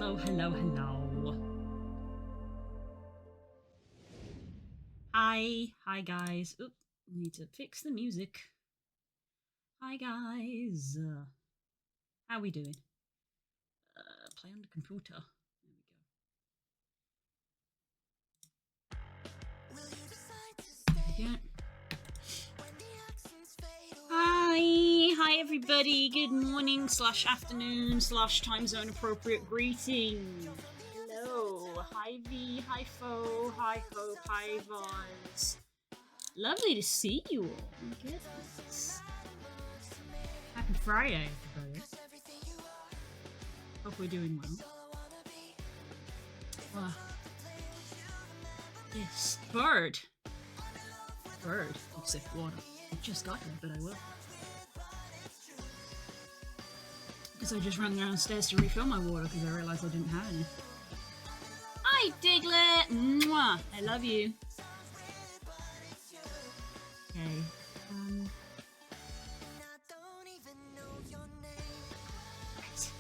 Hello, hello, hello. Hi guys. Oop, need to fix the music. Hi guys. How we doing? Play on the computer. There we go. Yeah. Hi everybody. Good morning / afternoon / time zone appropriate greeting. Hello. Hi V. Hi Fo. Hi Hope. Hi Vaz. Lovely to see you all. My goodness. Happy Friday, everybody. Hope we're doing well. Yes. Bird. Except water. I just got it, but I will. Because I just ran downstairs to refill my water because I realised I didn't have any. Hi, Diglett! Mwah! I love you. Okay. Right.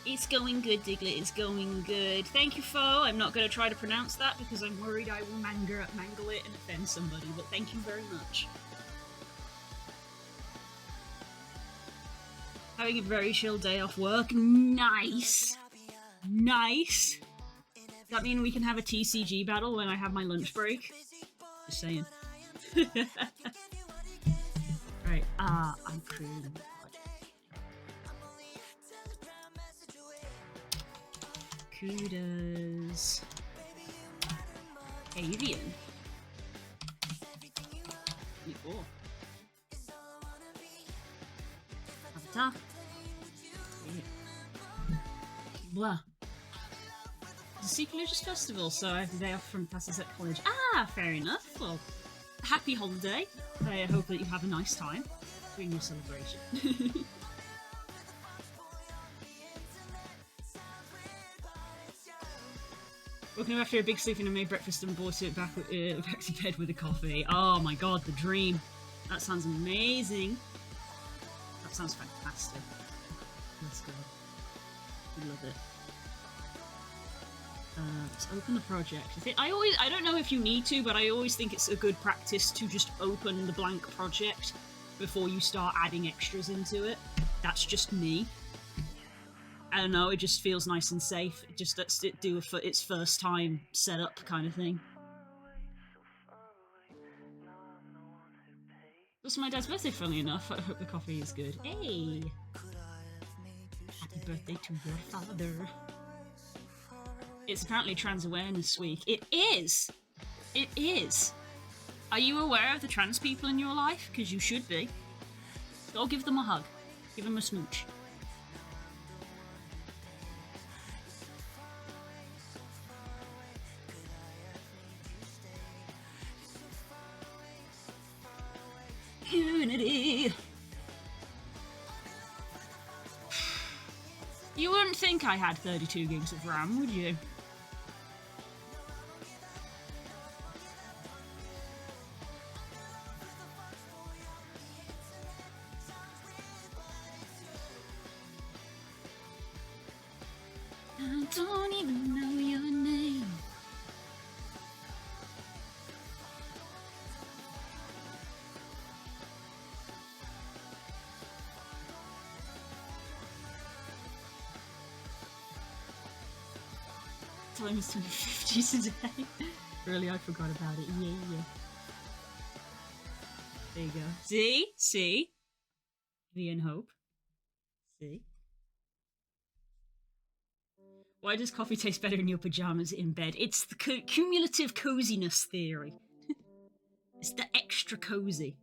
It's going good, Diglett. It's going good. Thank you, Fo. I'm not going to try to pronounce that because I'm worried I will mangle it and offend somebody, but thank you very much. Having a very chill day off work. Nice. Nice. Does that mean we can have a TCG battle when I have my lunch break? Just saying. Right, I'm creating Kudos. Avian. Cool. Avatar. Yeah. Blah. It's a Secret Religious Festival, so I have the day off from classes at college. Ah, fair enough. Well, happy holiday. I hope that you have a nice time during your celebration. Woken up after a big sleep and I made breakfast and brought it back to bed with a coffee. Oh my god, the dream. That sounds amazing. That sounds fantastic. Let's go. I love it. Let's open the project. I don't know if you need to, but I always think it's a good practice to just open the blank project before you start adding extras into it. That's just me. I don't know, it just feels nice and safe. It just lets it do its first time setup kind of thing. It's my dad's birthday, funnily enough. I hope the coffee is good. Hey! Happy birthday to your father. It's apparently Trans Awareness Week. It is! It is! Are you aware of the trans people in your life? Because you should be. Go give them a hug. Give them a smooch. Unity! You wouldn't think I had 32 gigs of RAM, would you? I don't even know your name. Time is 2050 today. Really, I forgot about it. Yeah. There you go. See? V and Hope. See? Why does coffee taste better in your pajamas in bed? It's the cumulative coziness theory. It's the extra cozy.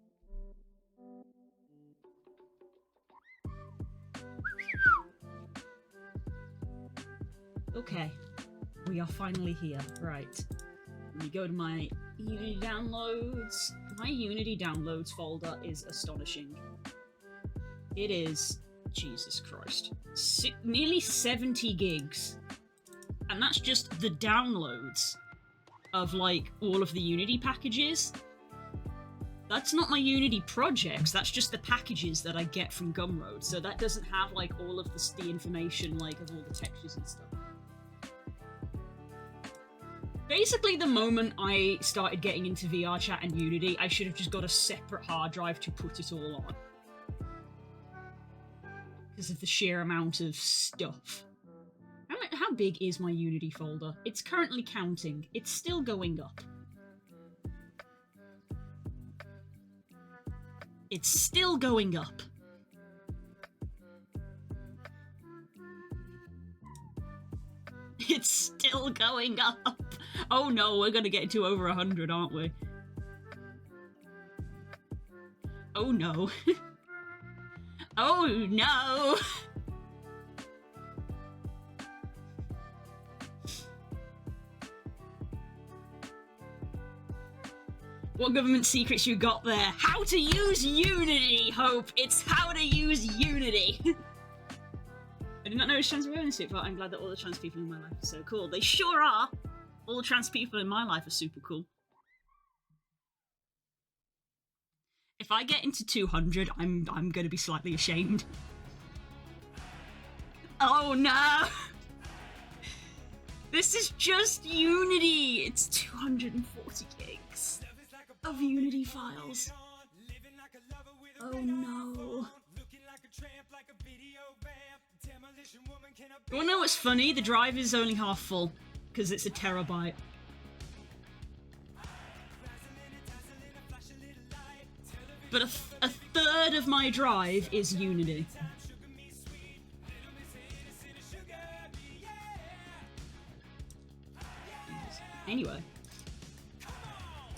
Okay. We are finally here. Right. Let me go to my Unity downloads. My Unity downloads folder is astonishing. It is, Jesus Christ, nearly 70 gigs. And that's just the downloads of, like, all of the Unity packages. That's not my Unity projects, that's just the packages that I get from Gumroad, so that doesn't have, like, all of the information, like, of all the textures and stuff. Basically, the moment I started getting into VR chat and Unity, I should have just got a separate hard drive to put it all on. Because of the sheer amount of stuff. How big is my Unity folder? It's currently counting. It's still going up. It's still going up. It's still going up. Oh no, we're gonna get to over 100, aren't we? Oh no. Oh no! What government secrets you got there? How to use Unity, Hope! It's how to use Unity! I did not know it was trans awareness week, but I'm glad that all the trans people in my life are so cool. They sure are! All the trans people in my life are super cool. If I get into 200, I'm gonna be slightly ashamed. Oh no! This is just Unity! It's 240 gigs of Unity files. Oh no. You wanna know what's funny? The drive is only half full, because it's a terabyte. But a third of my drive is Unity. Anyway.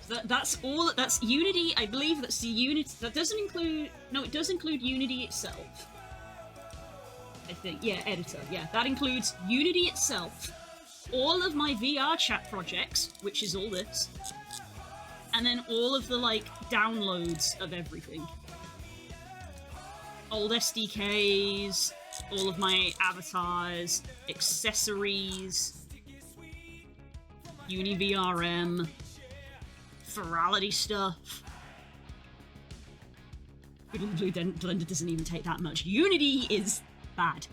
So that's all, that's Unity, I believe that's the Unity, that doesn't include, no, it does include Unity itself. I think, yeah, editor, yeah, that includes Unity itself, all of my VR chat projects, which is all this, and then all of the, like, downloads of everything. Old SDKs, all of my avatars, accessories, UniVRM, virality stuff. Blender doesn't even take that much. Unity is bad.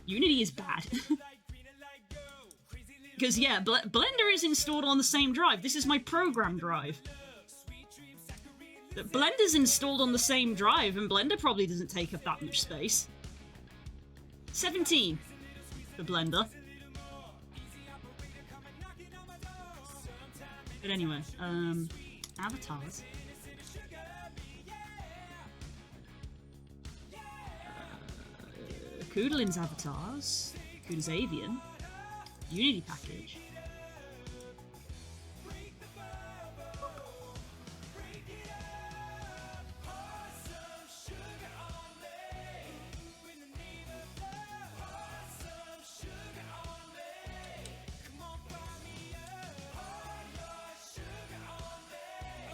Unity is bad. Because, yeah, Blender is installed on the same drive. This is my program drive. Blender's installed on the same drive, and Blender probably doesn't take up that much space. 17 for Blender. But anyway, avatars. Koodlin's avatars. Koodle's Avian. Unity package.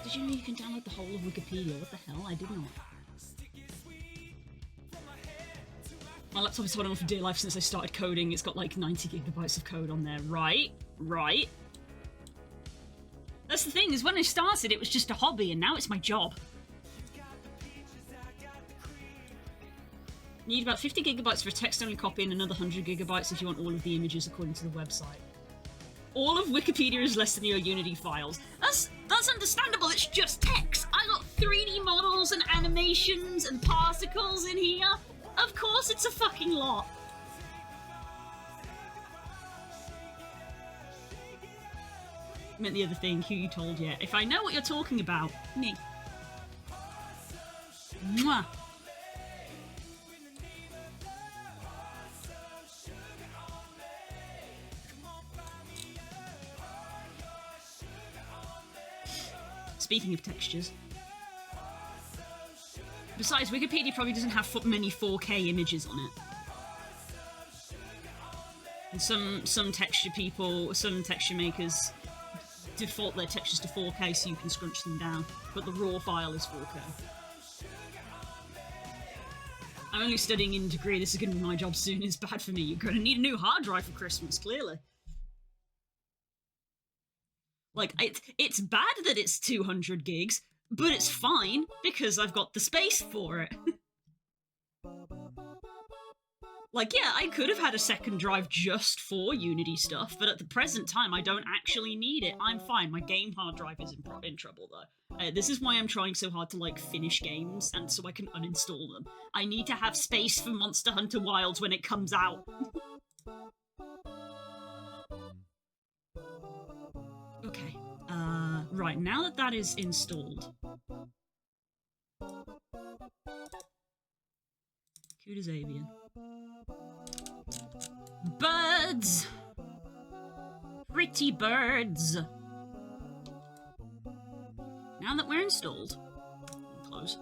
Did you know you can download the whole of Wikipedia? What the hell? I did not. My laptop has held on for dear life since I started coding. It's got like 90 gigabytes of code on there. Right? Right. That's the thing, is when I started it was just a hobby and now it's my job. You need about 50 gigabytes for a text-only copy and another 100 gigabytes if you want all of the images according to the website. All of Wikipedia is less than your Unity files. That's understandable, it's just text. I got 3D models and animations and particles in here. Of course it's a fucking lot. I meant the other thing, who you told yet. If I know what you're talking about, me. Mwah. Speaking of textures. Besides, Wikipedia probably doesn't have many 4K images on it. And some texture people, some texture makers default their textures to 4K so you can scrunch them down, but the raw file is 4K. I'm only studying in degree, this is going to be my job soon, it's bad for me. You're going to need a new hard drive for Christmas, clearly. Like, it's bad that it's 200 gigs, but it's fine because I've got the space for it. Like, yeah, I could have had a second drive just for Unity stuff, but at the present time, I don't actually need it. I'm fine. My game hard drive is in trouble, though. This is why I'm trying so hard to, like, finish games, and so I can uninstall them. I need to have space for Monster Hunter Wilds when it comes out. Okay. Right, now that that is installed... Kuda's Avian. Birds! Pretty birds! Now that we're installed, close.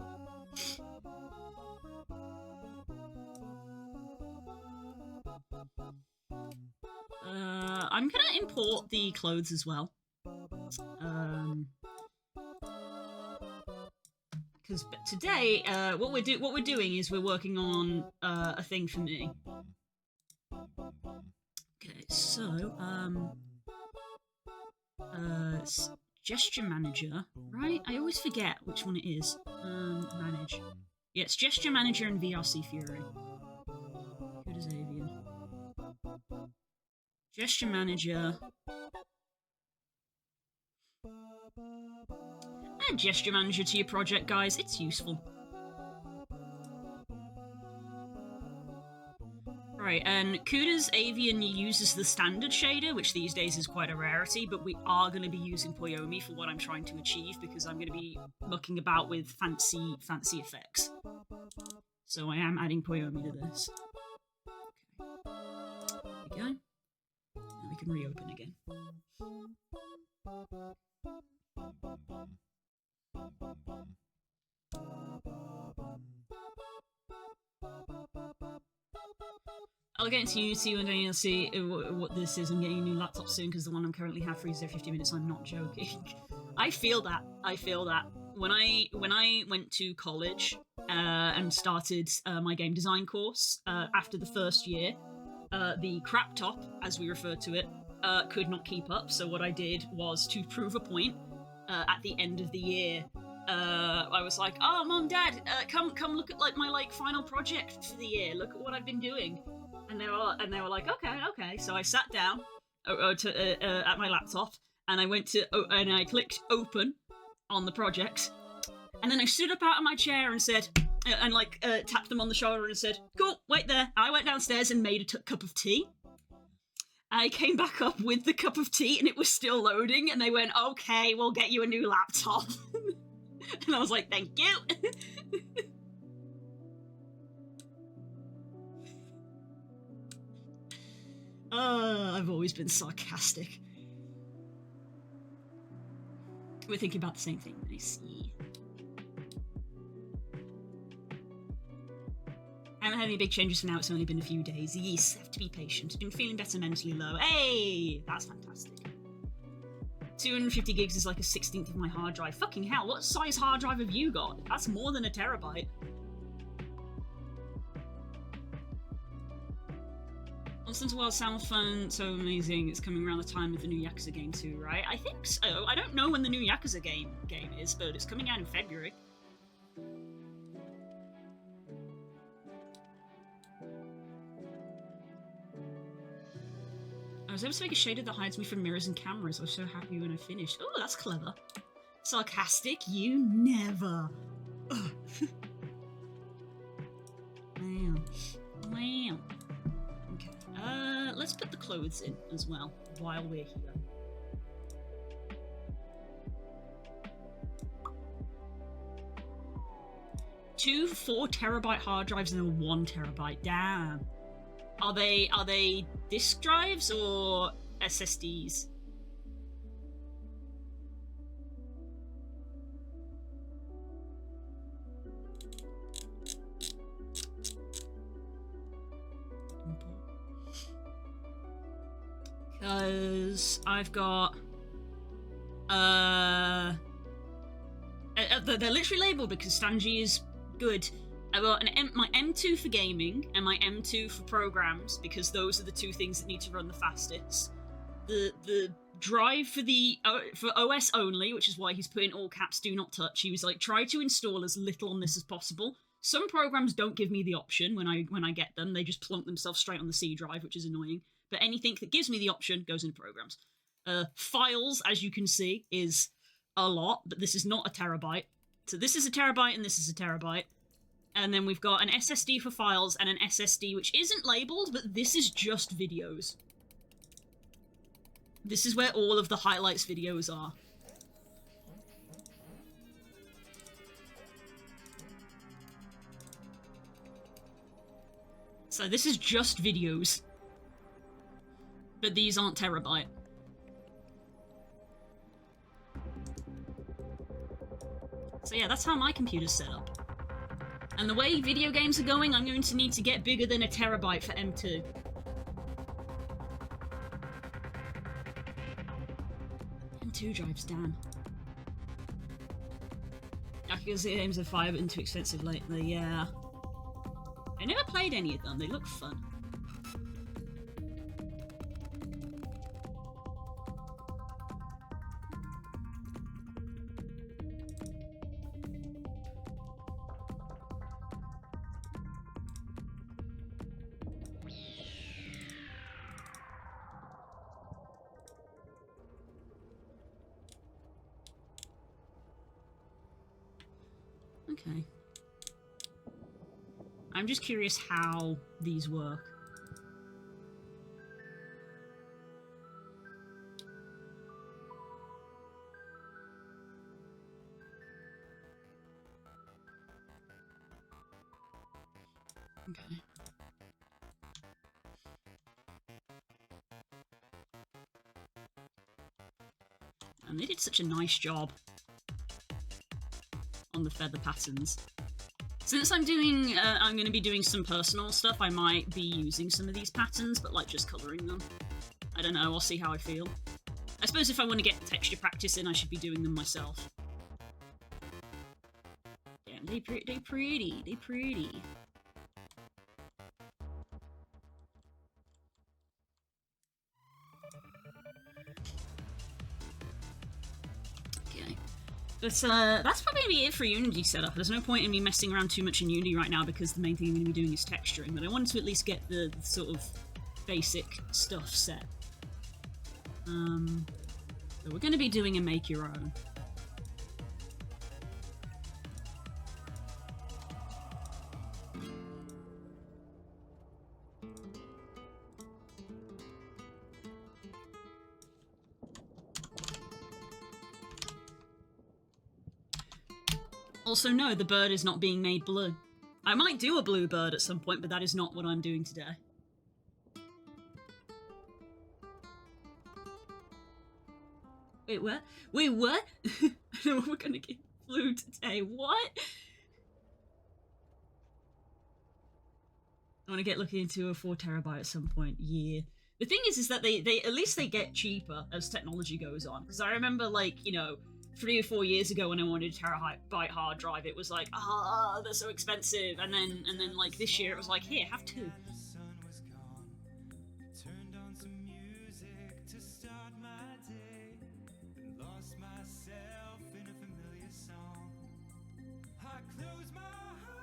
I'm gonna import the clothes as well. Because today, what we're doing is we're working on a thing for me. Okay, so gesture manager, right? I always forget which one it is. Manage. Yeah, it's gesture manager and VRC Fury. Good as Avian. Gesture manager. Add gesture manager to your project, guys. It's useful. Right, and Kuda's Avian uses the standard shader, which these days is quite a rarity, but we are going to be using Poyomi for what I'm trying to achieve, because I'm going to be mucking about with fancy effects. So I am adding Poyomi to this. Okay. There we go. Now we can reopen again. I'll get into Unity when you'll see what this is. I'm getting a new laptop soon because the one I'm currently have freezes every 50 minutes. I'm not joking. I feel that. I feel that. When I went to college and started my game design course after the first year, the crap top, as we refer to it, could not keep up. So what I did was, to prove a point, at the end of the year, I was like, "Oh, Mom, Dad, come look at like my final project for the year. Look at what I've been doing." And they were like, okay. So I sat down at my laptop, and I went to and I clicked open on the project, and then I stood up out of my chair and said, and tapped them on the shoulder and said, "Cool, wait there." I went downstairs and made a cup of tea. I came back up with the cup of tea, and it was still loading. And they went, "Okay, we'll get you a new laptop." And I was like, "Thank you." I've always been sarcastic. We're thinking about the same thing, I see. I haven't had any big changes for now, it's only been a few days. Yes, have to be patient. Been feeling better mentally low. Hey! That's fantastic. 250 gigs is like a 16th of my hard drive. Fucking hell, what size hard drive have you got? That's more than a terabyte. Monster Wild sounds fun, so amazing. It's coming around the time of the new Yakuza game too, right? I think so. I don't know when the new Yakuza game is, but it's coming out in February. I was able to make a shader that hides me from mirrors and cameras. I was so happy when I finished. Oh, that's clever. Sarcastic? You never. Wow. Wow. Okay. Let's put the clothes in as well while we're here. Two 4 terabyte hard drives and a 1 terabyte. Damn. Are they disk drives or SSDs? Because I've got they're literally labeled because Stanji is good. I've got my M2 for gaming and my M2 for programs, because those are the two things that need to run the fastest. the drive for the for OS only, which is why he's put in all caps "do not touch." He was like, try to install as little on this as possible. Some programs don't give me the option when I get them; they just plunk themselves straight on the C drive, which is annoying. But anything that gives me the option goes into programs. Files, as you can see, is a lot, but this is not a terabyte. So this is a terabyte and this is a terabyte. And then we've got an SSD for files and an SSD which isn't labeled, but this is just videos. This is where all of the highlights videos are. So this is just videos. But these aren't terabyte. So yeah, that's how my computer's set up. And the way video games are going, I'm going to need to get bigger than a terabyte for M2. M2 drives down. Yakuza games are 5 and too expensive lately, yeah. I never played any of them, they look fun. Okay. I'm just curious how these work. Okay. And they did such a nice job on the feather patterns. Since I'm doing, I'm going to be doing some personal stuff, I might be using some of these patterns, but like just colouring them. I don't know, I'll see how I feel. I suppose if I want to get texture practice in, I should be doing them myself. Yeah, they pretty. Okay. But that's probably it for Unity setup. There's no point in me messing around too much in Unity right now because the main thing I'm going to be doing is texturing, but I wanted to at least get the sort of basic stuff set. So we're going to be doing a make your own. Also, no, the bird is not being made blue. I might do a blue bird at some point, but that is not what I'm doing today. Wait, what? Wait, what? I know we're gonna get blue today. What? I want to get looking into a 4 terabyte at some point. Yeah. The thing is that they at least they get cheaper as technology goes on. Because I remember, like, you know, 3 or 4 years ago when I wanted a terabyte hard drive, it was like, they're so expensive. And then like this year it was like, here, have 2.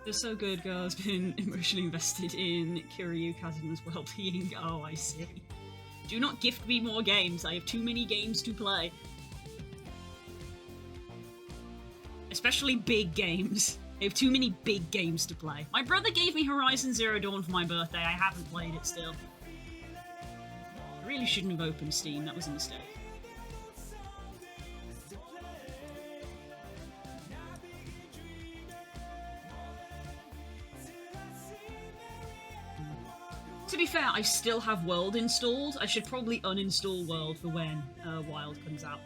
They're so good, girls. Been emotionally invested in Kiryu Kazuna's well-being. Oh, I see. Do not gift me more games. I have too many games to play. Especially big games. I have too many big games to play. My brother gave me Horizon Zero Dawn for my birthday. I haven't played it still. I really shouldn't have opened Steam. That was a mistake. To be fair, I still have World installed. I should probably uninstall World for when Wild comes out.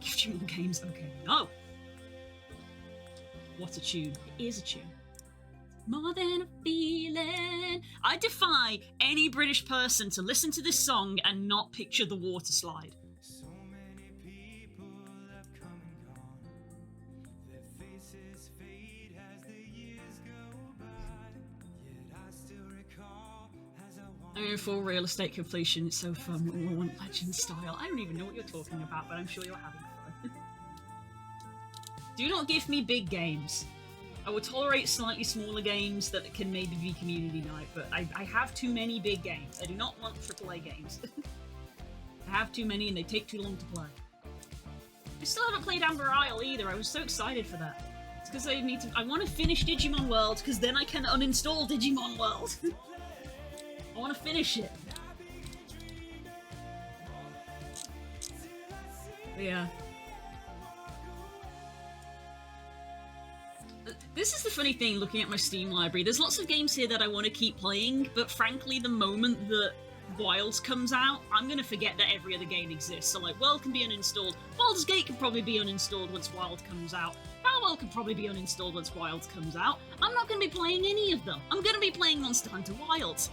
Gift you more games? Okay. No! What a tune. It is a tune. More than a feeling. I defy any British person to listen to this song and not picture the water slide. So many people have come and gone. Their faces fade as the years go by. Yet I still recall as I I mean, full real estate completion, it's so fun when we want legend style. I don't even know what you're talking about, but I'm sure you're having fun. Do not give me big games. I will tolerate slightly smaller games that can maybe be community night, but I have too many big games. I do not want AAA games. I have too many and they take too long to play. I still haven't played Amber Isle either. I was so excited for that. It's because I want to finish Digimon World, because then I can uninstall Digimon World. I want to finish it. But yeah. This is the funny thing looking at my Steam library. There's lots of games here that I want to keep playing, but frankly, the moment that Wilds comes out, I'm going to forget that every other game exists. So, like, World can be uninstalled. Baldur's Gate can probably be uninstalled once Wild comes out. Farewell can probably be uninstalled once Wilds comes out. I'm not going to be playing any of them. I'm going to be playing Monster Hunter Wilds.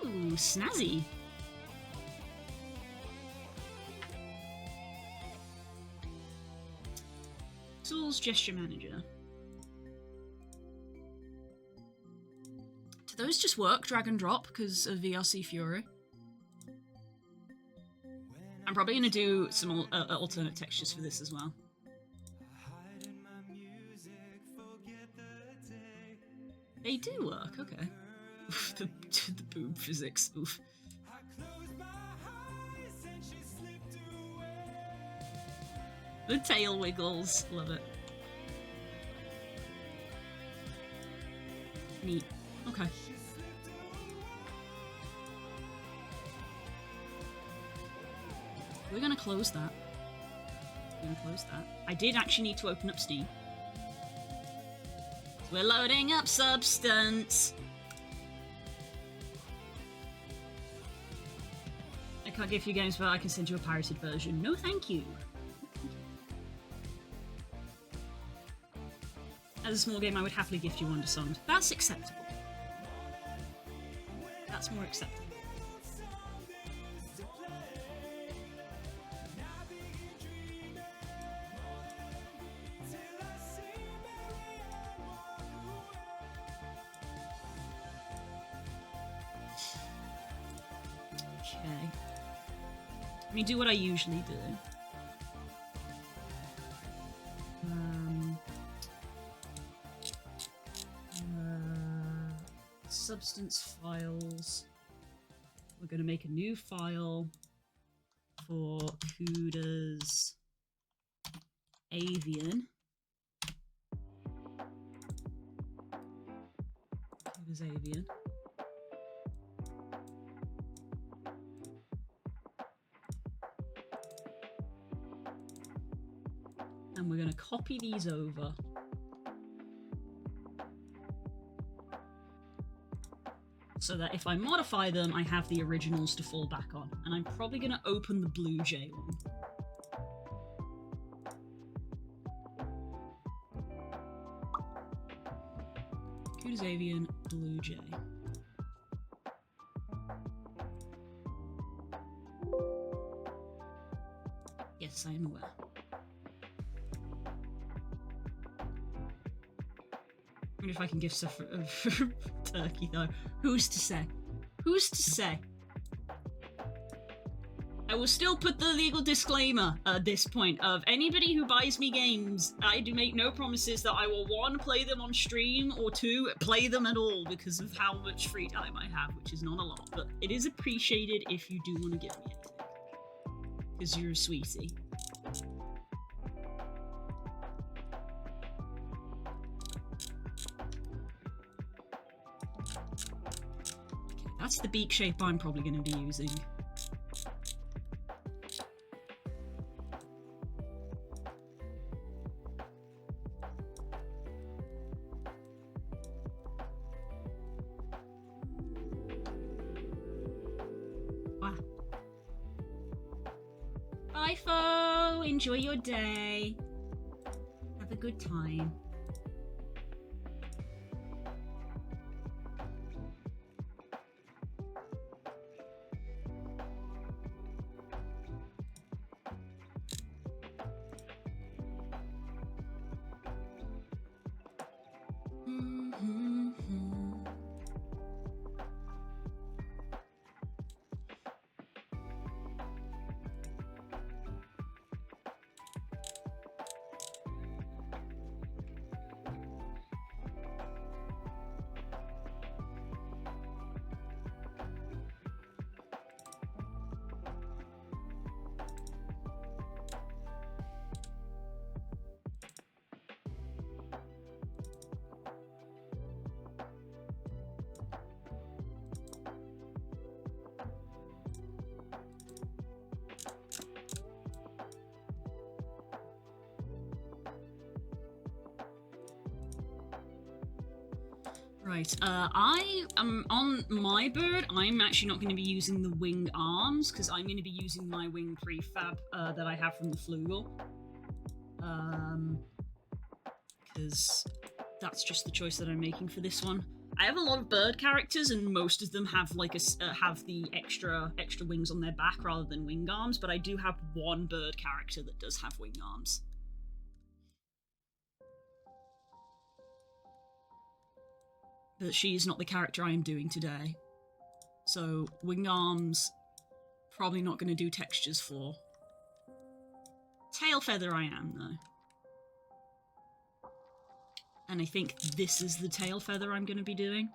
Ooh, snazzy. Tools Gesture Manager. Do those just work drag and drop because of VRC Fury? I'm probably going to do some alternate textures for this as well. They do work, okay. the boob physics, oof. The tail wiggles, love it. Neat. Okay. We're gonna close that. I did actually need to open up Steam. We're loading up Substance. I can't give you games, but I can send you a pirated version. No, thank you. As a small game, I would happily gift you Wondersong. That's acceptable. That's more acceptable. Okay. Let me do what I usually do. Substance files. We're going to make a new file for Kuda's Avian. Kuda's Avian. And we're going to copy these over. So that if I modify them, I have the originals to fall back on. And I'm probably going to open the Blue Jay one. Kuda's Avian, Blue Jay. Yes, I am aware. I wonder if I can give stuff for Turkey, though. Who's to say? Who's to say? I will still put the legal disclaimer at this point of anybody who buys me games, I do make no promises that I will, 1, play them on stream, or 2, play them at all because of how much free time I have, which is not a lot. But it is appreciated if you do want to give me anything. Because you're a sweetie. That's the beak shape I'm probably going to be using. Wow. Bye, Fo! Enjoy your day. Have a good time. Right, I am on my bird. I'm actually not going to be using the wing arms because I'm going to be using my wing prefab that I have from the Flugel. Because that's just the choice that I'm making for this one. I have a lot of bird characters, and most of them have like have the extra wings on their back rather than wing arms. But I do have one bird character that does have wing arms. But she is not the character I am doing today. So wing arms, probably not going to do textures for. Tail feather I am though. And I think this is the tail feather I'm going to be doing.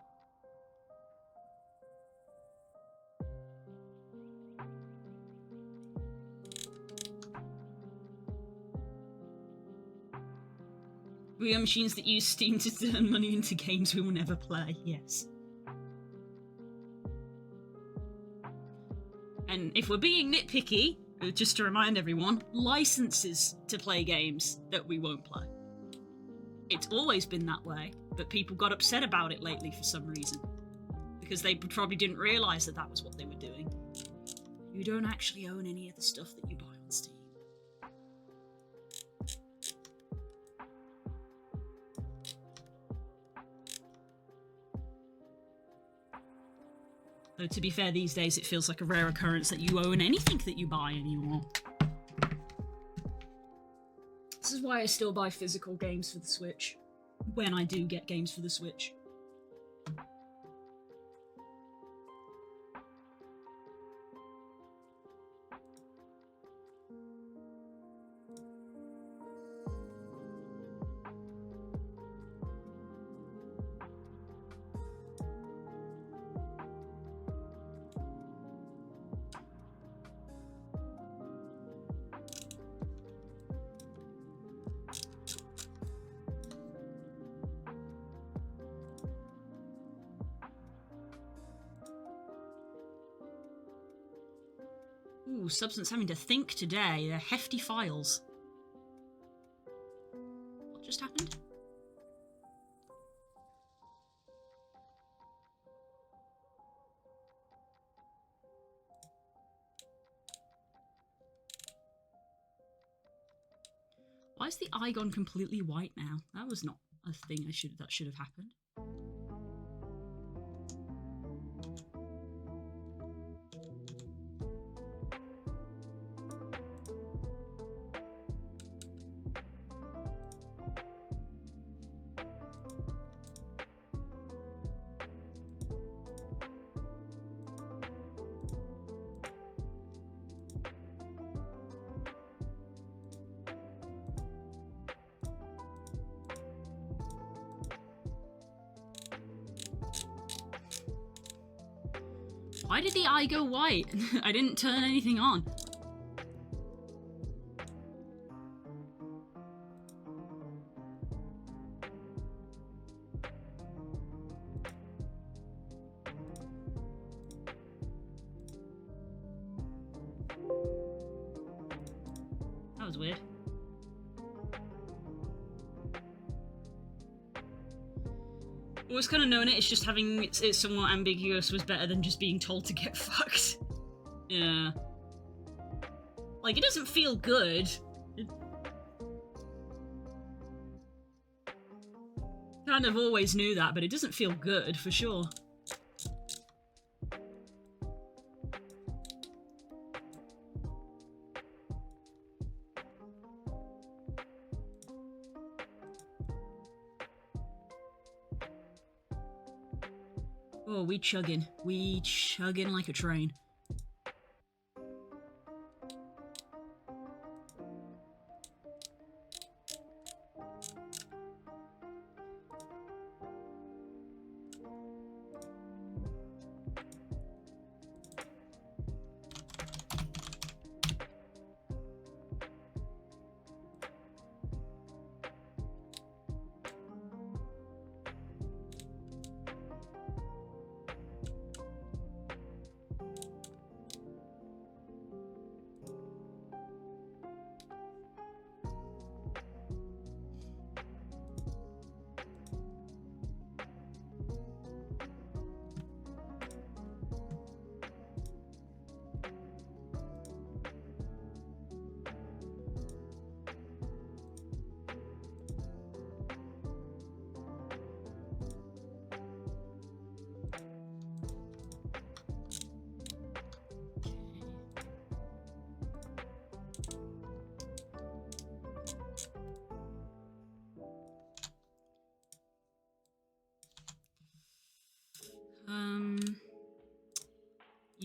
We are machines that use Steam to turn money into games we will never play, yes. And if we're being nitpicky, just to remind everyone, licenses to play games that we won't play. It's always been that way, but people got upset about it lately for some reason. Because they probably didn't realise that that was what they were doing. You don't actually own any of the stuff that you buy on Steam. Though to be fair, these days it feels like a rare occurrence that you own anything that you buy anymore. This is why I still buy physical games for the Switch. When I do get games for the Switch. Ooh, Substance having to think today. They're hefty files. What just happened? Why is the eye gone completely white now? That was not a thing that should have happened. Why did the eye go white? I didn't turn anything on. That was weird. Always kind of known it's just having it's somewhat ambiguous was better than just being told to get fucked. Yeah. Like, it doesn't feel good. Kind of always knew that, but it doesn't feel good, for sure. Oh, we chugging. We chugging like a train.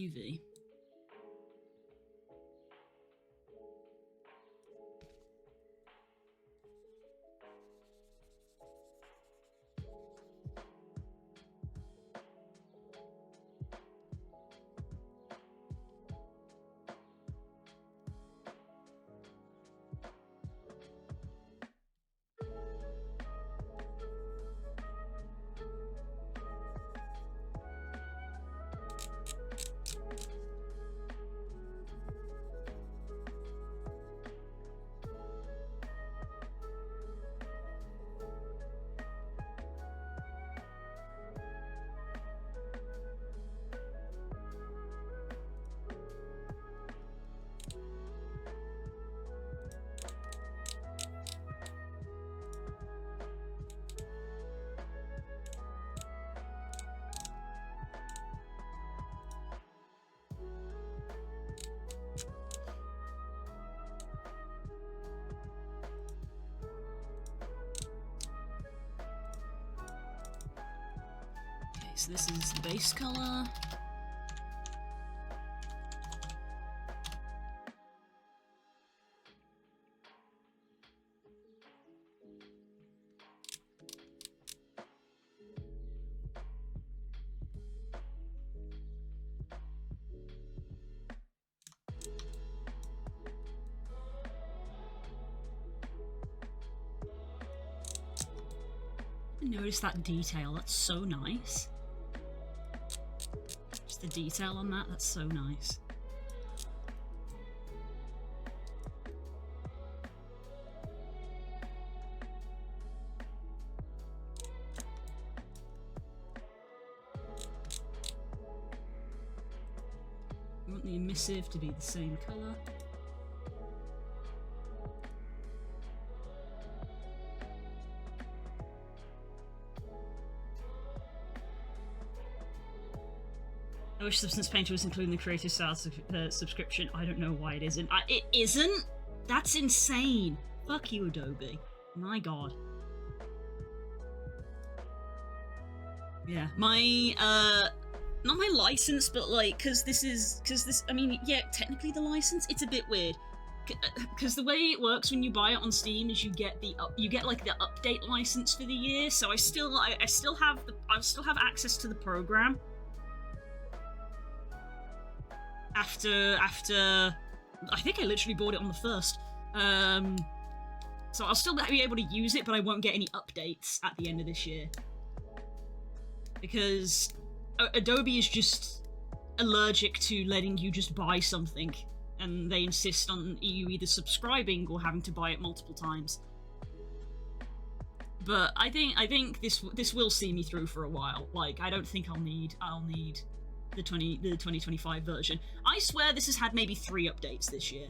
UV. So this is the base color. Notice that detail, that's so nice. The detail on that, that's so nice. We want the emissive to be the same color. I wish Substance Painter was including the Creative Styles subscription. I don't know why it isn't. It isn't? That's insane. Fuck you, Adobe. My god. Yeah, my, not my license, but like, cause this, I mean, yeah, technically the license, it's a bit weird. Because the way it works when you buy it on Steam is you get like the update license for the year, so I still have access to the program. After I think I literally bought it on the 1st. So I'll still be able to use it, but I won't get any updates at the end of this year. Because Adobe is just allergic to letting you just buy something, and they insist on you either subscribing or having to buy it multiple times. But I think this will see me through for a while. Like, I don't think I'll need the 2025 version. I swear this has had maybe 3 updates this year.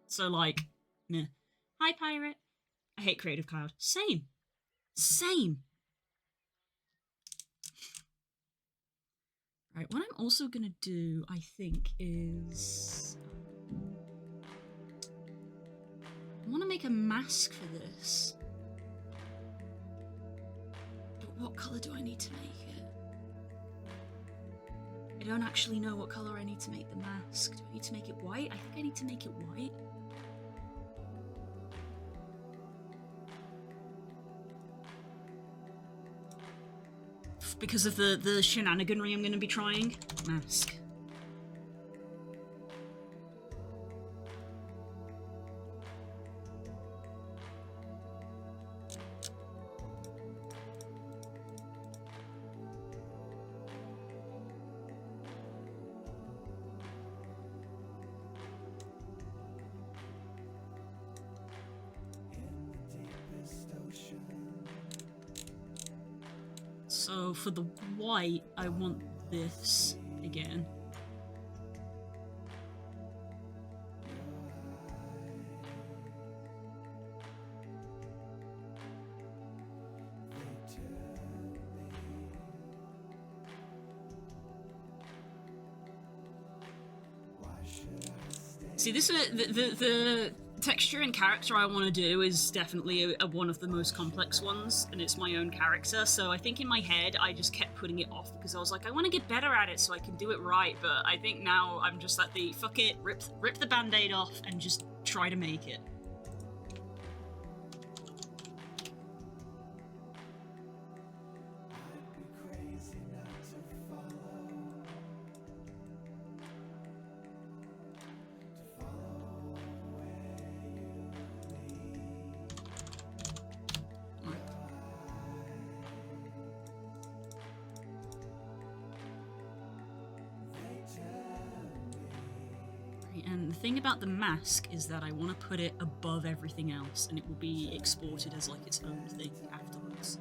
So like, meh. Hi, Pirate. I hate Creative Cloud. Same. Right, what I'm also gonna do, I think, is I want to make a mask for this. But what colour do I need to make it? I don't actually know what colour I need to make the mask. Do I need to make it white? I think I need to make it white. Because of the shenaniganry I'm going to be trying. Mask. So for the white, I want this again. See, this the texture and character I want to do is definitely one of the most complex ones, and it's my own character, so I think in my head I just kept putting it off because I was like, I want to get better at it so I can do it right, but I think now I'm just at the fuck it, rip the band-aid off and just try to make it. And the thing about the mask is that I want to put it above everything else, and it will be exported as like its own thing afterwards.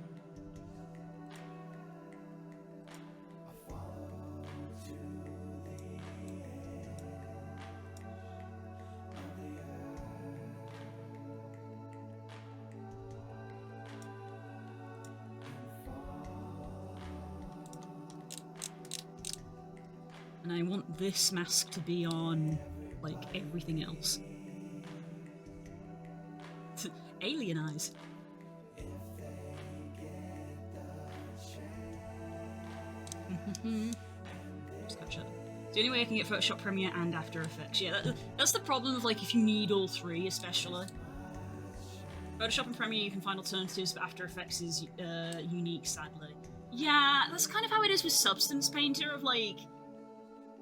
And I want this mask to be on like everything else. Alien eyes. Just catch up. The only way I can get Photoshop Premiere and After Effects. Yeah, that's the problem of like if you need all three, especially. Photoshop and Premiere you can find alternatives, but After Effects is unique, sadly. Yeah, that's kind of how it is with Substance Painter. Of like,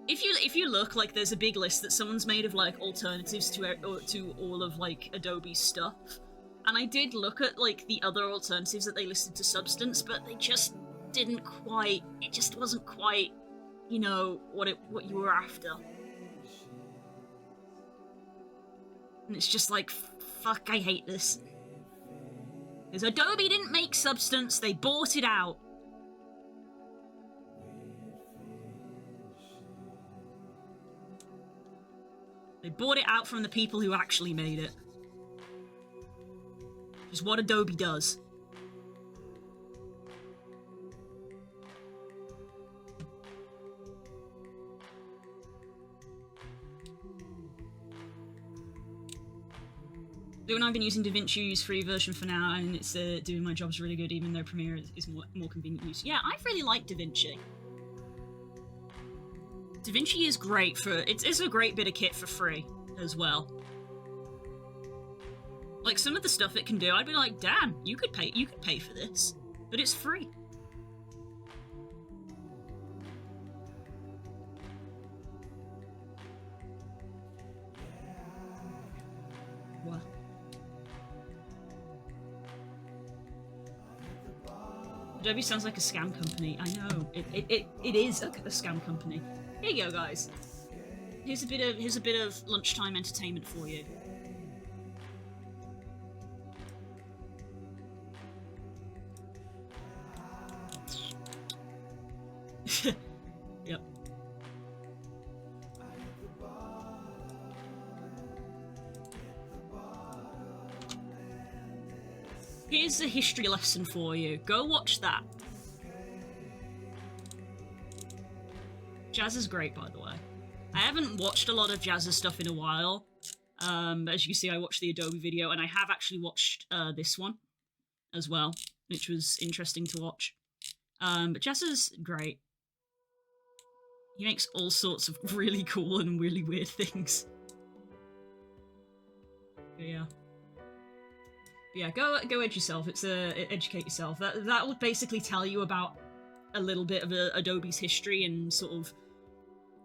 if you look, like, there's a big list that someone's made of like alternatives to all of like Adobe's stuff, and I did look at like the other alternatives that they listed to Substance, but they just didn't quite. It just wasn't quite, you know, what you were after. And it's just like, fuck, I hate this. Because Adobe didn't make Substance, they bought it out. They bought it out from the people who actually made it. Which is what Adobe does. Lou and I have been using DaVinci's free version for now, and it's doing my jobs really good, even though Premiere is more convenient use. Yeah, I really like DaVinci. DaVinci is great for... It's a great bit of kit for free, as well. Like, some of the stuff it can do, I'd be like, damn, you could pay for this. But it's free. What? Adobe sounds like a scam company. I know. It is a scam company. Here you go, guys. Here's a bit of lunchtime entertainment for you. Yep. Here's a history lesson for you. Go watch that. Jazz is great, by the way. I haven't watched a lot of Jazz's stuff in a while. As you can see, I watched the Adobe video, and I have actually watched this one as well, which was interesting to watch. But Jazz is great. He makes all sorts of really cool and really weird things. But yeah. Yeah, go edge yourself. It's educate yourself. That would basically tell you about a little bit of Adobe's history and sort of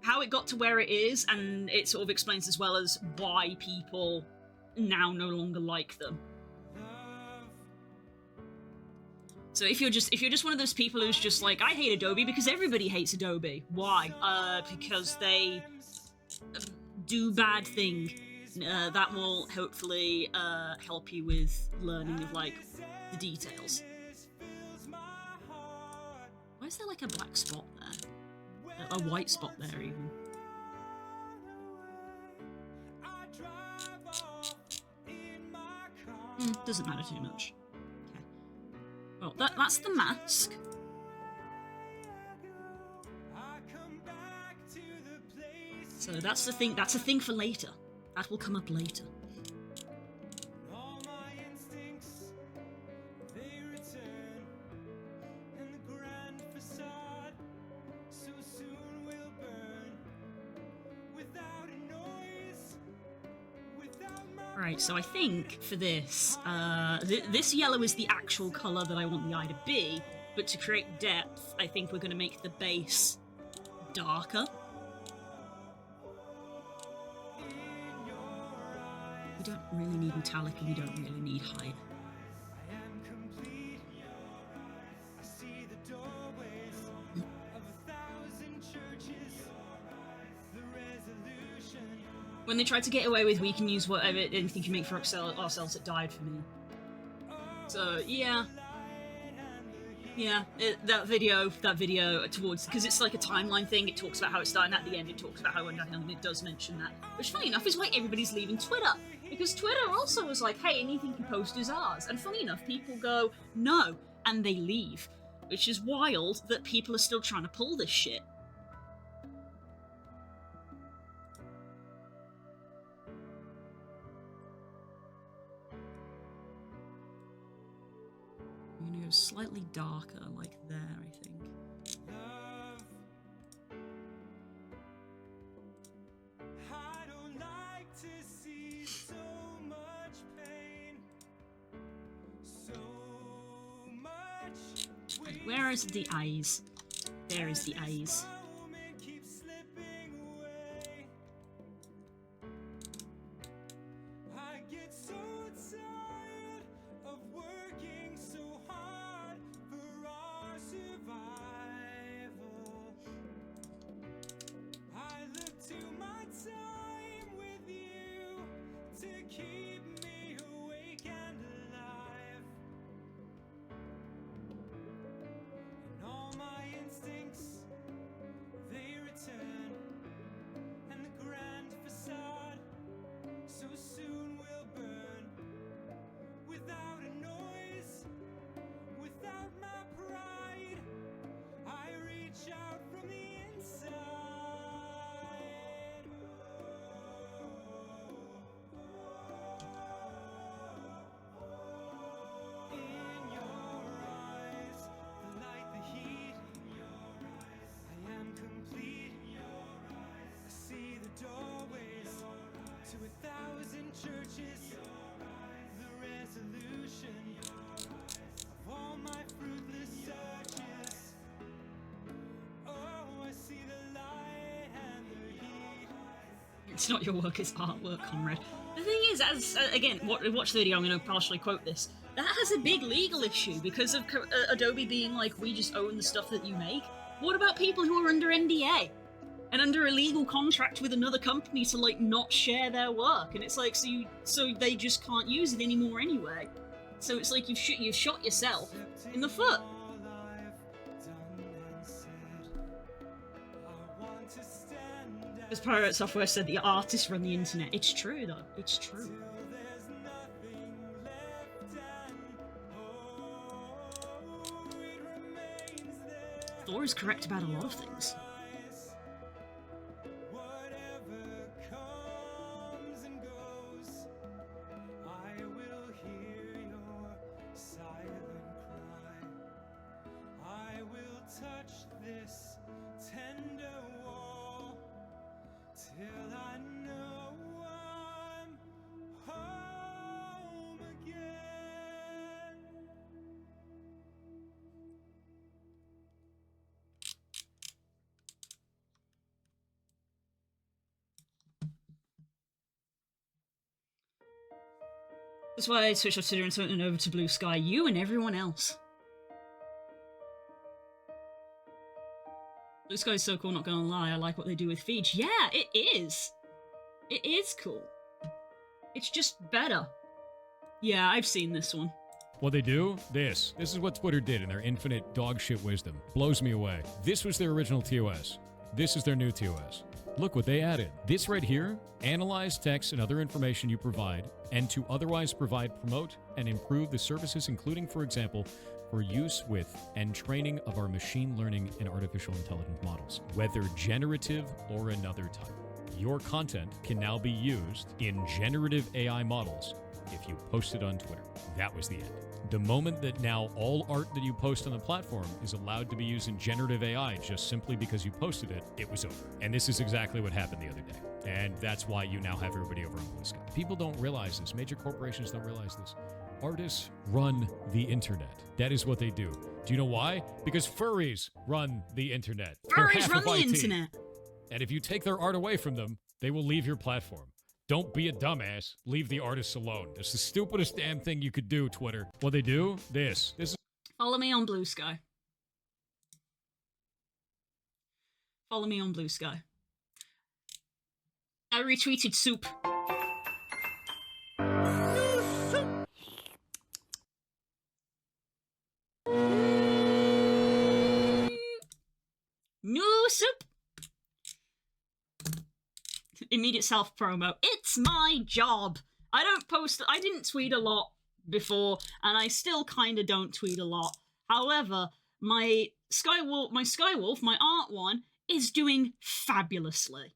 how it got to where it is, and it sort of explains as well as why people now no longer like them. So if you're just one of those people who's just like, I hate Adobe because everybody hates Adobe. Why? Because they do bad thing. That will hopefully help you with learning of like the details. Why is there like a black spot there? A white spot there even. Doesn't matter too much. Okay. Well, that's the mask. So that's the thing. That's a thing for later. That will come up later. Right, so I think for this, this yellow is the actual colour that I want the eye to be, but to create depth, I think we're going to make the base darker. We don't really need metallic and we don't really need height. When they tried to get away with we can use whatever anything you make for ourselves, it died for me. So yeah. Yeah, that video towards, because it's like a timeline thing, it talks about how it started, and at the end it talks about how it went downhill, and it does mention that. Which, funny enough, is why everybody's leaving Twitter. Because Twitter also was like, hey, anything you post is ours. And funny enough, people go, no, and they leave. Which is wild that people are still trying to pull this shit. I'm gonna go slightly darker, like there, I think. Where is the eyes? There is the eyes. It's not your work, it's artwork, comrade. The thing is, as again, watch the video, I'm going to partially quote this. That has a big legal issue because of Adobe being like, we just own the stuff that you make. What about people who are under NDA and under a legal contract with another company to like not share their work? And it's like, so they just can't use it anymore anyway. So it's like you've shot yourself in the foot. As Pirate Software said, the artists run the internet. It's true, though. It's true. Thor is correct about a lot of things. That's why I switched off Twitter and went over to Blue Sky. You and everyone else. Blue Sky is so cool, not gonna lie. I like what they do with feeds. Yeah, it is. It is cool. It's just better. Yeah, I've seen this one. What they do? This is what Twitter did in their infinite dogshit wisdom. Blows me away. This was their original TOS. This is their new TOS. Look what they added. This right here, analyze text and other information you provide, and to otherwise provide, promote, and improve the services, including, for example, for use with and training of our machine learning and artificial intelligence models, whether generative or another type. Your content can now be used in generative AI models if you post it on Twitter. That was the end. The moment that now all art that you post on the platform is allowed to be used in generative AI just simply because you posted it, it was over. And this is exactly what happened the other day. And that's why you now have everybody over on Blue Sky. People don't realize this. Major corporations don't realize this. Artists run the internet. That is what they do. Do you know why? Because furries run the internet. Furries run the internet. And if you take their art away from them, they will leave your platform. Don't be a dumbass. Leave the artists alone. It's the stupidest damn thing you could do, Twitter. What they do? This is... Follow me on Blue Sky. Follow me on Blue Sky. I retweeted Soup. New Soup. Immediate self-promo. It's my job. I didn't tweet a lot before, and I still kind of don't tweet a lot. However, my Skywolf, my art one, is doing fabulously.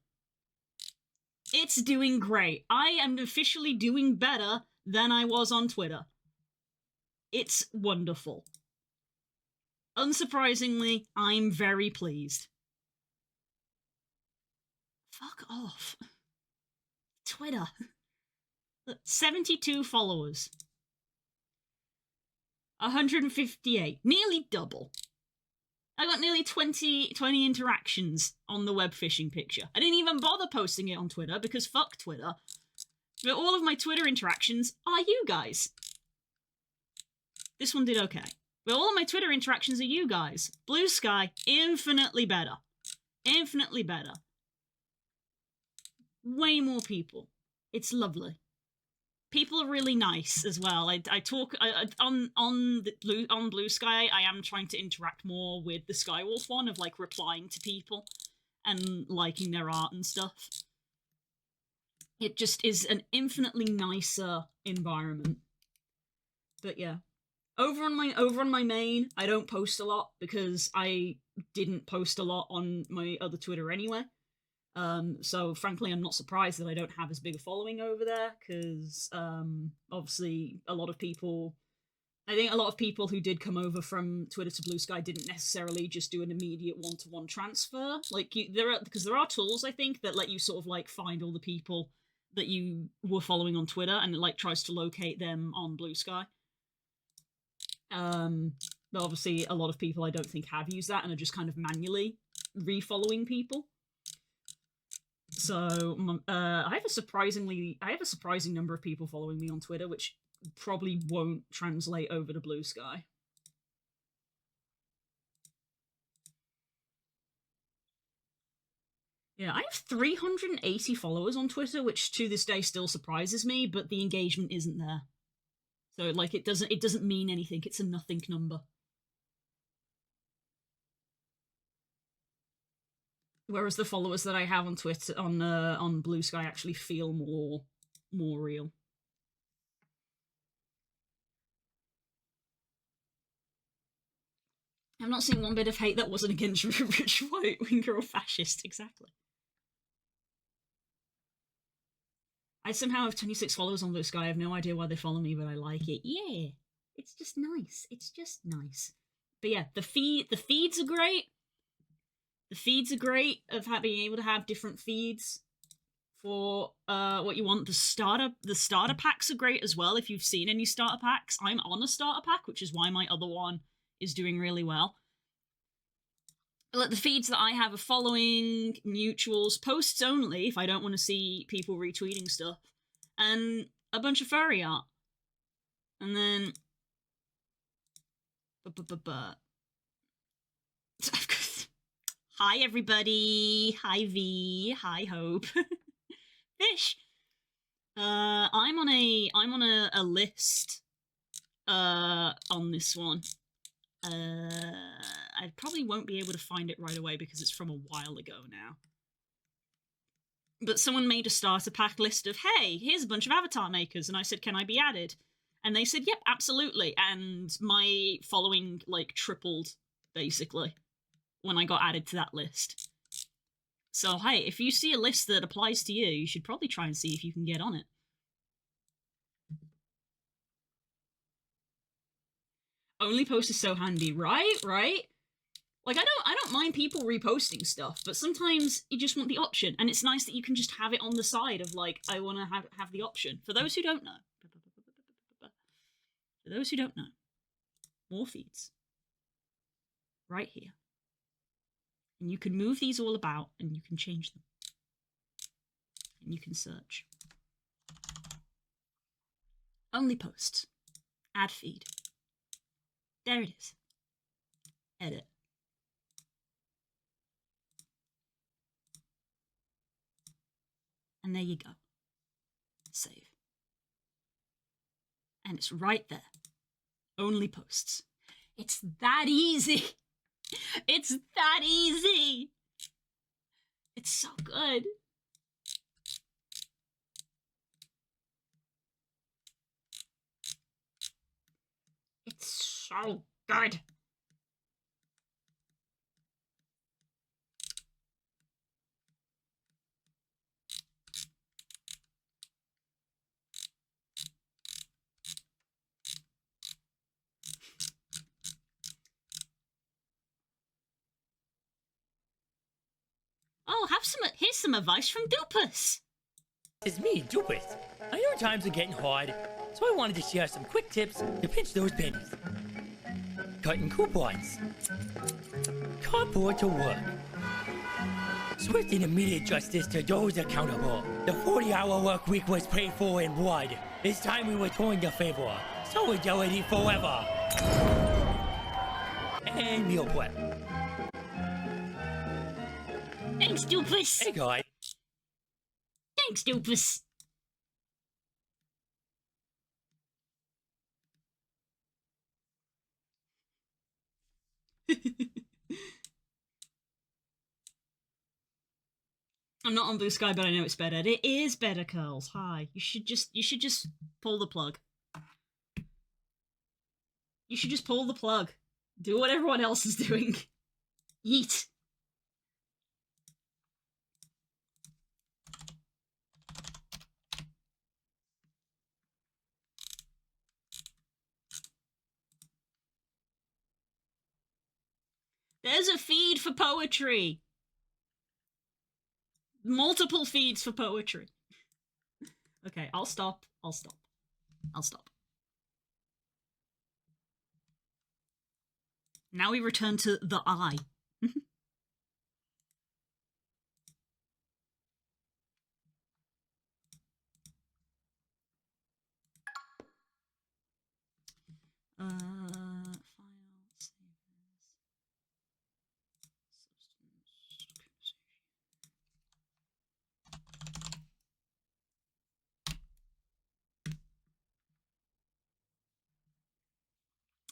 It's doing great. I am officially doing better than I was on Twitter. It's wonderful. Unsurprisingly, I'm very pleased. Fuck off. Twitter. 72 followers. 158. Nearly double. I got nearly 20 interactions on the web phishing picture. I didn't even bother posting it on Twitter because fuck Twitter. But all of my Twitter interactions are you guys. This one did okay. But all of my Twitter interactions are you guys. Blue Sky, infinitely better. Infinitely better. Way more people. It's lovely. People are really nice as well. I talk on Blue Sky. I am trying to interact more with the Skywolf one of like replying to people and liking their art and stuff. It just is an infinitely nicer environment. But yeah, over on my main, I don't post a lot because I didn't post a lot on my other Twitter anyway. So frankly, I'm not surprised that I don't have as big a following over there, because obviously I think a lot of people who did come over from Twitter to Blue Sky didn't necessarily just do an immediate one-to-one transfer. Like because there are tools, I think, that let you sort of like find all the people that you were following on Twitter, and it like tries to locate them on Blue Sky. But obviously a lot of people I don't think have used that and are just kind of manually refollowing people. So I have a surprising number of people following me on Twitter, which probably won't translate over to Blue Sky. Yeah, I have 380 followers on Twitter, which to this day still surprises me, but the engagement isn't there. So like it doesn't mean anything. It's a nothing number. Whereas the followers that I have on Twitter on Blue Sky actually feel more real. I've not seen one bit of hate that wasn't against rich white winger or fascist. Exactly. I somehow have 26 followers on Blue Sky. I have no idea why they follow me, but I like it. Yeah, it's just nice. It's just nice. But yeah, the feeds are great. The feeds are great of being able to have different feeds for what you want. The starter packs are great as well. If you've seen any starter packs, I'm on a starter pack, which is why my other one is doing really well. But the feeds that I have are following, mutuals, posts only if I don't want to see people retweeting stuff, and a bunch of furry art. And then hi everybody, hi V, hi Hope. Fish. I'm on a list on this one. I probably won't be able to find it right away because it's from a while ago now. But someone made a starter pack list of, hey, here's a bunch of avatar makers, and I said, can I be added? And they said, yep, absolutely. And my following like tripled basically when I got added to that list. So hey, if you see a list that applies to you, you should probably try and see if you can get on it. Only post is so handy, right? Right? Like I don't mind people reposting stuff, but sometimes you just want the option, and it's nice that you can just have it on the side of like I want to have the option. For those who don't know, more feeds right here, and you can move these all about, and you can change them, and you can search. Only posts, add feed. There it is. Edit. And there you go. Save. And it's right there. Only posts. It's that easy. It's that easy. It's so good. It's so good. Oh, here's some advice from Dupus. It's me, Dupus. I know times are getting hard, so I wanted to share some quick tips to pinch those pennies. Cutting coupons. Cardboard to work. Swift and immediate justice to those accountable. The 40-hour work week was paid for in blood. It's time we return the favor. Solidarity forever. And meal prep. Thanks, Dupus. Hey, guys. Thanks, Dupus. I'm not on Blue Sky, but I know it's better. It is better, Curls. Hi. You should just pull the plug. You should just pull the plug. Do what everyone else is doing. Yeet. There's a feed for poetry. Multiple feeds for poetry. Okay, I'll stop. Now we return to the eye. File, savers, substance,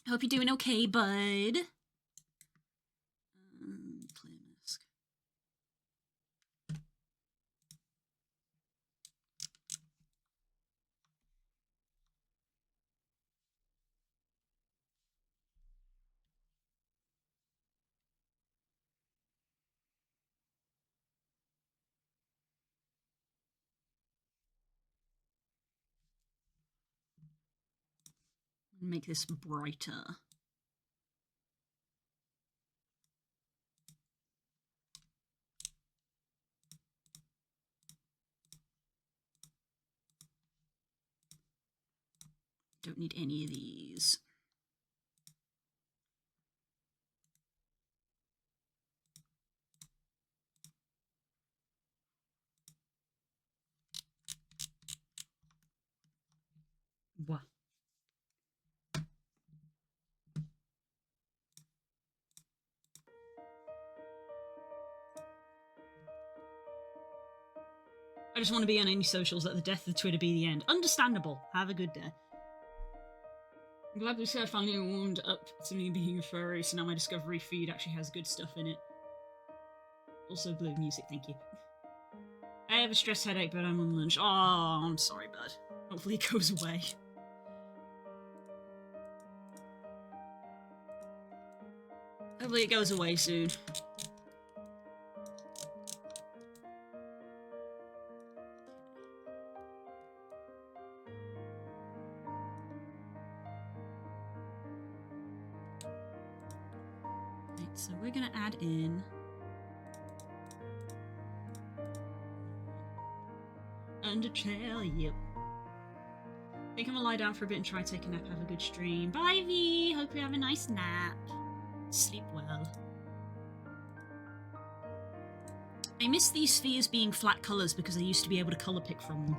hope you're doing okay, bud. Clear mask. Make this brighter. Don't need any of these. What? I just want to be on any socials. Let the death of Twitter be the end. Understandable. Have a good day. I'm glad we said finally warmed up to me being a furry, so now my Discovery feed actually has good stuff in it. Also blue music, thank you. I have a stress headache, but I'm on lunch. Oh, I'm sorry, bud. Hopefully it goes away. Hopefully it goes away soon. So we're gonna add in Undertale, yep. I think I'm gonna lie down for a bit and try to take a nap, have a good stream. Bye V, hope you have a nice nap. Sleep well. I miss these spheres being flat colours because I used to be able to colour pick from them.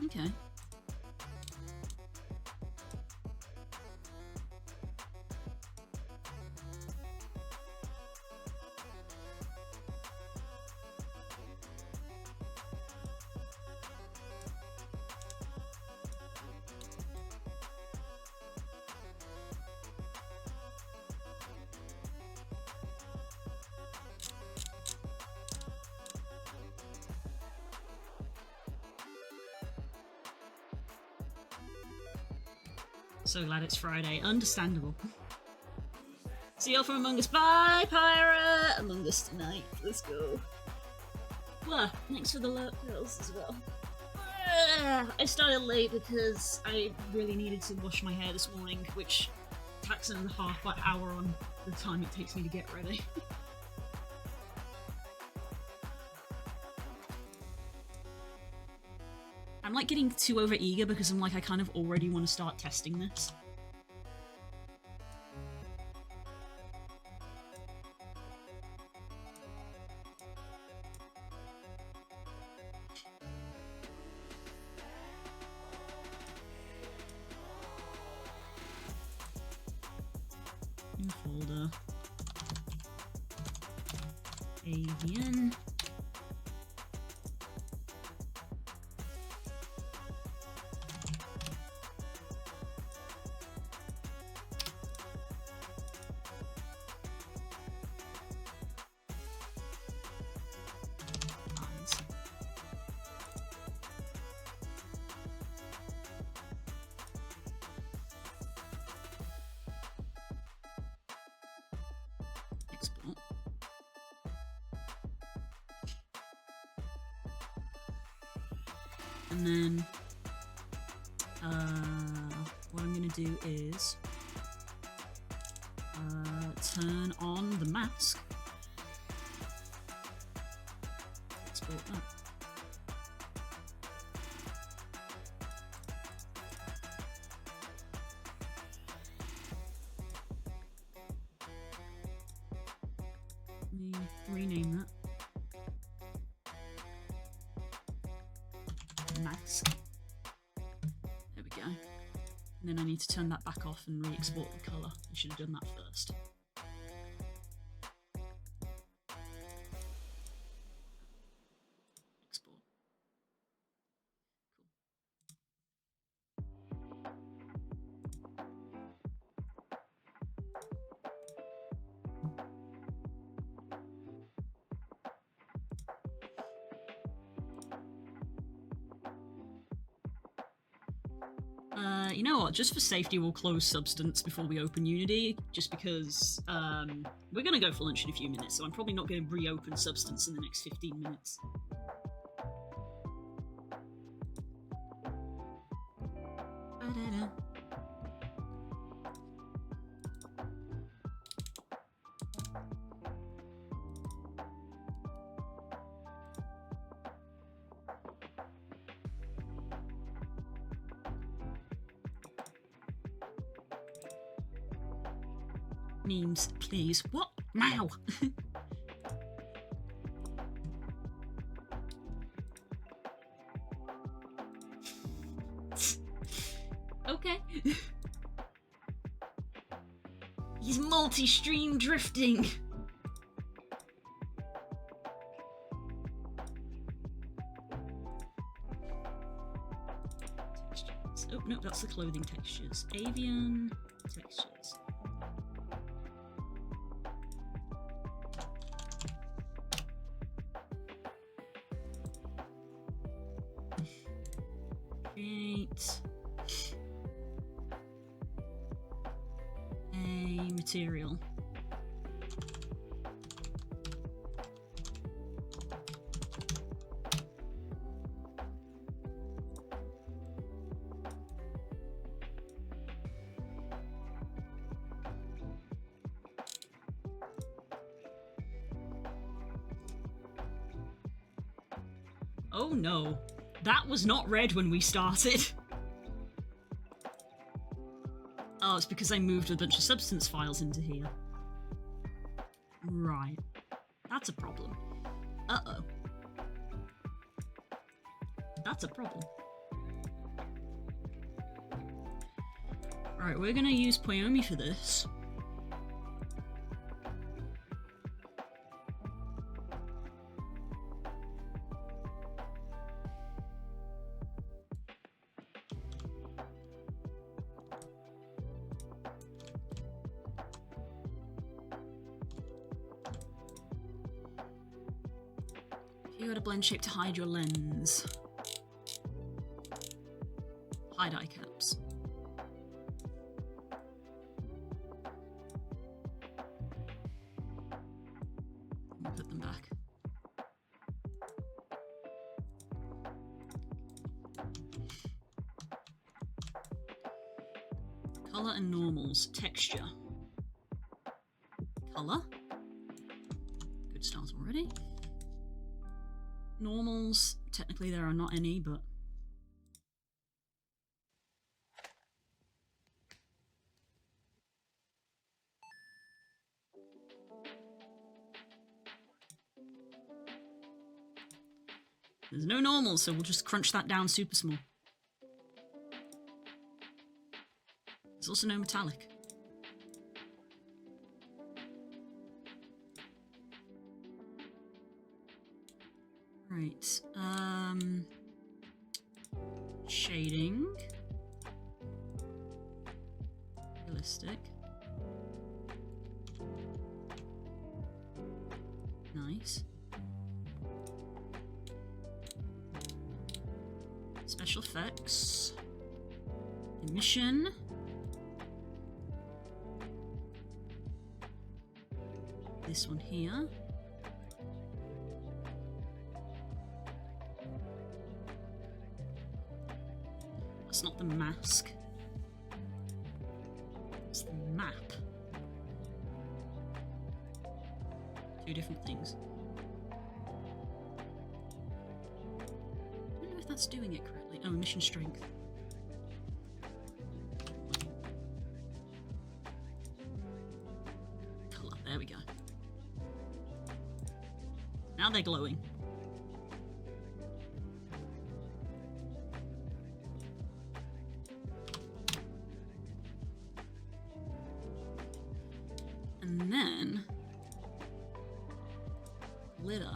Okay. So glad it's Friday. Understandable. See y'all from Among Us. Bye, Pyra! Among Us tonight. Let's go. Well, thanks for the lurk girls as well. I started late because I really needed to wash my hair this morning, which tacks another half an hour on the time it takes me to get ready. I'm like getting too over eager because I'm like, I kind of already want to start testing this. New folder. AVN. Export. And then what I'm going to do is turn on the mask export that. Let me rename that. Mask. There we go. And then I need to turn that back off and re-export the colour. I should have done that first. Export. You know what, just for safety we'll close Substance before we open Unity, just because we're going to go for lunch in a few minutes, so I'm probably not going to reopen Substance in the next 15 minutes. Ba-da-da. Memes, please. What? Wow! Okay. He's multi-stream drifting. Textures. Oh, no, that's the clothing textures. Avian textures. Create a material. Oh no. That was not red when we started. Oh, it's because I moved a bunch of Substance files into here. Right. That's a problem. Uh-oh. That's a problem. Right, we're gonna use Poiomi for this. You got a blend shape to hide your lens. Hide eye caps. We'll put them back. Color and normals. Texture. Color. Good start already. Normals, technically there are not any, but there's no normals, so we'll just crunch that down super small. There's also no metallic. Right, shading, realistic, nice, special effects, emission, this one here. It's not the mask. It's the map. Two different things. that's doing it correctly. Oh, mission strength. Colour, there we go. Now they're glowing. And then glitter.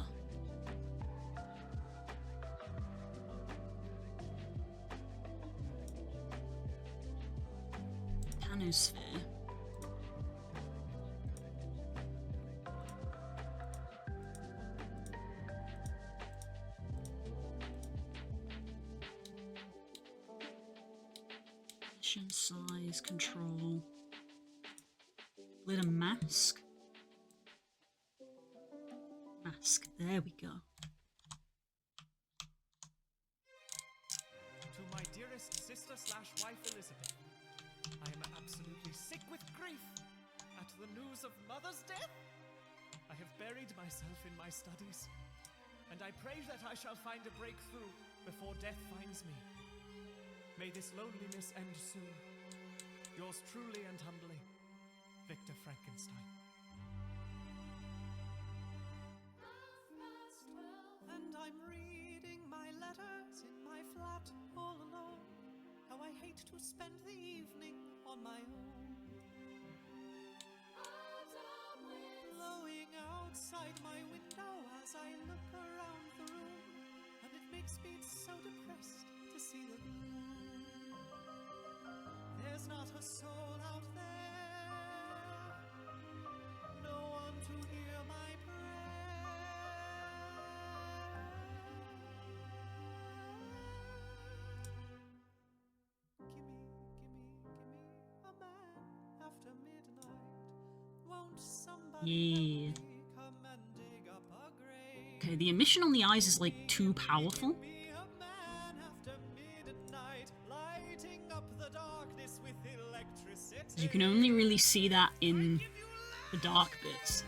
Panosphere. Mission size control. Glitter mask. Mask. There we go. To my dearest sister/wife Elizabeth, I am absolutely sick with grief at the news of Mother's death. I have buried myself in my studies, and I pray that I shall find a breakthrough before death finds me. May this loneliness end soon. Yours truly and humbly, Victor Frankenstein. And I'm reading my letters in my flat all alone. How I hate to spend the evening on my own. Blowing outside my window as I look around the room, and it makes me so depressed to see the gloom. There's not a soul out there, no one to hear my prayer. Gimme a man after midnight. Won't somebody Yeah. come and dig up a grave? Okay, the emission on the eyes is like too powerful. Be a man after midnight, lighting up the darkness with electricity. You can only really see that in the dark bits.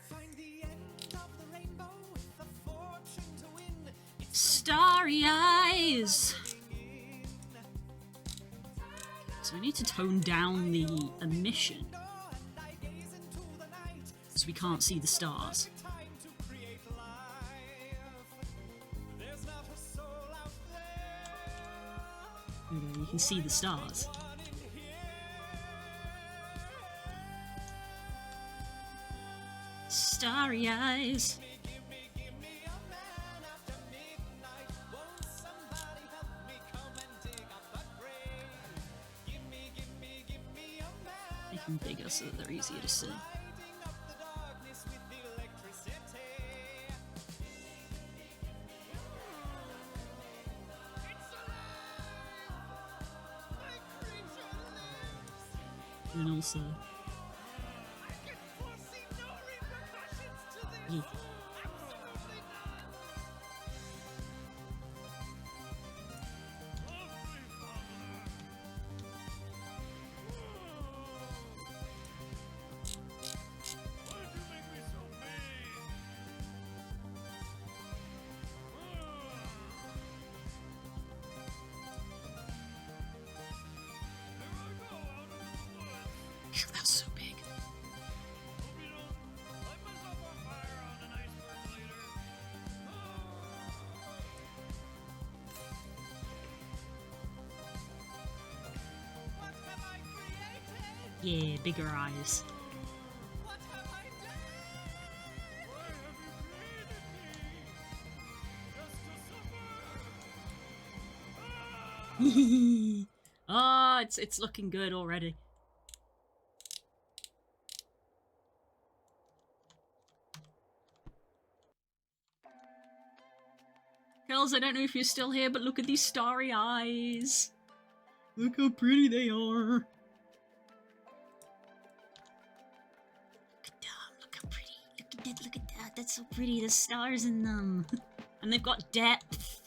Find the end of the rainbow with the fortune to win. It's Starry eyes! So we need to tone down the emission and I gaze into the night. so we can't see the stars. Time to create life. There's not a soul out there. There we go, you can see the stars. One in here. Starry eyes. Give me a man after midnight. Won't somebody help me come and dig up a grave? Give me a man Make them bigger so that they're easier to see. lighting up the darkness with electricity. It's alive! My creature lives! And also, I can foresee no repercussions to this! yeah. Absolutely none! Lovely father! Why did you make me so mean? There I go out of the woods. That's so big. Hope you don't light myself on fire on an iceberg later. What have I created? Yeah, bigger eyes. What have I done? Why have you created me? Just to suffer? Oh, it's looking good already. Girls, I don't know if you're still here, but look at these starry eyes. Look how pretty they are. Look at them, look how pretty. Look at that, look at that. that's so pretty. There's stars in them. And they've got depth.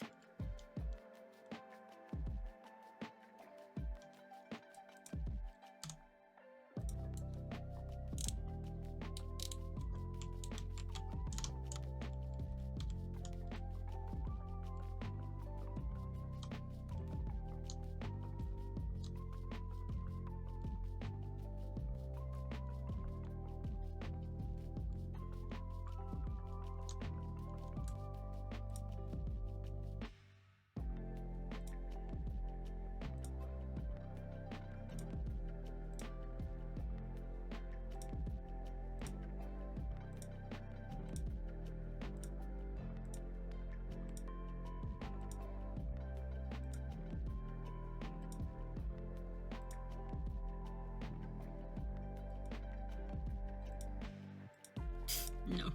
No,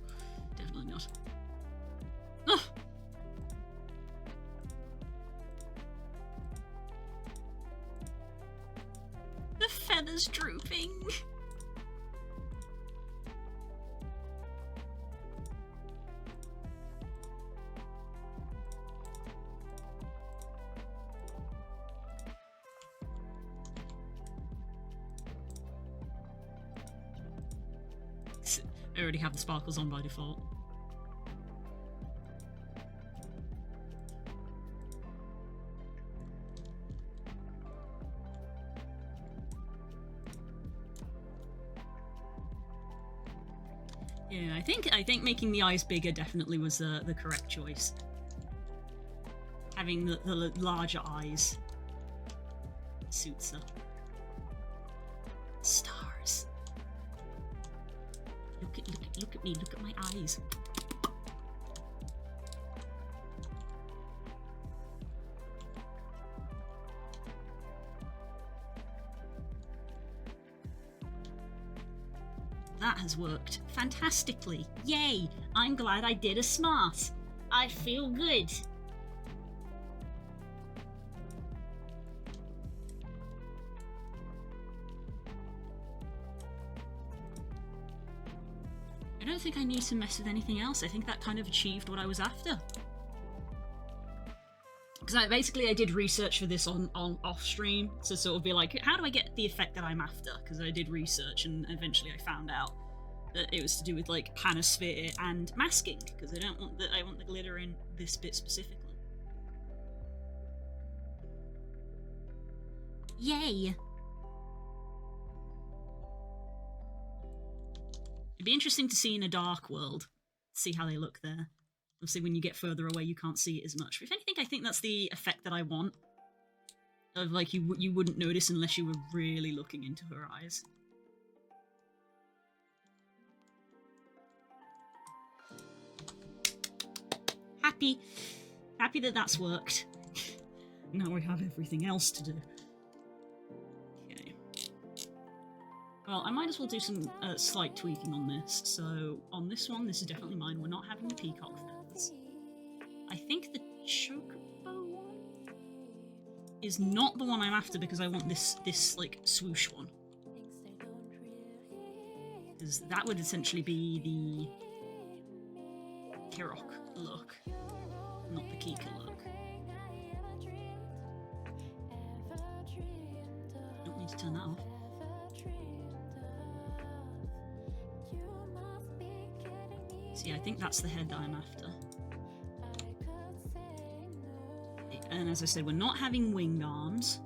definitely not. Oh! The feather's drooping. I already have the sparkles on by default. Yeah, I think making the eyes bigger definitely was the correct choice. Having the larger eyes suits her. Stars. Look at me, look at my eyes. That has worked fantastically. Yay! I'm glad I did a smart. I feel good. I don't think I need to mess with anything else. I think that kind of achieved what I was after. Because I did research for this on off stream to sort of be like, how do I get the effect that I'm after? Because I did research and eventually I found out that it was to do with like panosphere and masking. Because I want the glitter in this bit specifically. Yay! It'd be interesting to see in a dark world, see how they look there. Obviously, when you get further away, you can't see it as much. But if anything, I think that's the effect that I want. Of like you wouldn't notice unless you were really looking into her eyes. Happy that that's worked. Now we have everything else to do. Well, I might as well do some slight tweaking on this. So, on this one, this is definitely mine. We're not having the peacock feathers. I think the chocobo one is not the one I'm after because I want this like, swoosh one. Because that would essentially be the Kirok look, not the Kika look. Don't need to turn that off. So yeah, I think that's the head that I'm after. And as I said, we're not having wing arms.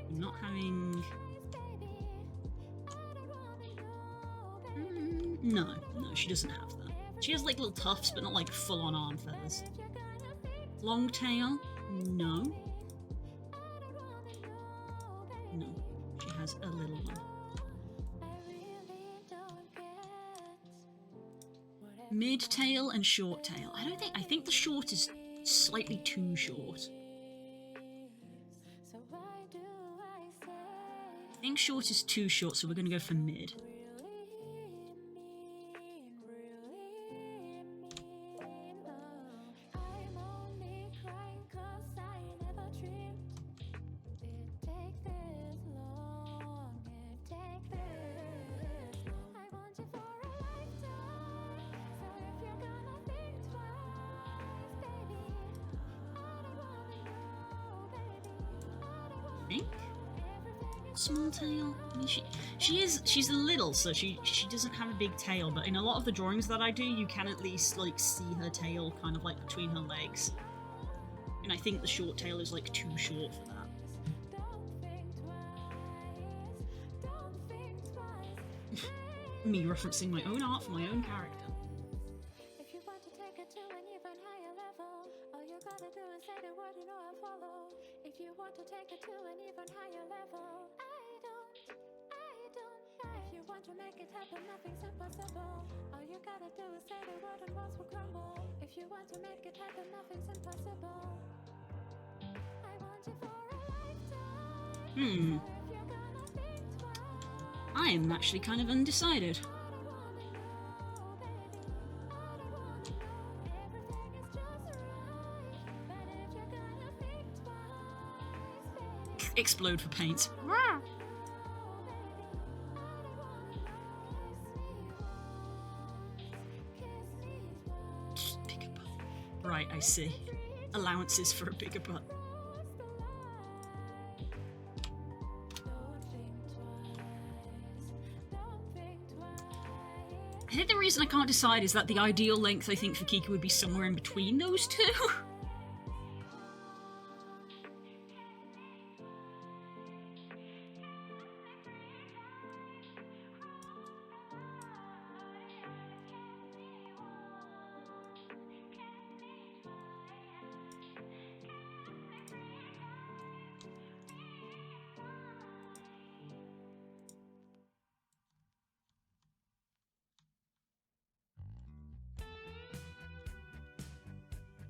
We're not having... No, she doesn't have that. She has like little tufts, but not like full-on arm feathers. Long tail? No. No, she has a little one. Mid-tail and short tail. I think the short is slightly too short. I think short is too short, so we're going to go for mid. think. Small tail. I mean, she's a little, so she doesn't have a big tail. But in a lot of the drawings that I do, you can at least like see her tail kind of like between her legs. And I think the short tail is like too short for that. Me referencing my own art for my own character. If you want to take it to an even higher level, all you gotta do is say the word, you know I follow. If you want to take it to an even higher level, I don't. If you want to make it happen, nothing's impossible. All you gotta do is say the word and walls will crumble. If you want to make it happen, nothing's impossible. I want you for a lifetime. So if you're gonna think twice, I am actually kind of undecided. I don't wanna know, baby. I don't wanna know. Everything is just right. But if you're gonna think twice, baby. Explode for paint. Bigger butt. Right, I see. Allowances for a bigger butt. I think the reason I can't decide is that the ideal length I think for Kiki would be somewhere in between those two.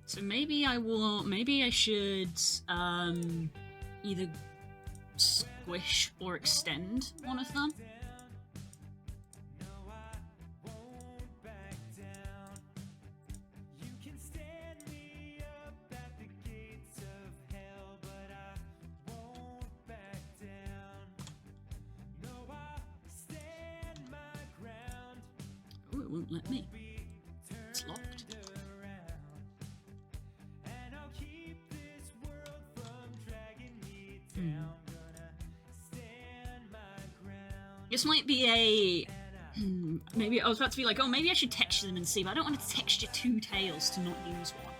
So maybe I should either squish or extend one of them. Oh, it won't let me. It's locked. This might be a... maybe I was about to be like, oh, maybe I should texture them and see, but I don't want to texture two tails to not use one.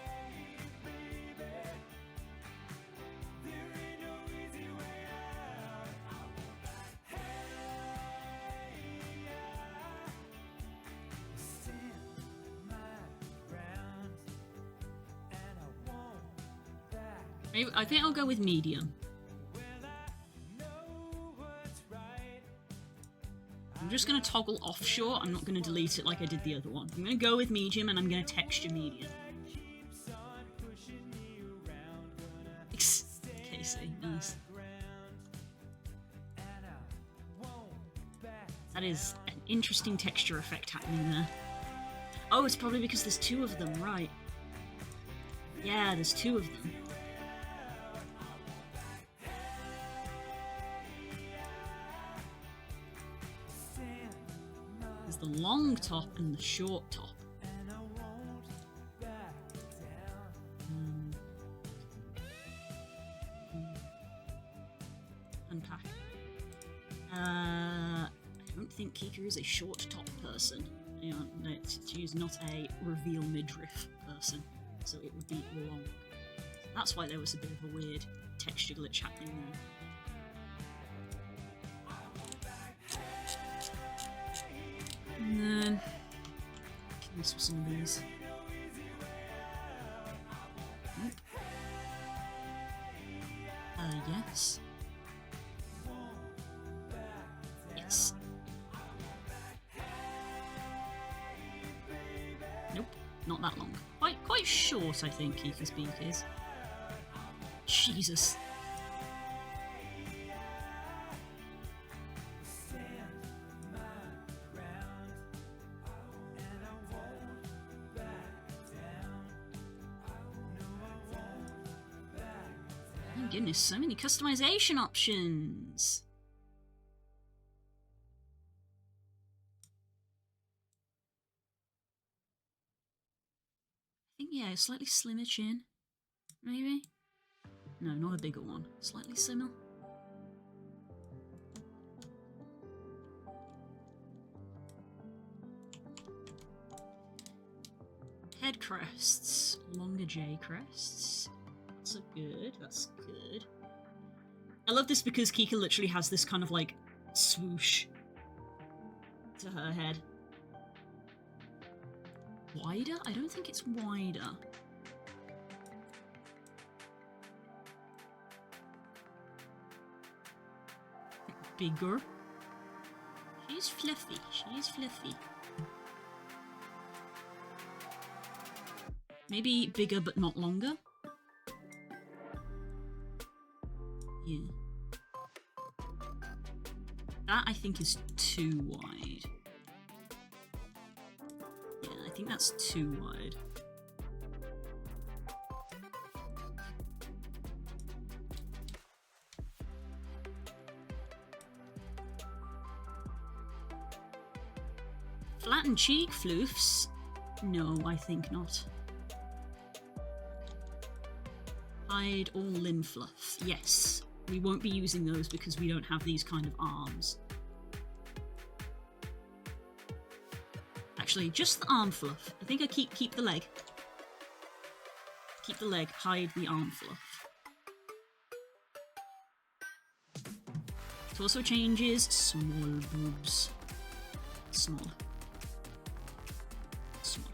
Maybe, I think I'll go with medium. I'm just going to toggle offshore. I'm not going to delete it like I did the other one. I'm going to go with medium and I'm going to texture medium. Casey, nice. That is an interesting texture effect happening there. Oh, it's probably because there's two of them, right. Yeah, there's two of them. There's the long top and the short top. Unpack. I don't think Kika is a short top person. You know, she's not a reveal midriff person, so it would be long. That's why there was a bit of a weird texture glitch happening there. And then this with some of these. Nope. Yes. Yes. Nope, not that long. Quite short, I think, Kika's beak is. Jesus. Oh goodness, so many customization options. I think, yeah, a slightly slimmer chin, maybe? No, not a bigger one. Slightly slimmer. head crests, longer J crests. That's a good. That's good. I love this because Kika literally has this kind of like swoosh to her head. Wider? I don't think it's wider. Bigger. She's fluffy. She's fluffy. Maybe bigger but not longer. Yeah. That I think is too wide. Yeah, I think that's too wide. Flattened cheek floofs? No, I think not. Hide all limb fluff. Yes. We won't be using those because we don't have these kind of arms. Actually, just the arm fluff. I think I keep the leg. Keep the leg, hide the arm fluff. Torso changes, small boobs. Small. Small.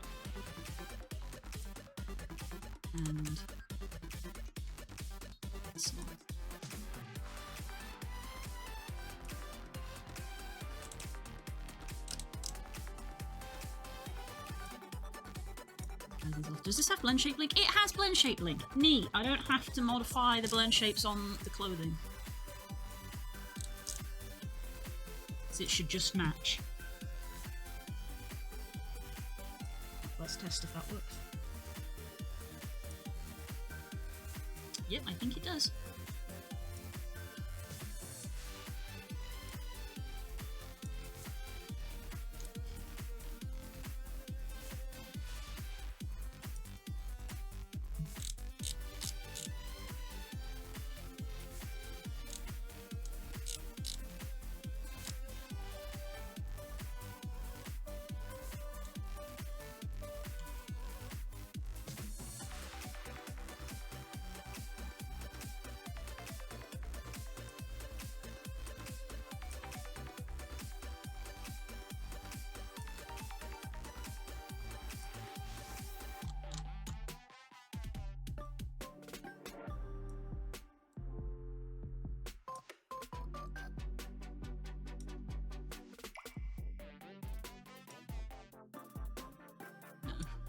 And small. Does this have blend shape link? It has blend shape link. Neat. I don't have to modify the blend shapes on the clothing. So it should just match. Let's test if that works. Yep, I think it does.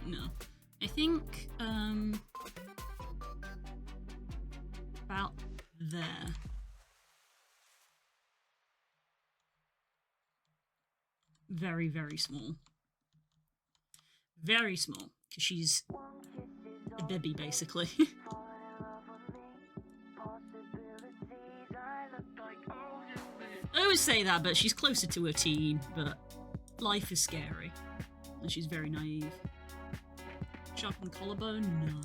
No. I think, about there. Very, very small. Very small, because she's a baby, basically. I always say that, but she's closer to her teen, but life is scary. And she's very naive. Sharpen collarbone? No.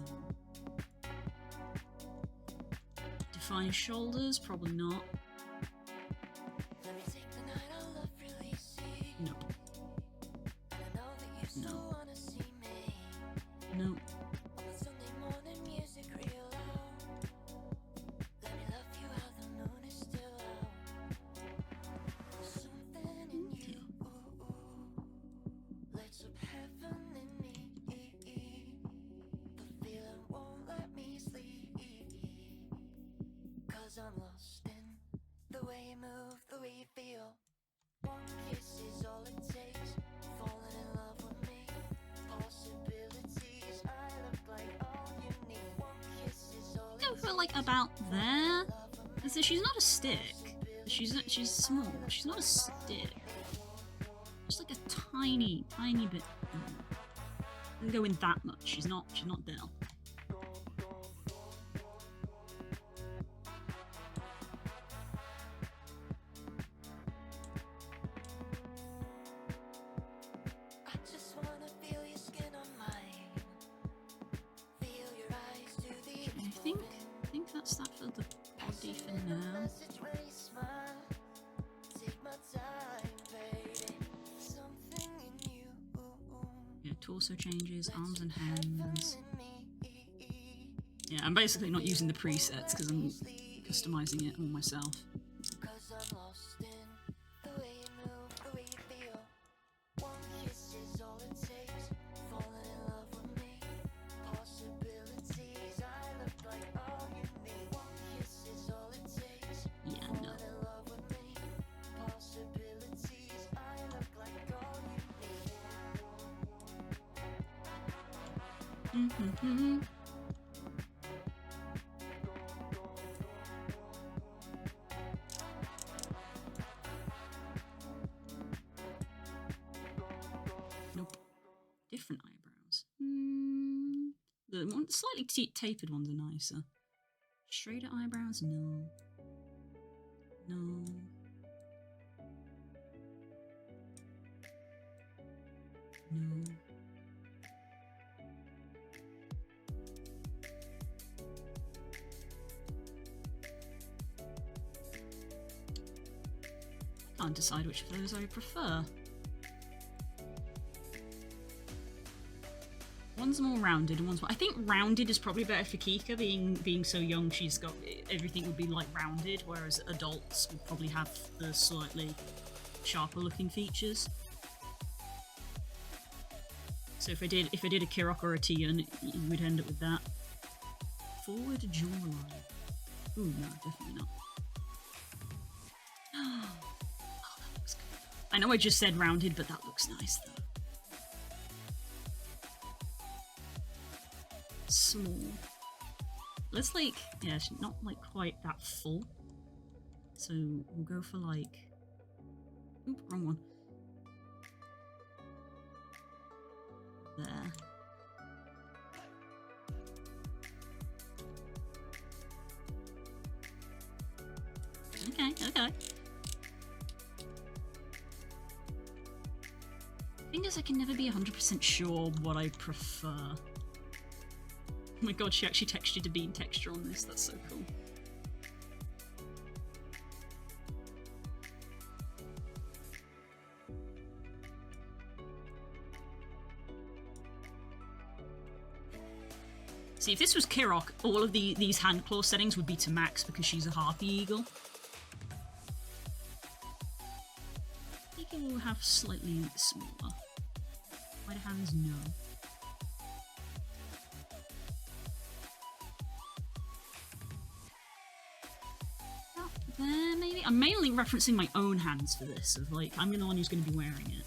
Define shoulders? Probably not. No. No. No. I'm lost in the way you move, the way you feel. One kiss is all it takes. Falling in love with me. Possibilities. I look like all you need. One kiss is all it takes. Go for like about there. So she's not a stick. She's small. She's not a stick. Just like a tiny bit. Doesn't go in that much. She's not Dell. I think that's that for the body for now. Yeah, Torso changes, arms and hands. Yeah, I'm basically not using the presets because I'm customizing it all myself. Cause I'm lost in the way you move, the way you feel. One kiss is all it takes. Falling in love with me. Possibilities, I look like all you need. One kiss is all it takes. Yeah, no. Falling in love with me. Possibilities, I look like all you need. Mm-hmm. Nope. Different eyebrows. The one, slightly tapered ones are nicer. Straighter eyebrows? No. No. No. Can't decide which of those I prefer. One's more rounded and one's more... I think rounded is probably better for Kika, being so young. She's got... everything would be like rounded, whereas adults would probably have the slightly sharper looking features. So if I did a Kirok or a Tian, you would end up with that. Forward jawline. Ooh, no, definitely not. Oh, that looks good. I know I just said rounded, but that looks nice though. Small. Let's like, yeah, not like quite that full. So we'll go for like, oop, wrong one. There. Okay, okay. Thing is, I can never be 100% sure what I prefer. Oh my god, she actually textured a bean texture on this, that's so cool. See, if this was Kirok, all of these hand claw settings would be to max because she's a harpy eagle. Kika will have slightly smaller. Wider hands, no. There, maybe? I'm mainly referencing my own hands for this, of like, I'm the one who's going to be wearing it.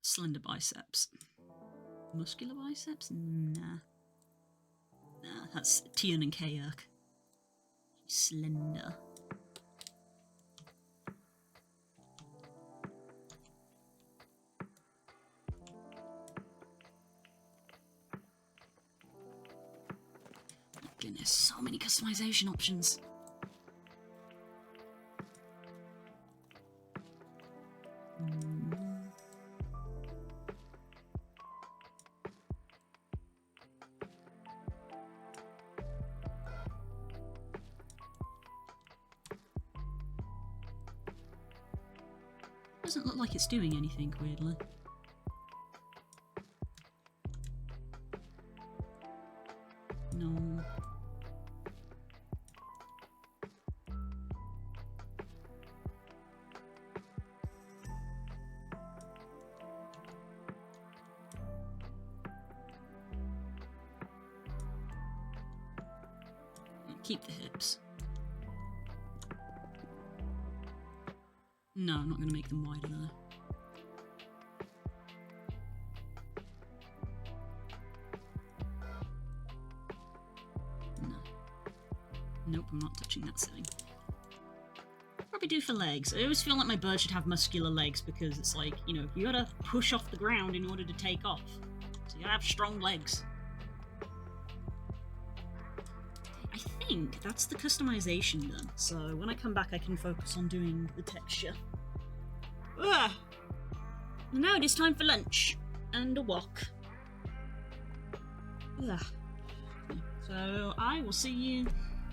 Slender biceps. Muscular biceps? Nah. Nah, that's Tian and Kayak. Slender. Goodness, so many customization options. Doesn't look like it's doing anything, weirdly. No. Keep the hips. No, I'm not going to make them wider though. No. Nope, I'm not touching that setting. Probably do for legs. I always feel like my bird should have muscular legs because it's like, you know, you gotta push off the ground in order to take off. So you gotta have strong legs. I think that's the customization done. So when I come back I can focus on doing the texture. Ugh. Now it is time for lunch and a walk. Ugh. So I will see you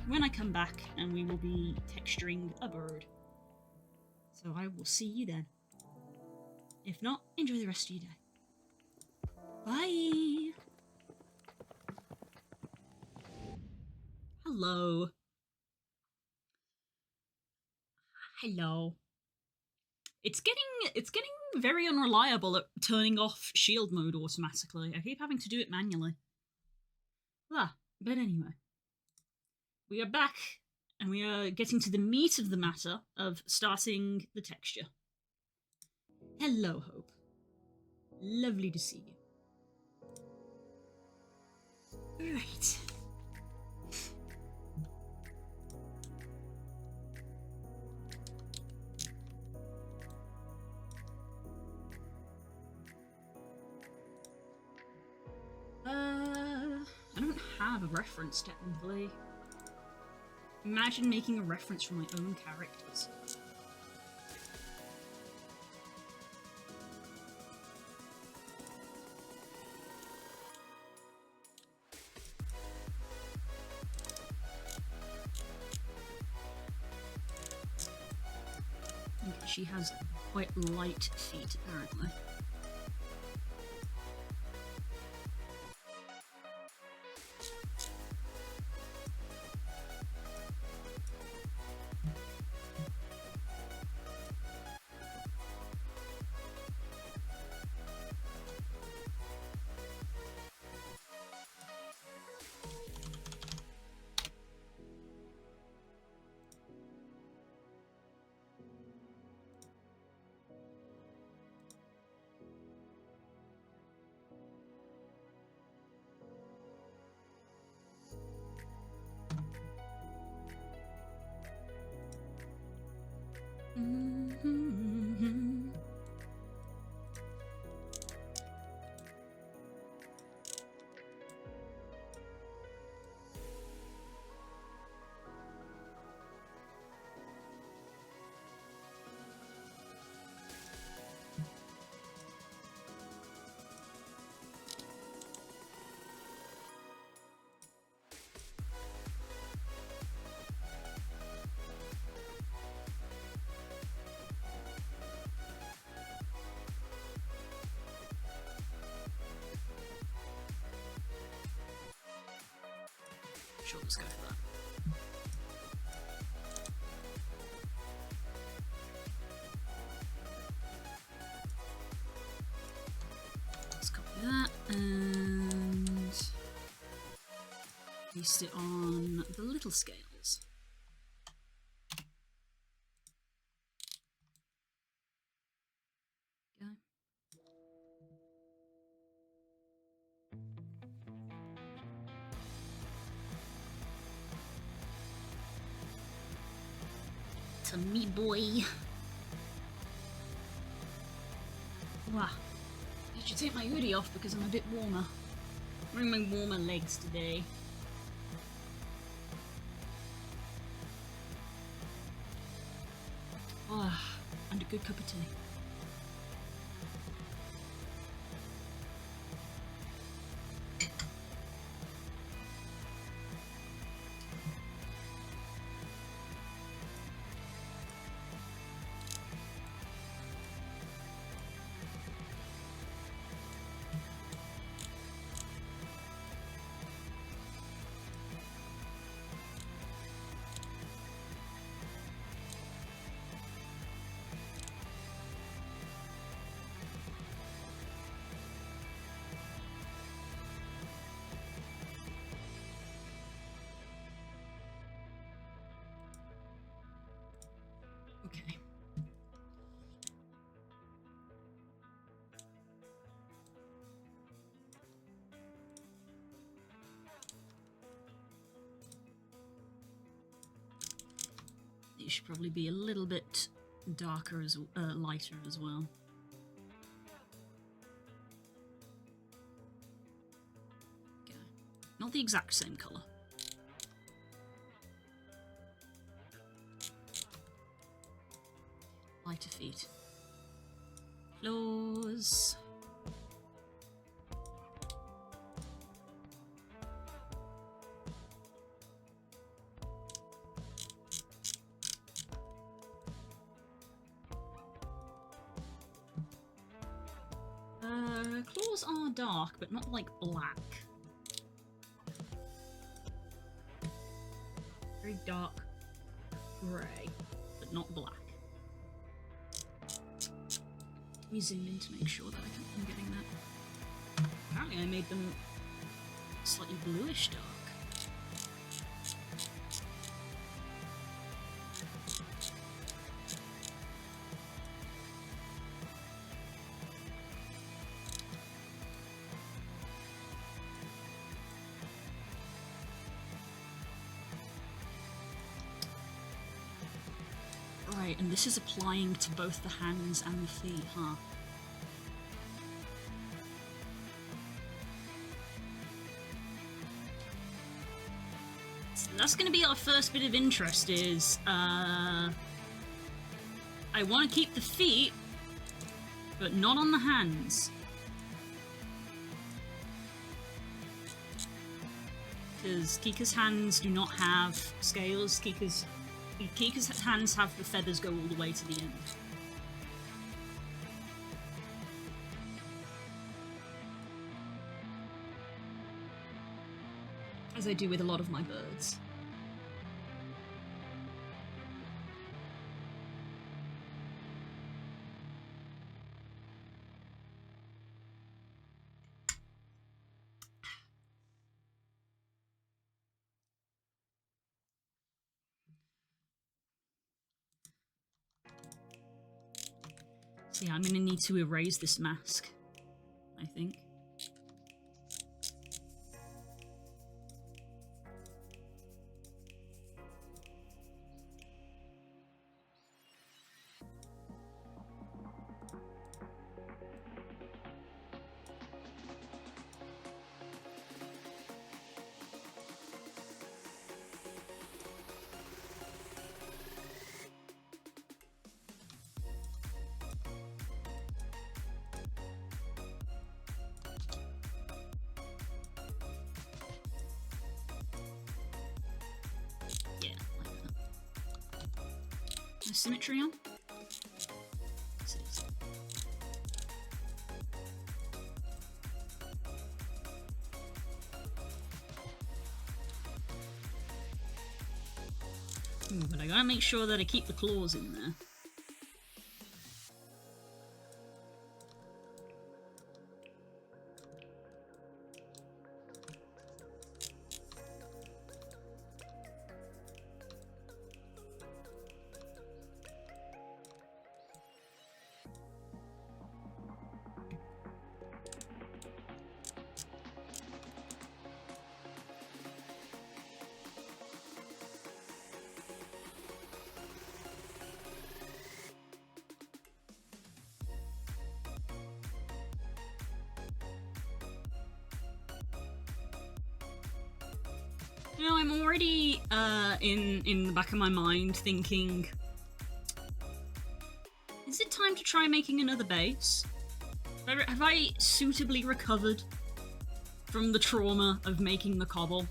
when I come back, and we will be texturing a bird. So I will see you then. If not, enjoy the rest of your day. Bye! Hello. Hello. It's getting very unreliable at turning off shield mode automatically. I keep having to do it manually. But anyway. We are back, and we are getting to the meat of the matter of starting the texture. Hello, Hope. Lovely to see you. Right. I don't have a reference technically. Imagine making a reference from my own characters. Okay, she has quite light feet, apparently. Sure, let's go for that. Let's copy that and paste it on the little scales. Go. To me, boy. Wow. I should take my hoodie off because I'm a bit warmer. I'm wearing my warmer legs today. And a good cup of tea. Okay. It should probably be a little bit darker as lighter as well. Okay. Not the exact same color. Lighter feet. Floors. claws are dark, but not like black. Very dark grey, but not black. Let me zoom in to make sure that I'm getting that. Apparently I made them slightly bluish dark. Right, and this is applying to both the hands and the feet, huh? So that's going to be our first bit of interest is, I want to keep the feet, but not on the hands. Because Kika's hands do not have scales. Kika's hands have the feathers go all the way to the end. As I do with a lot of my birds. So yeah, I'm gonna need to erase this mask, I think. Symmetry on? Yes, it is. But I gotta make sure that I keep the claws in there. You know, I'm already in the back of my mind thinking, is it time to try making another base? Have I suitably recovered from the trauma of making the cobble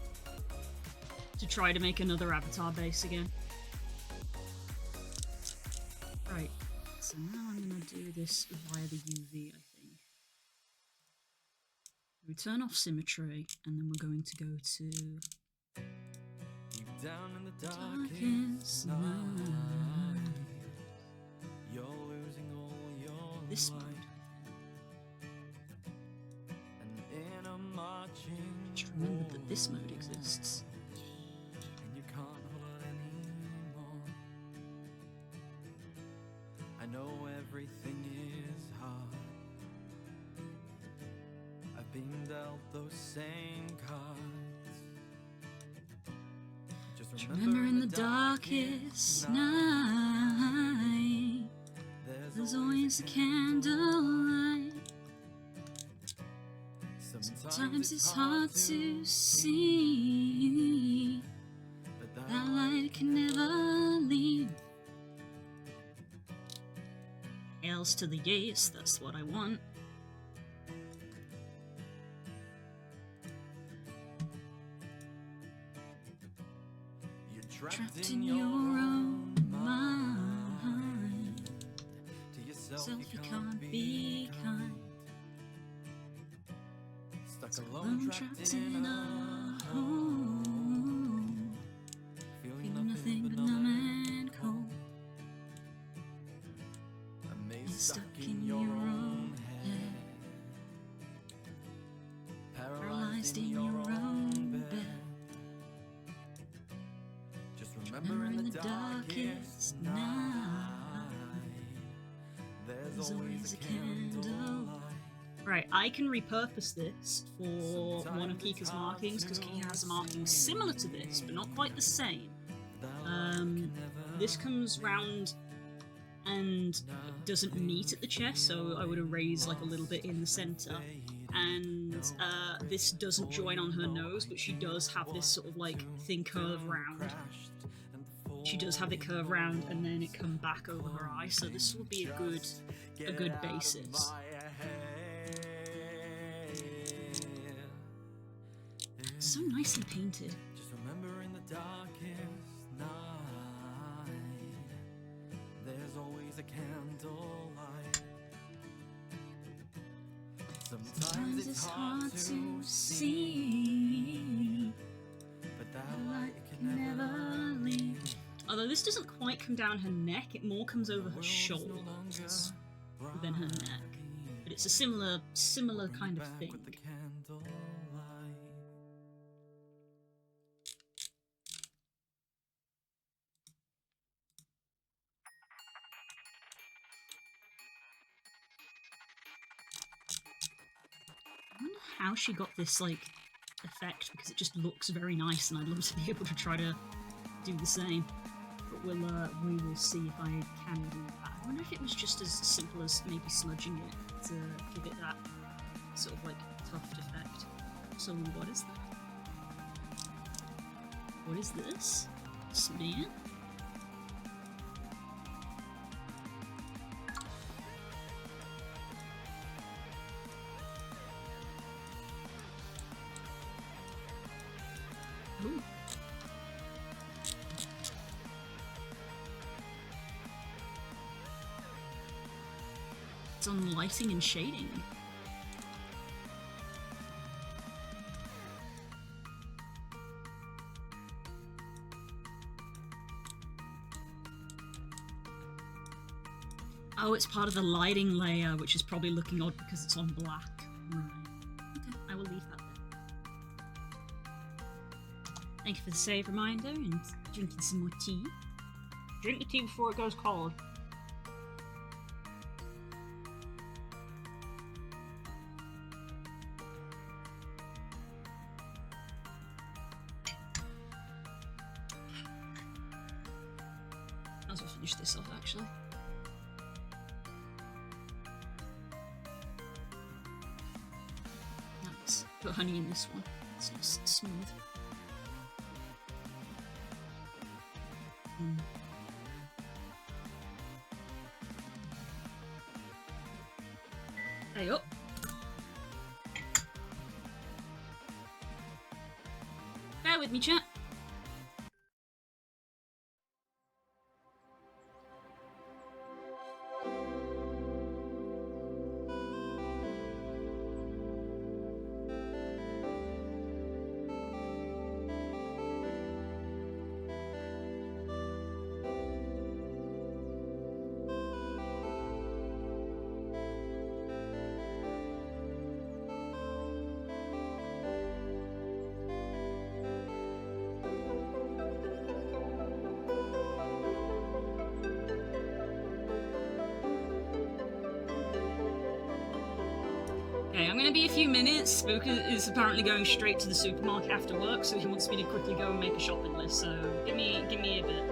to try to make another avatar base again? Right, so now I'm gonna do this via the UV, I think. We turn off symmetry, and then we're going to go to down in the darkest night. You're losing all your This light. mode. And in a marching Just remember that this mode exists. and you can't hold it anymore. I know everything is hard. I've been dealt those same cards. Just Remember in the darkest night, there's always a candlelight. Sometimes it's hard to see, but that light can never leave. Else to the yes, that's what I want. Trapped in your own mind. To yourself Self, you can't be kind. Stuck I'm alone, trapped in a home, feeling nothing but numb and cold. Amazed, Stuck in your own head, paralyzed in your own bed. Just Remember in the darkest night, there's always a candlelight. Right, I can repurpose this for one of Kika's markings, because Kika has a marking similar to this, but not quite the same. This comes round and doesn't meet at the chest, so I would erase like a little bit in the center. And this doesn't join on her nose, but she does have this sort of like thing curve round. She does have it curve round, and then it come back over her eye. So this will be a good basis. So nicely painted. Just remember in the darkest night, there's always a candlelight. Sometimes it's hard to see, but that light can never leave. Although this doesn't quite come down her neck, it more comes over her shoulders than her neck. But it's a similar kind of thing. With the candlelight. I wonder how she got this like effect, because it just looks very nice, and I'd love to be able to try to do the same. But we will see if I can do that. I wonder if it was just as simple as maybe smudging it to give it that sort of like tuft effect. So what is that? What is this? Smear? Ooh. It's on lighting and shading. Oh, it's part of the lighting layer, which is probably looking odd because it's on black. Right. Okay, I will leave that there. Thank you for the save reminder and drinking some more tea. Drink the tea before it goes cold. Might as well finish this off, actually. Nice. Put honey in this one. It's nice and smooth. Hey up. Bear with me, chat. Okay, I'm gonna be a few minutes. Spook is apparently going straight to the supermarket after work, so he wants me to quickly go and make a shopping list, so give me a bit.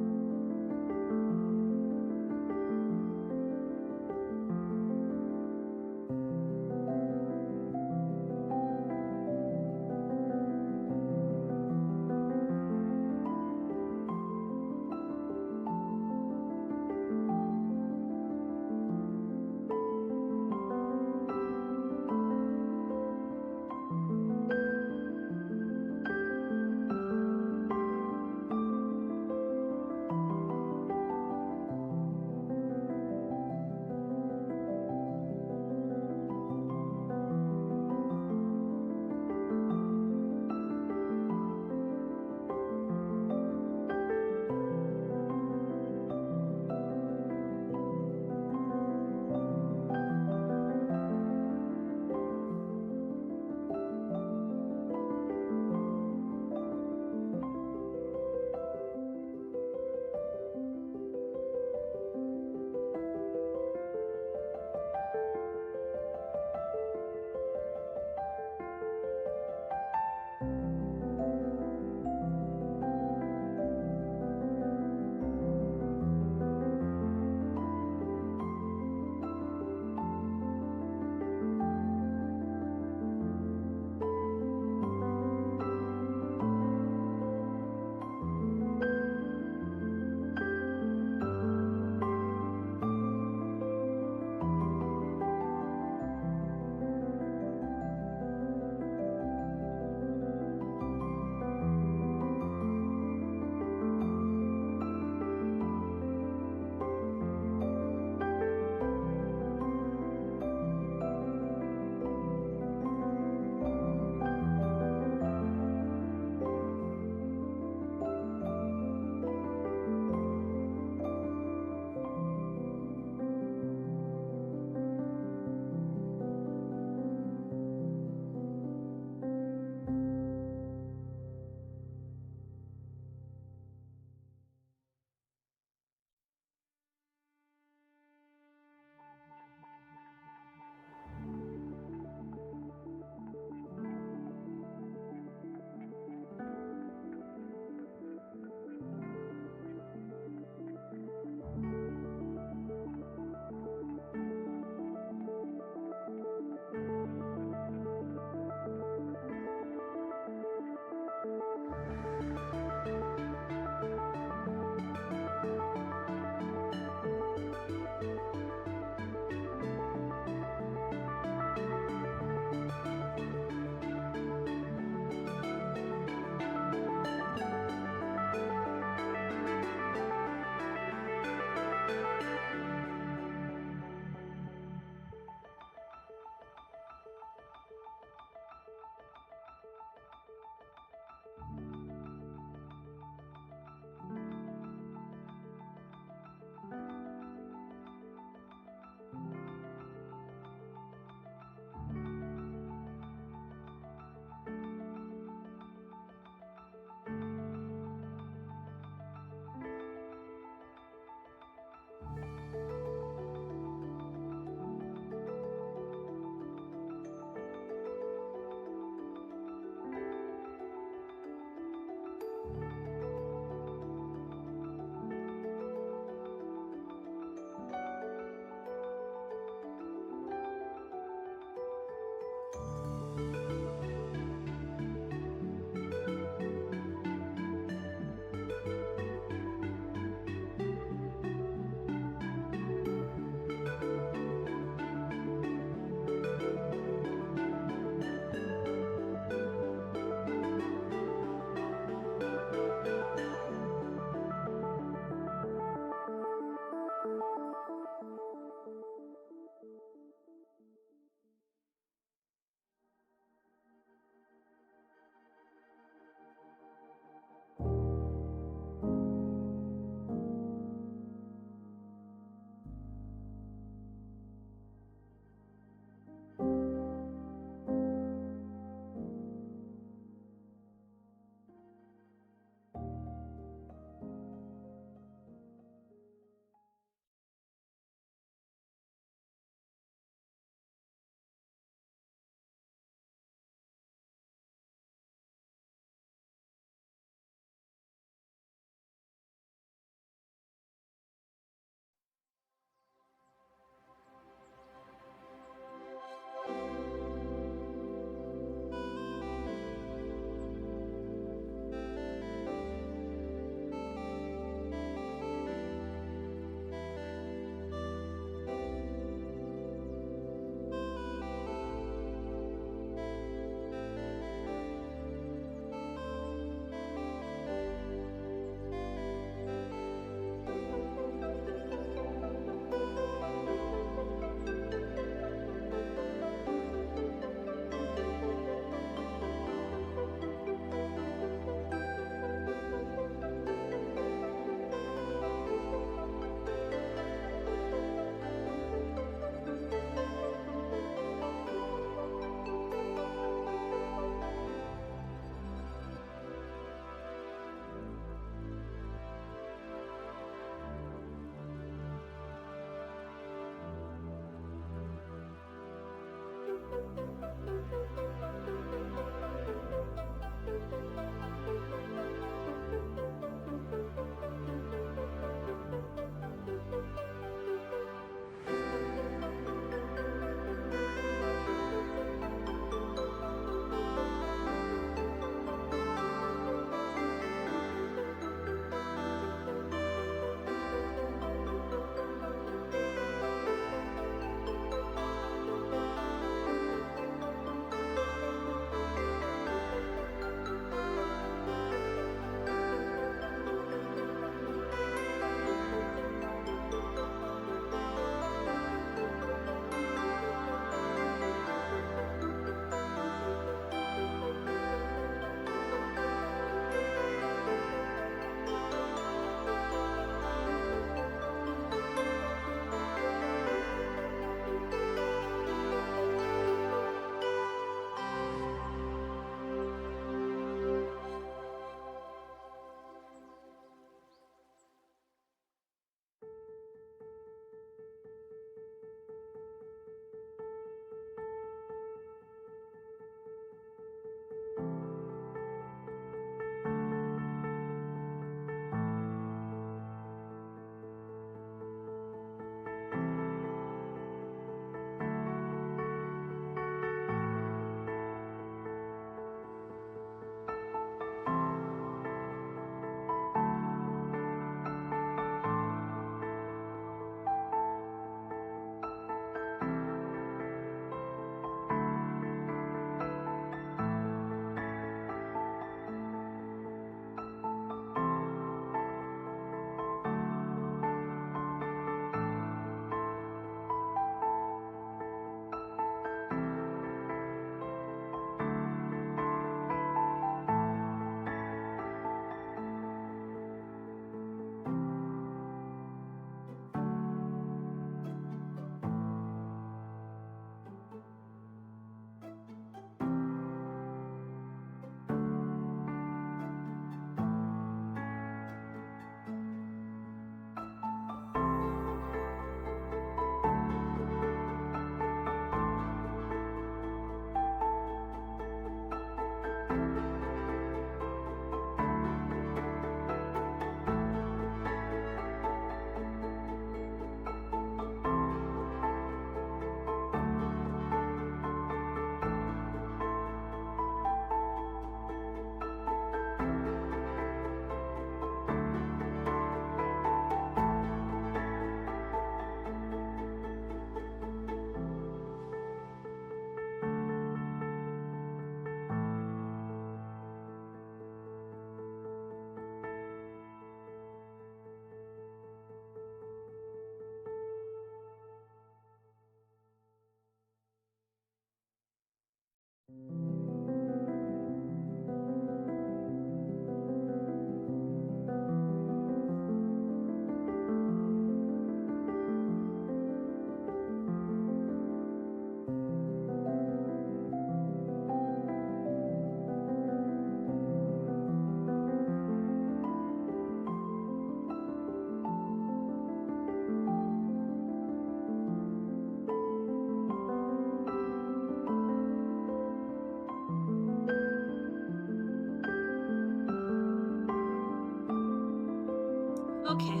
Okay.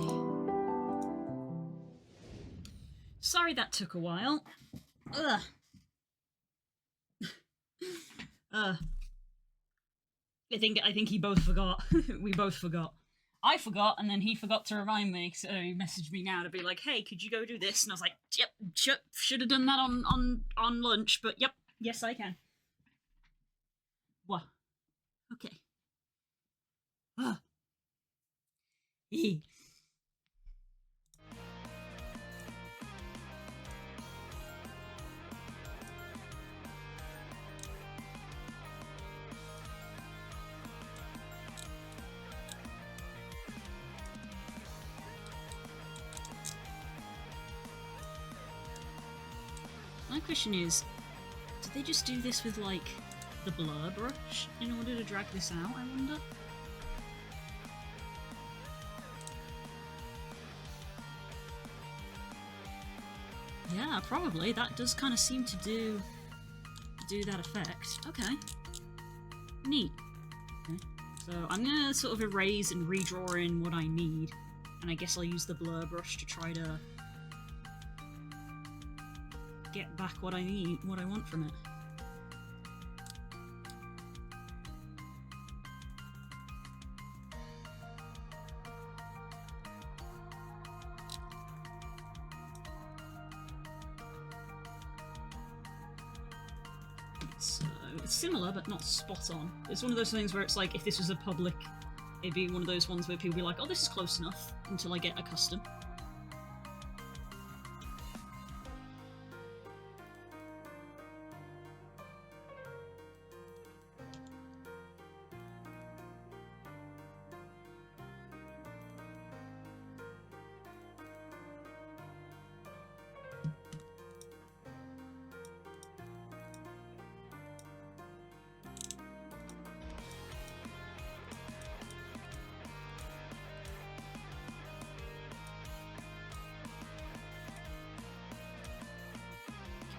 Sorry that took a while. Ugh. I think he both forgot. We both forgot. I forgot, and then he forgot to remind me, so he messaged me now to be like, hey, could you go do this? And I was like, yep, should have done that on lunch, but yep, yes I can. What? Okay. Eh. My question is, did they just do this with, like, the blur brush in order to drag this out, I wonder? Yeah, probably. That does kind of seem to do that effect. Okay. Neat. Okay. So I'm gonna sort of erase and redraw in what I need, and I guess I'll use the blur brush to try to get back what I need, what I want from it. So it's similar but not spot on. It's one of those things where it's like, if this was a public, it'd be one of those ones where people be like, oh, this is close enough, until I get accustomed.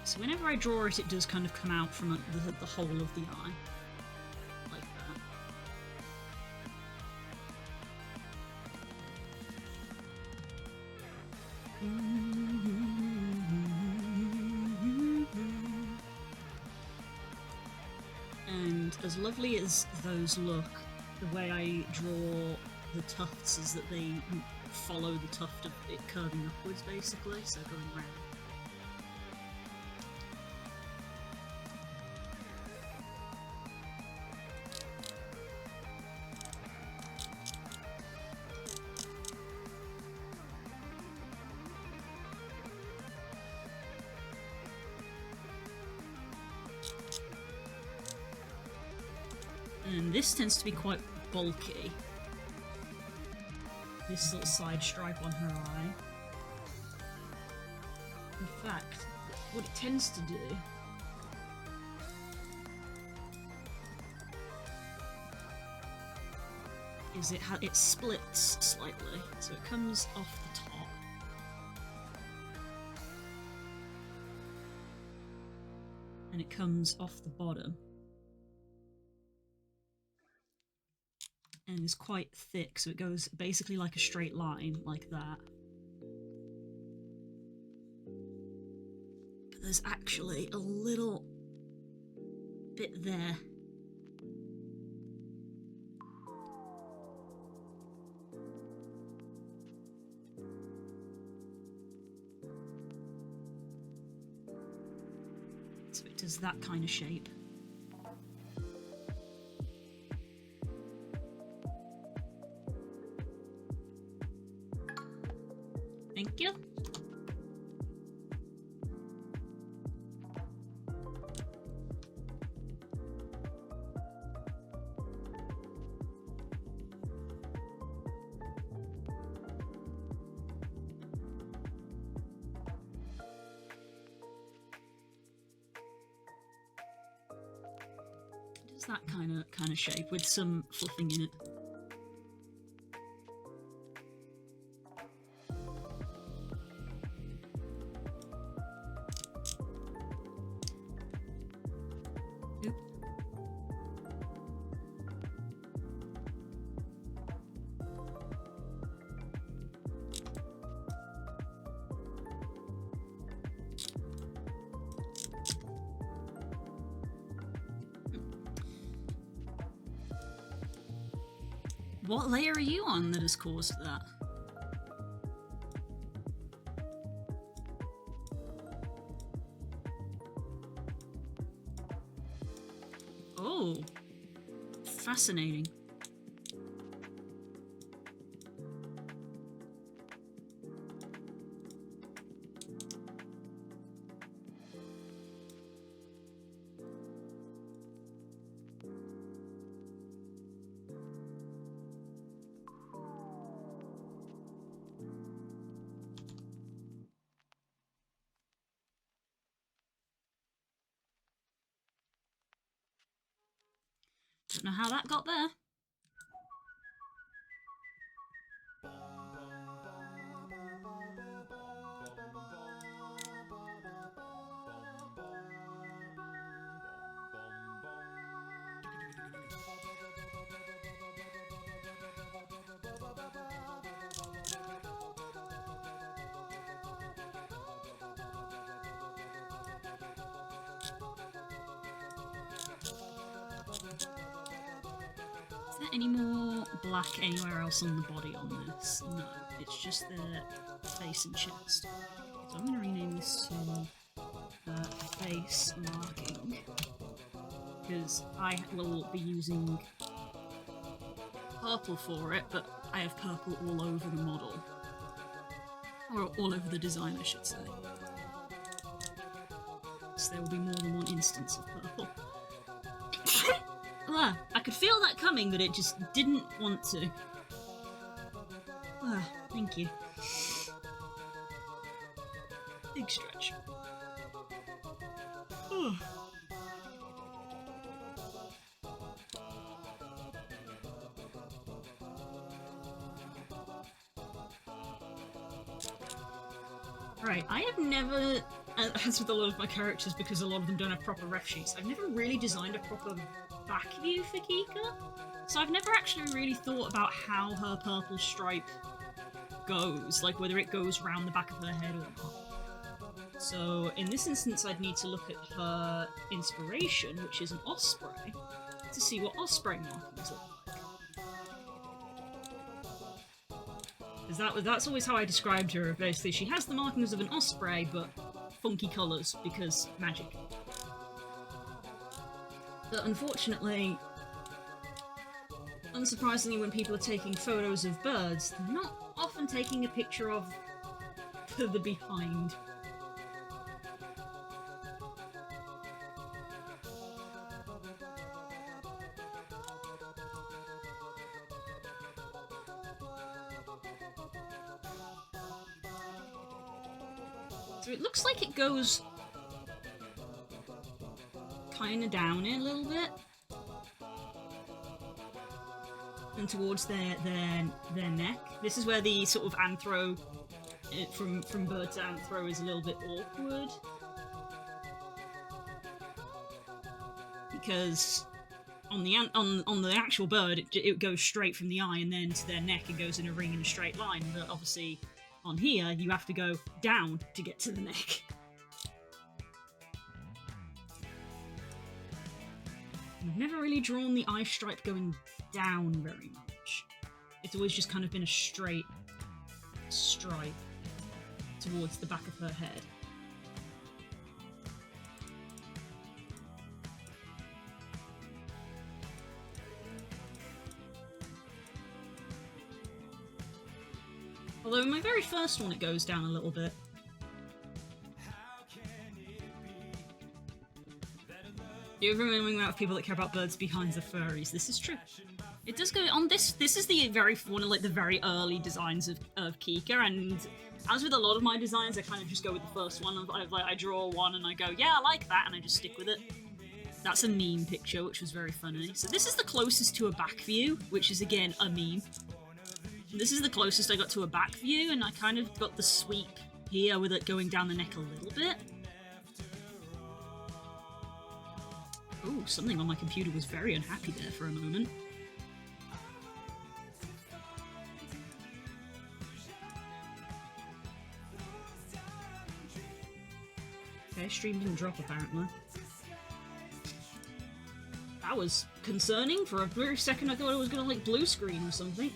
So whenever I draw it, it does kind of come out from the whole of the eye. Like that. And as lovely as those look, the way I draw the tufts is that they follow the tuft of it curving upwards, basically, so going round. And this tends to be quite bulky. This little side stripe on her eye. In fact, what it tends to do is it splits slightly, so it comes off the top. And it comes off the bottom. And is quite thick, so it goes basically like a straight line, like that. But there's actually a little bit there. So it does that kind of shape. Thank you. Does that kind of shape with some fluffing in it. What layer are you on that has caused that? Oh, fascinating. Don't know how that got there. Is there any more black anywhere else on the body on this? No, it's just the face and chest. So I'm going to rename this to face marking, because I will be using purple for it, but I have purple all over the model. Or all over the design, I should say. So there will be more than one instance of purple. Ah, I could feel that coming, but it just didn't want to. Ah, thank you. Big stretch. Oh. Right, I have never, as with a lot of my characters, because a lot of them don't have proper ref sheets, I've never really designed a proper back view for Kika. So I've never actually really thought about how her purple stripe goes, like whether it goes round the back of her head or not. So in this instance I'd need to look at her inspiration, which is an osprey, to see what osprey markings look like. Because that's always how I described her. Basically, she has the markings of an osprey, but funky colours, because magic. But unfortunately, unsurprisingly, when people are taking photos of birds, they're not often taking a picture of the behind. So it looks like it goes kind of down a little bit, and towards their neck. This is where the sort of anthro from bird to anthro is a little bit awkward, because on the actual bird it goes straight from the eye and then to their neck and goes in a ring in a straight line. But obviously on here you have to go down to get to the neck. I've never really drawn the eye stripe going down very much. It's always just kind of been a straight stripe towards the back of her head. Although in my very first one it goes down a little bit. The overwhelming amount of people that care about birds behind the furries. This is true. It does go on this. This is the one of like the very early designs of Kika, and as with a lot of my designs, I kind of just go with the first one. I draw one and I go, yeah, I like that, and I just stick with it. That's a meme picture, which was very funny. So this is the closest to a back view, which is again a meme. This is the closest I got to a back view, and I kind of got the sweep here with it going down the neck a little bit. Ooh, something on my computer was very unhappy there for a moment. Okay, stream didn't drop apparently. That was concerning. For a very second I thought it was gonna like blue screen or something.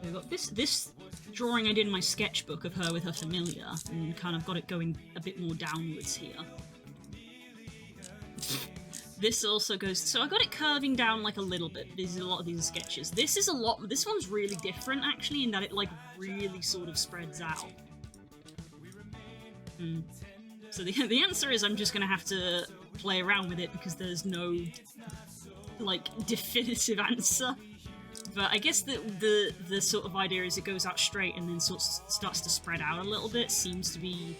We've got this drawing I did in my sketchbook of her with her familiar, and kind of got it going a bit more downwards here. This also goes, so I got it curving down like a little bit. There's a lot of these sketches. This one's really different actually, in that it like really sort of spreads out. So the answer is I'm just gonna have to play around with it because there's no like definitive answer. But I guess the sort of idea is it goes out straight and then sort of starts to spread out a little bit seems to be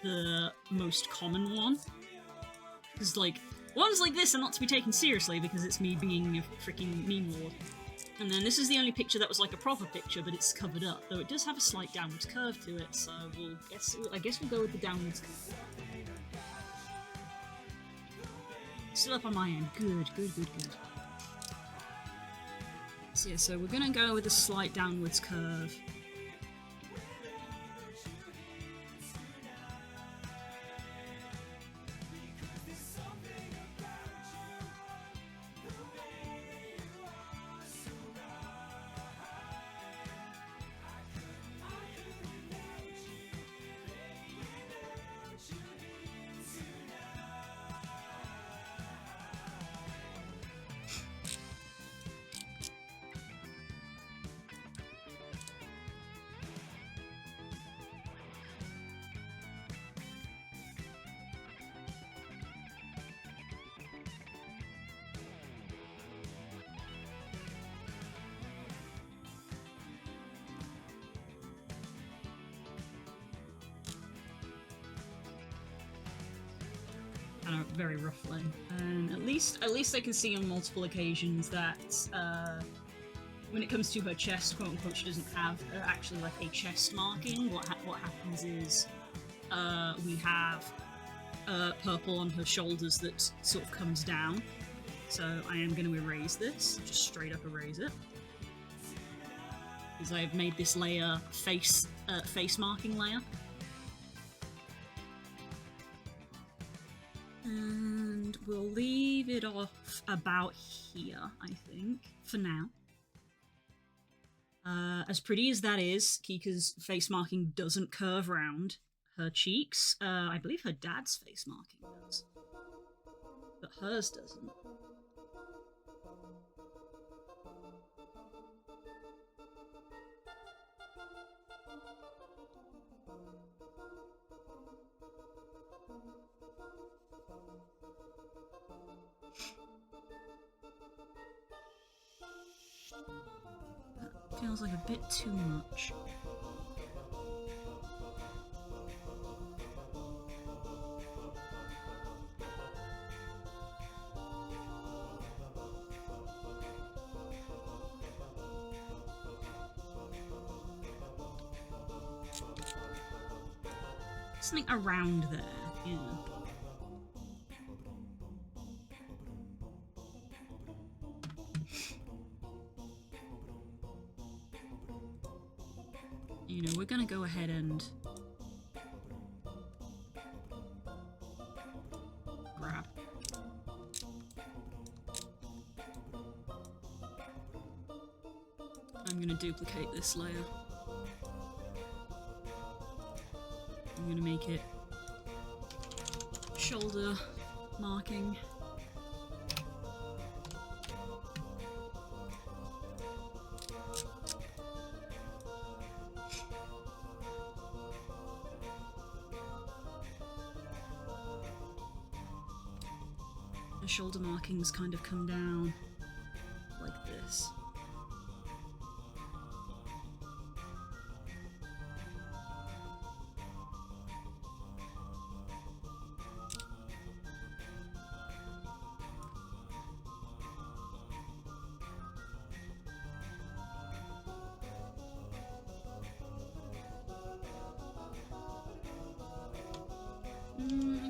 the most common one. Because like ones like this are not to be taken seriously because it's me being a freaking meme lord. And then this is the only picture that was like a proper picture, but it's covered up, though it does have a slight downwards curve to it, so I guess we'll go with the downwards curve. Still up on my end. Good. So yeah, so we're gonna go with a slight downwards curve. Very roughly, and at least I can see on multiple occasions that when it comes to her chest, quote unquote, she doesn't have actually like a chest marking. What happens is we have purple on her shoulders that sort of comes down. So I am going to erase this, just straight up erase it, because I have made this layer face marking layer. And we'll leave it off about here, I think, for now. As pretty as that is, Kika's face marking doesn't curve round her cheeks. I believe her dad's face marking does, but hers doesn't. That feels like a bit too much. Something around there, yeah. You know, we're gonna go ahead and grab. I'm gonna duplicate this layer. I'm gonna make it shoulder marking. The shoulder markings kind of come down like this.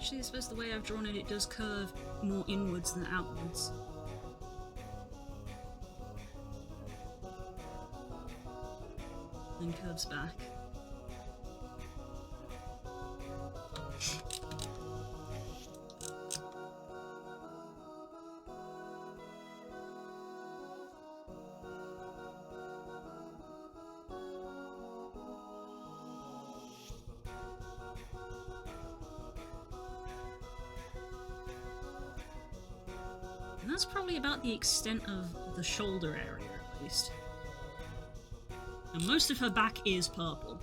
Actually, I suppose the way I've drawn it, it does curve more inwards than outwards. Then curves back. And that's probably about the extent of the shoulder area, at least. And most of her back is purple.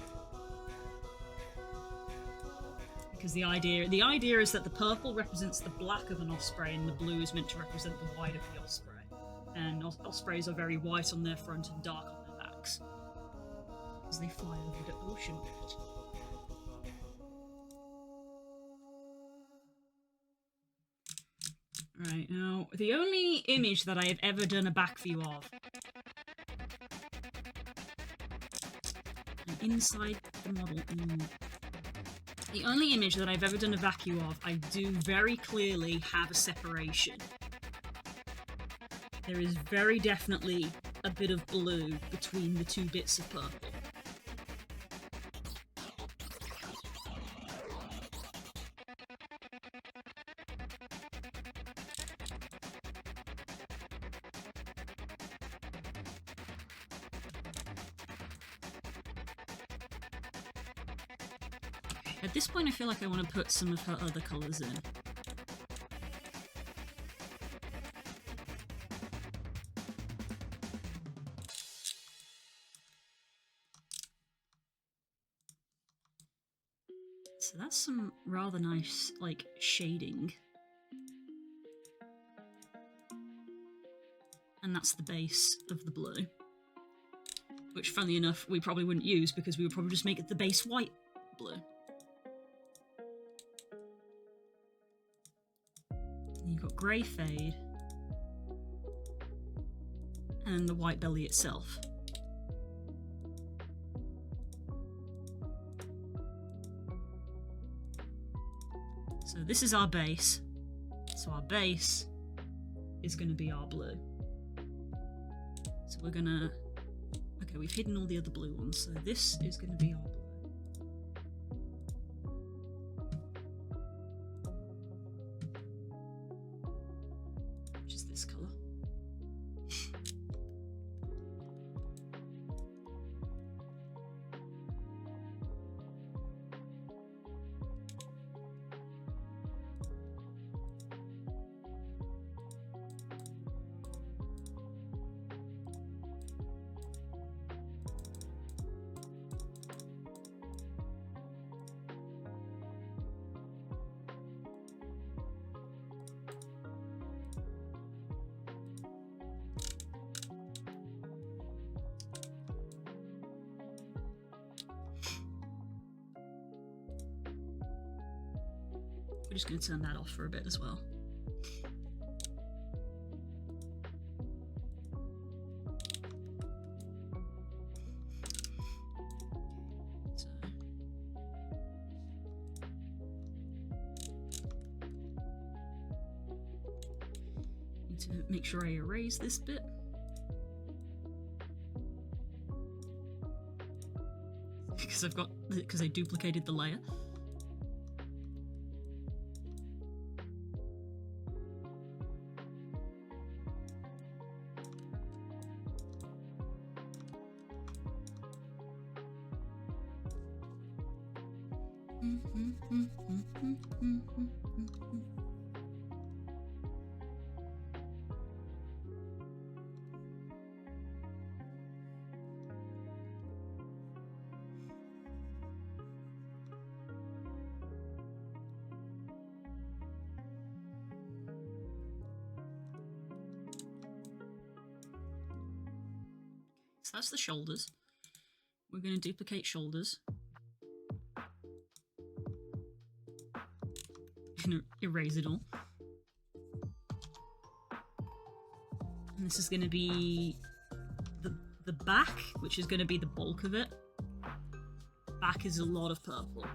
Because the idea is that the purple represents the black of an osprey and the blue is meant to represent the white of the osprey. And ospreys are very white on their front and dark on their backs. Because they fly over the ocean. Right, now, the only image that I have ever done a back view of, and inside the model, the only image that I've ever done a back view of, I do very clearly have a separation. There is very definitely a bit of blue between the two bits of purple. At this point, I feel like I want to put some of her other colours in. So that's some rather nice, like, shading. And that's the base of the blue. Which, funnily enough, we probably wouldn't use because we would probably just make it the base white blue. You've got grey fade, and the white belly itself. So this is our base. So our base is going to be our blue. So we're going to... Okay, we've hidden all the other blue ones, so this is going to be our blue. This colour. We're just going to turn that off for a bit as well. So. Need to make sure I erase this bit. Because I duplicated the layer. So that's the shoulders. We're going to duplicate shoulders. And erase it all. And this is going to be the back, which is going to be the bulk of it. Back is a lot of purple.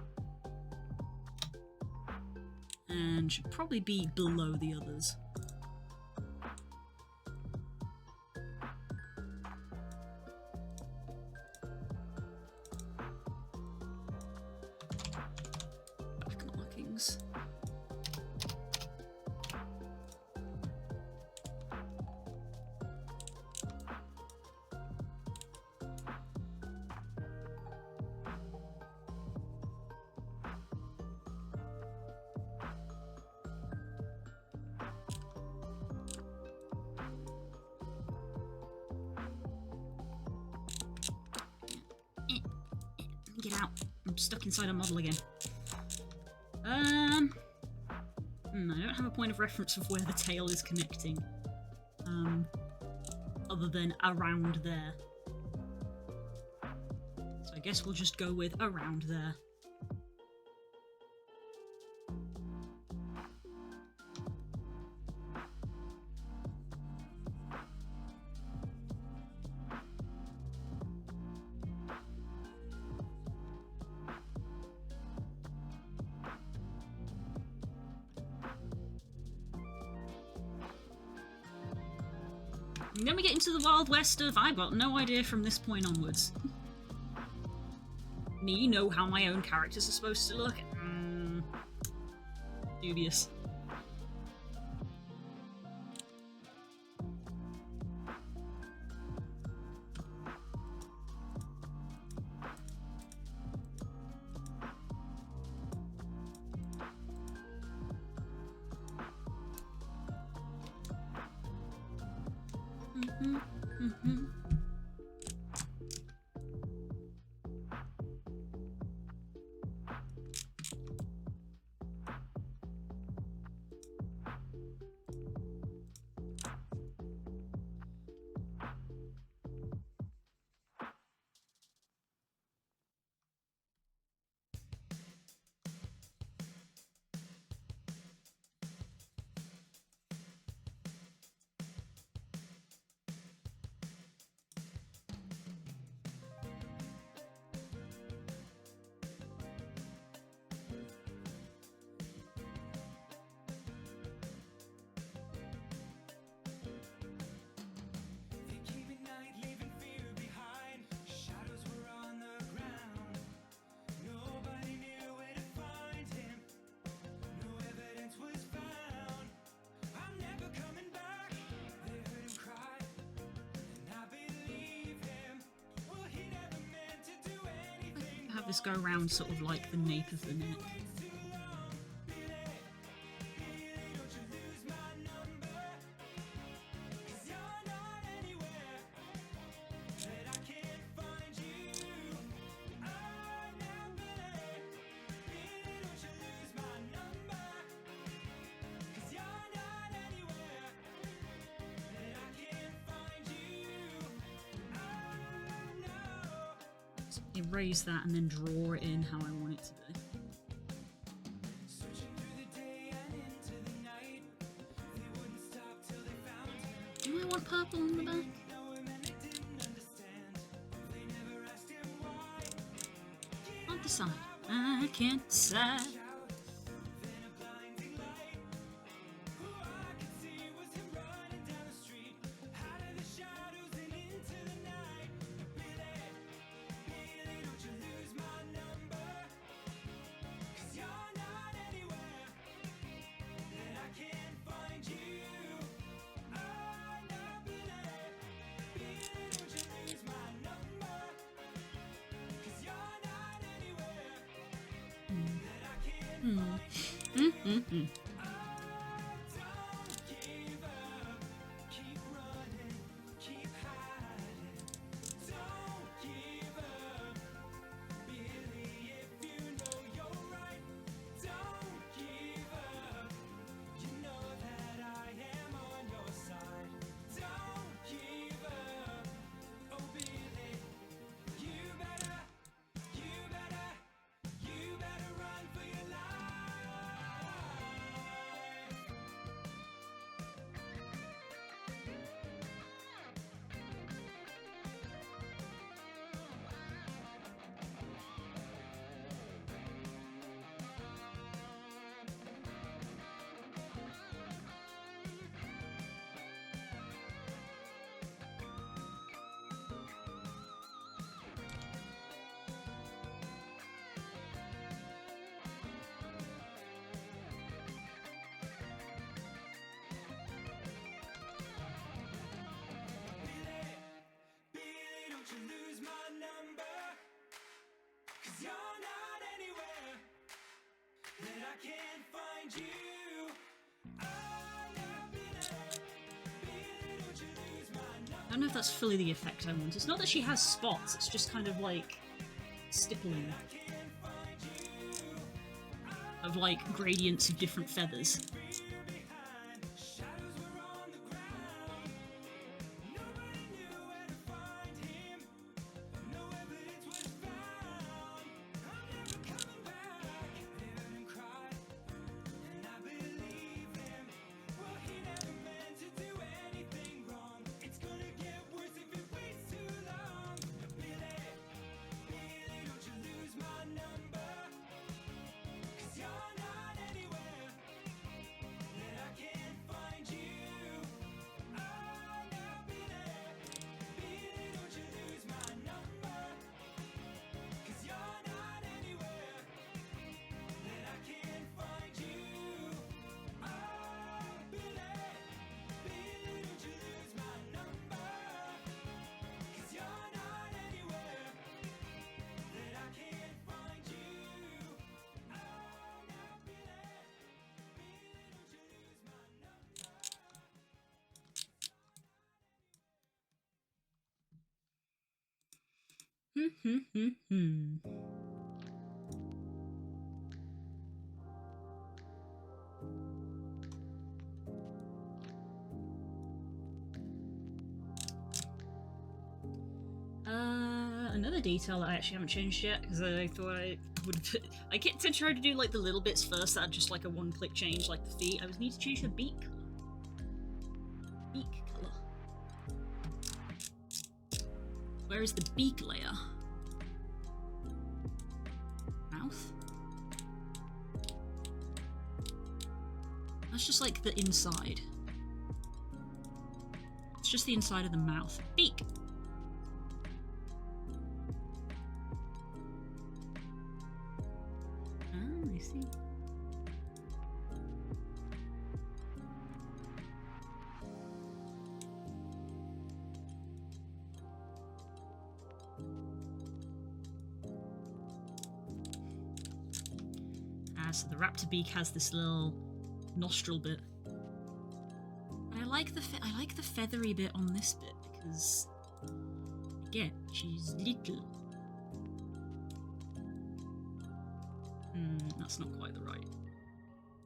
and should probably be below the others. Back markings. Get out. I'm stuck inside a model again. I don't have a point of reference of where the tail is connecting. Other than around there. So I guess we'll just go with around there. And then we get into the Wild West of I've got no idea from this point onwards. Me know how my own characters are supposed to look. Dubious. Have this go around sort of like the nape of the neck. Erase that and then draw it in how I want it to be. Do I want purple on the back? I'll decide. I can't decide. I don't know if that's fully the effect I want. It's not that she has spots, it's just kind of like stippling of like gradients of different feathers. Another detail that I actually haven't changed yet, because I thought I would. I get to try to do like the little bits first that are just like a one-click change, like the feet. I would need to change the beak colour. Beak colour. Where is the beak layer? Mouth? That's just like the inside. It's just the inside of the mouth. Beak! Oh, I see. So the raptor beak has this little nostril bit. But I like the feathery bit on this bit because, again, she's little. That's not quite the right.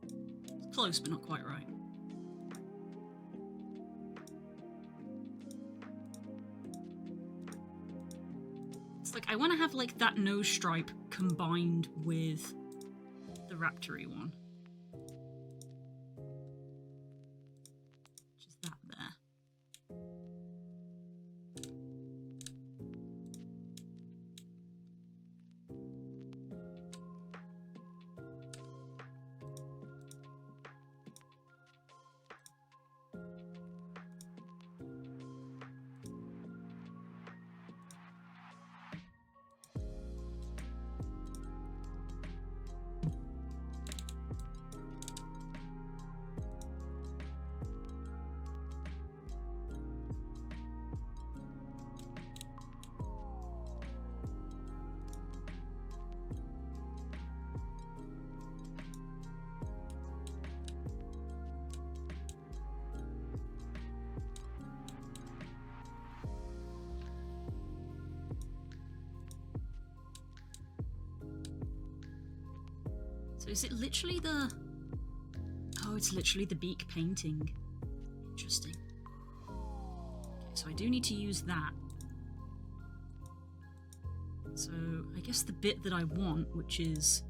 It's close, but not quite right. It's like I want to have like that nose stripe combined with the raptory one. Just that there. So is it literally the... Oh, it's literally the beak painting. Interesting. Okay, so I do need to use that. So I guess the bit that I want, which is...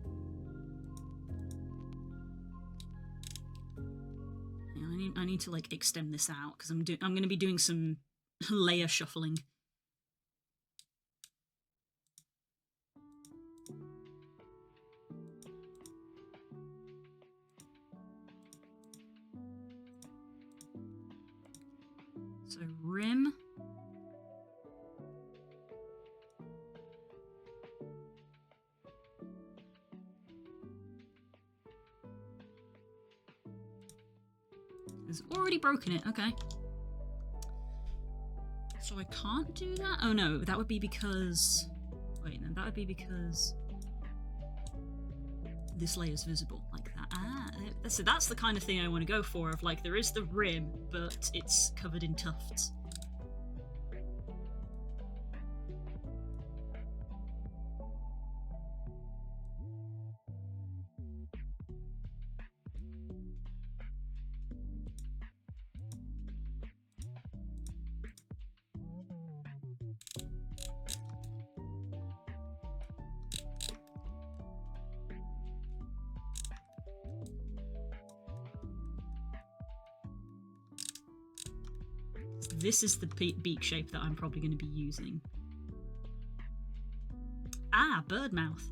Yeah, I need to like extend this out because I'm going to be doing some layer shuffling. So rim. It's already broken it, okay. So I can't do that? Oh no, that would be because... Wait, no, that would be because... this layer is visible, like that. So that's the kind of thing I want to go for, of like, there is the rim, but it's covered in tufts. This is the beak shape that I'm probably going to be using. Ah, bird mouth.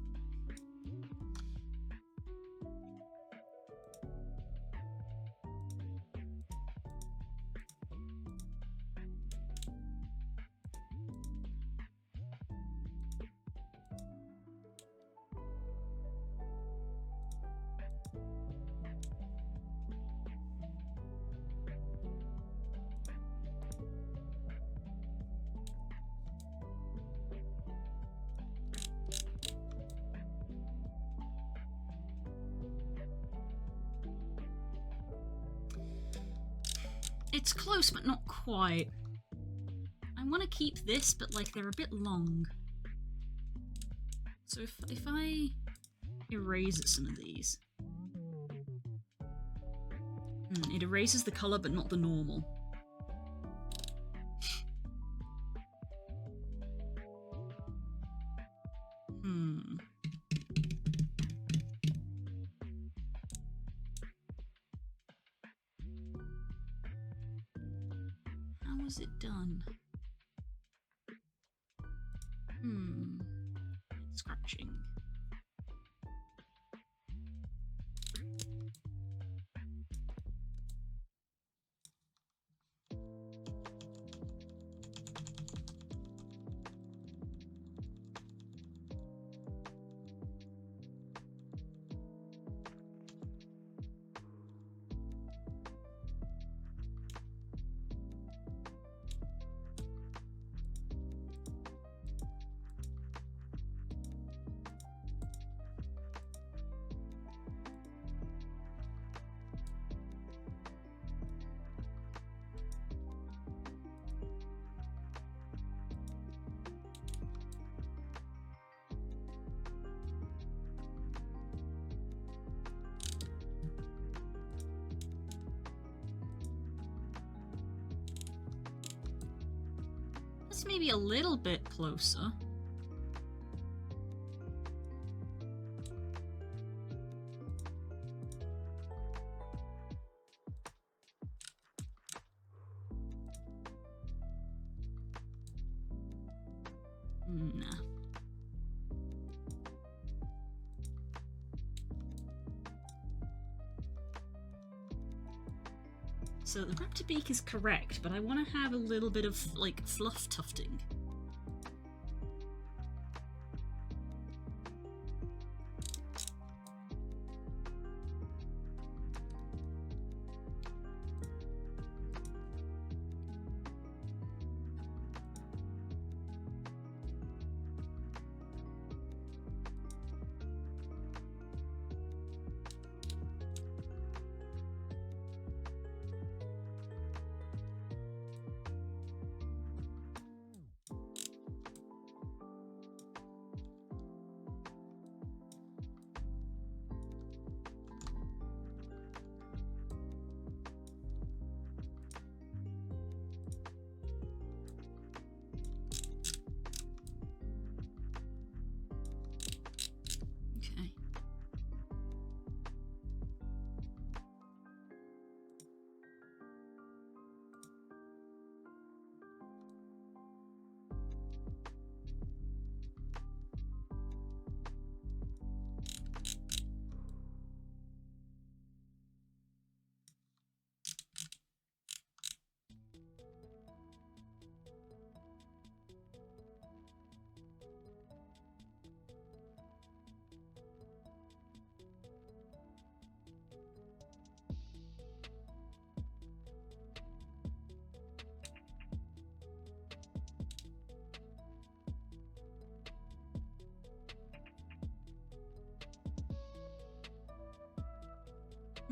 It's close, but not quite. I want to keep this, but like they're a bit long. So if I erase some of these, it erases the color, but not the normal. How was it done? Scratching. That's maybe a little bit closer. Nah. So the raptor beak is correct, but I want to have a little bit of, like, fluff tufting.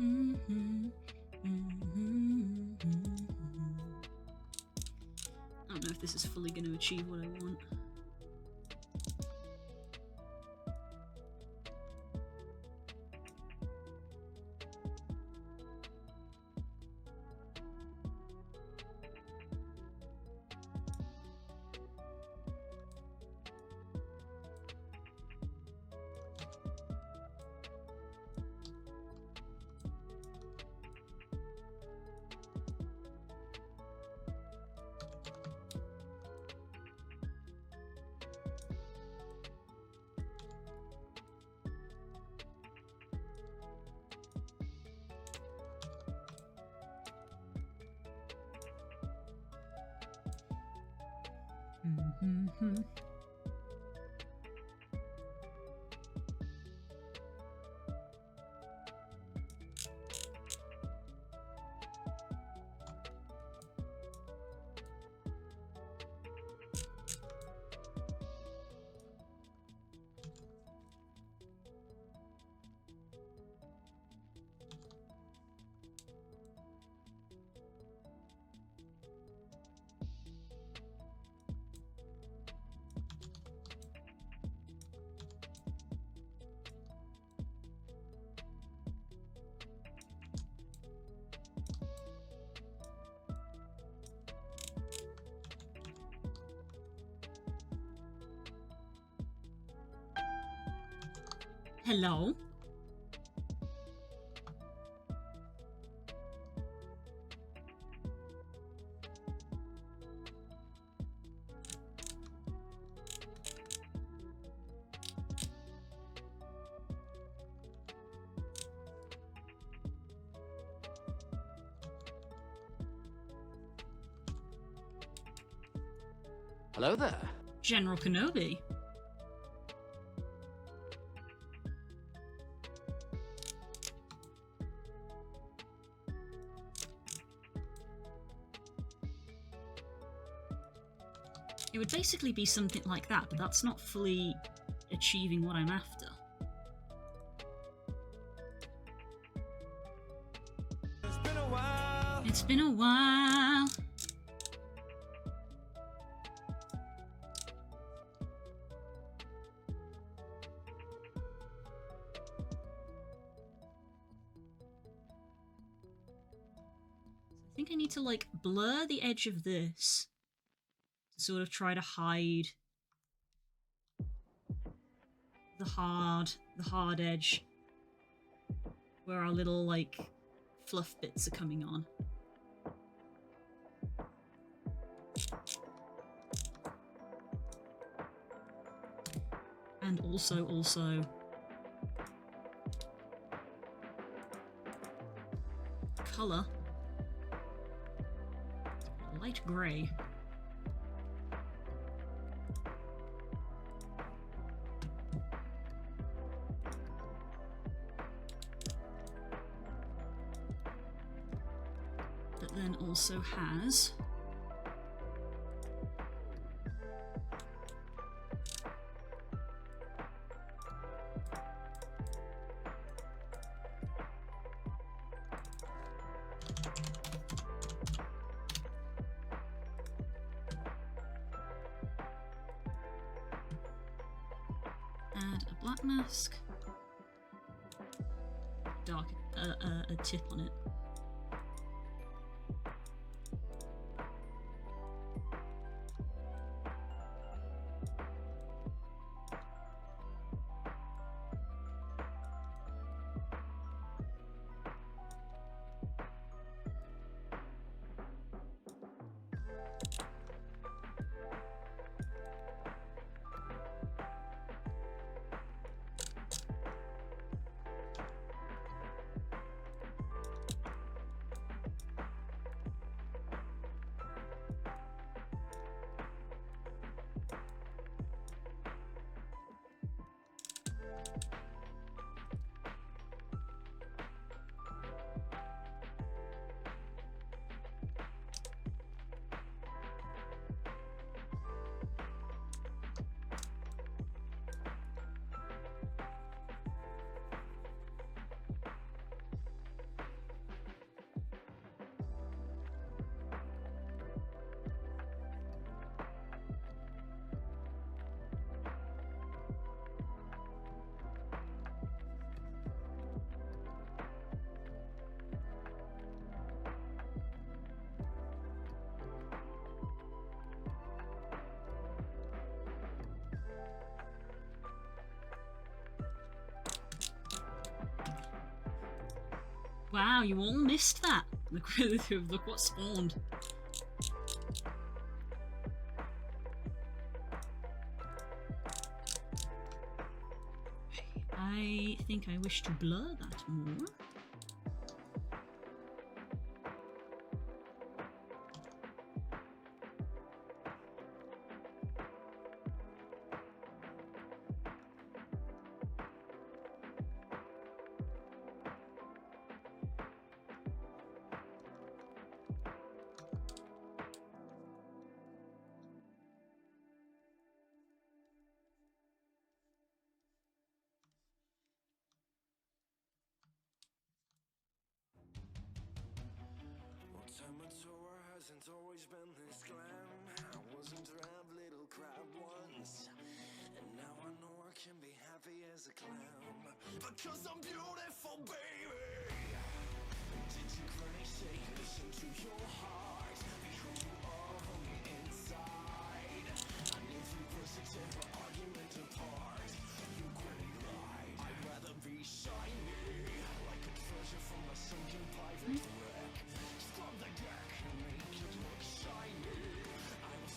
I don't know if this is fully going to achieve what I want. Hello? Hello there. General Kenobi. It would basically be something like that, but that's not fully achieving what I'm after. It's been a while. It's been a while. I think I need to, like, blur the edge of this to sort of try to hide the hard edge where our little, like, fluff bits are coming on. And also color light gray. That then also has add a black mask, dark, a tip on it. Wow, you all missed that. Look what spawned. I think I wish to blur that more. Tour hasn't always been this glam. I was a drab little crab once, and now I know I can be happy as a clown. Because I'm beautiful, baby. Did you really say listen to your heart? Be who you are on the inside. I need 3% of our argument apart. You really lied. I'd rather be shiny, like a treasure from a sunken private wreck. Scrub the deck and make it look shiny.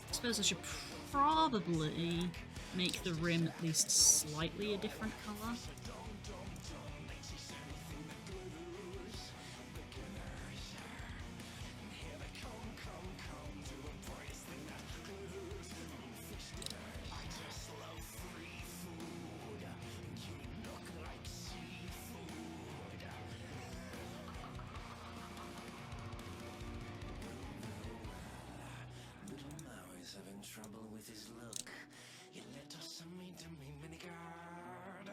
I suppose I should probably make the rim at least slightly a different colour. Having trouble with his look. You let us meet me minigard.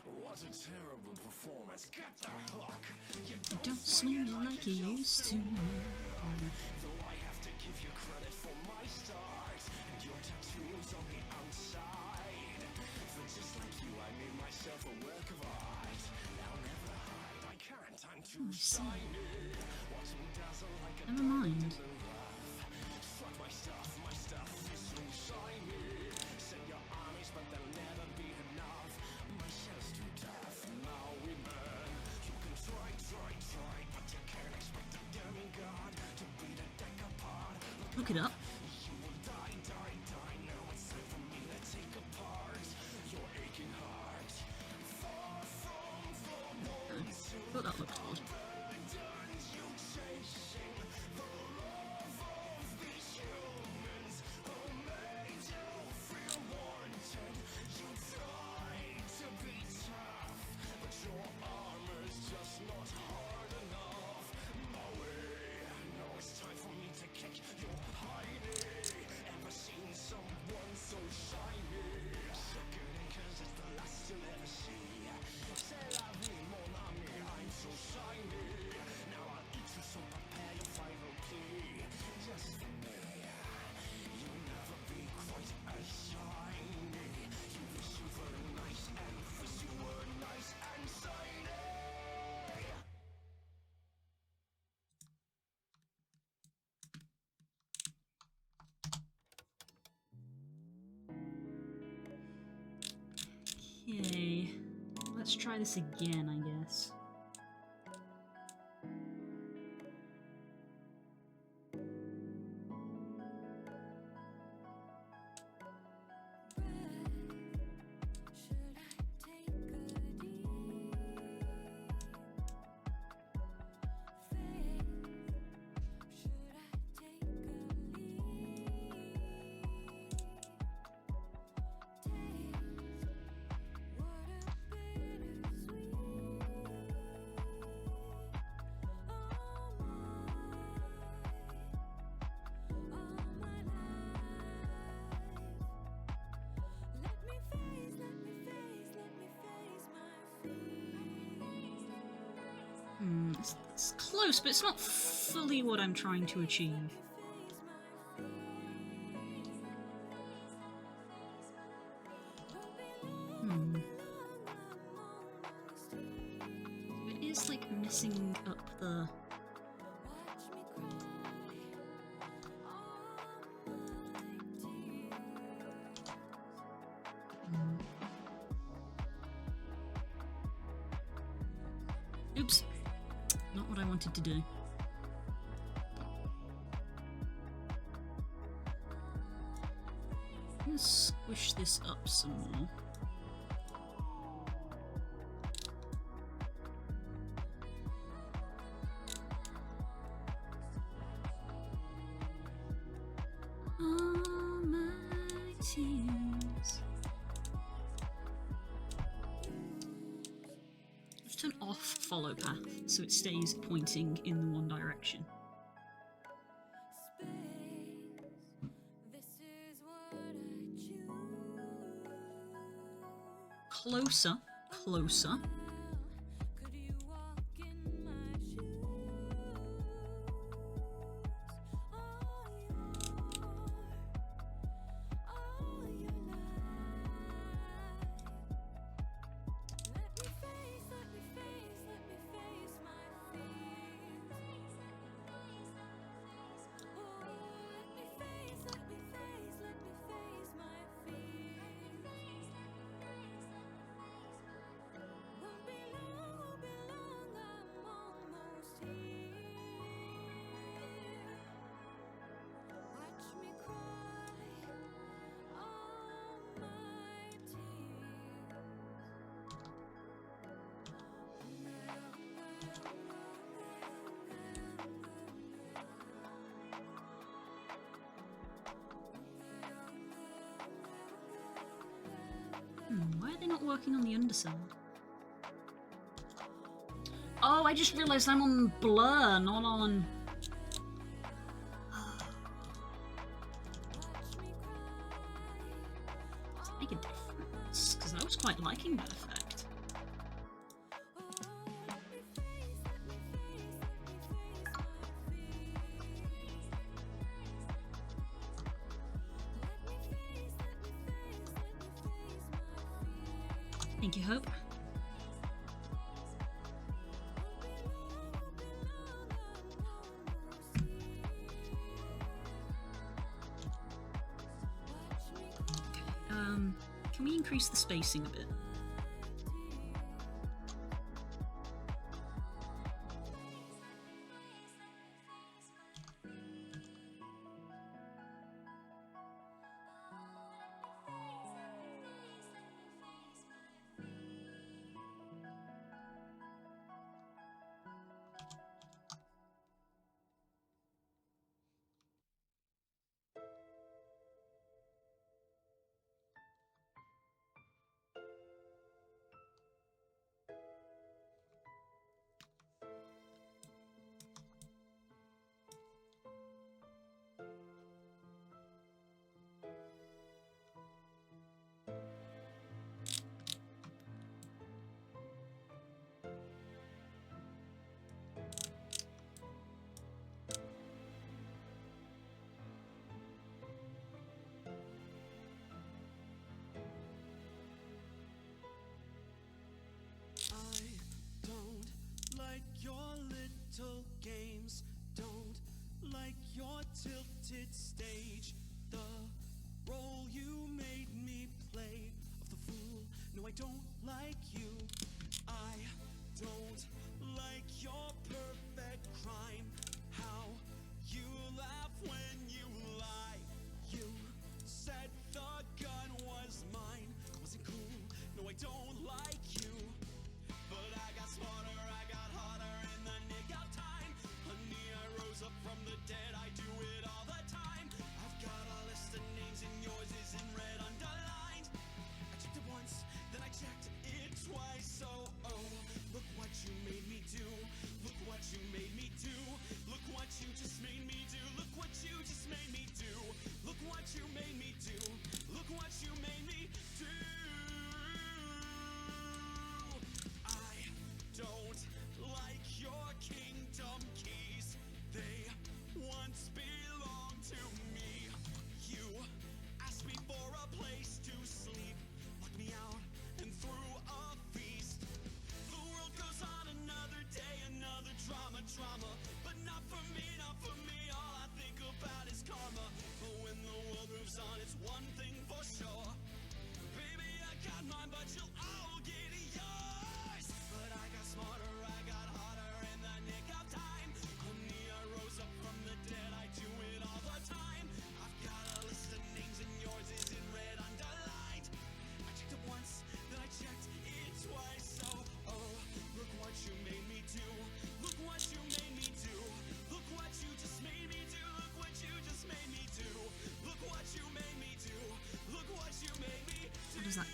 What a terrible performance. Get the hook. You Don't swing me like you used to. though I have to give you credit for my start. And your tattoos on the outside. For just like you, I made myself a work of art. I'll never hide. I can't. I'm too shiny. Watch me dazzle like a Never mind. Fuck my stuff is so shiny. Send your armies, but they'll never be enough. My shell's too tough, now we burn. You can try, but you can't expect a demigod to beat a deck apart. Look it up. You will die, now it's time for me to take apart your aching heart. Far from the ones who Thought that looked odd. burdened you chasing the love of these humans who made you feel wanted. You tried to be tough, but your armor's just not hard enough. Maui, now it's time for me to kick your hiney. Ever seen someone so shiny? So good, 'cause it's the last you'll ever see. C'est la vie, mon ami, I'm so shiny. Now I'll eat you, so prepare your final plea. Just for me, you'll never be quite as shiny. You wish you were nice and wish you were nice and shiny. Okay. Let's try this again, I guess. It's close, but it's not fully what I'm trying to achieve. It is like messing up the... Oops. Not what what I wanted to do. Let's squish this up some more. All my tears. Let's turn off follow path so it stays pointing in the one direction. Closer, closer. Why are they not working on the underside? Oh, I just realised I'm on blur, not on... Does that make a difference? Because I was quite liking that effect. Thank you, Hope. Can we increase the spacing a bit?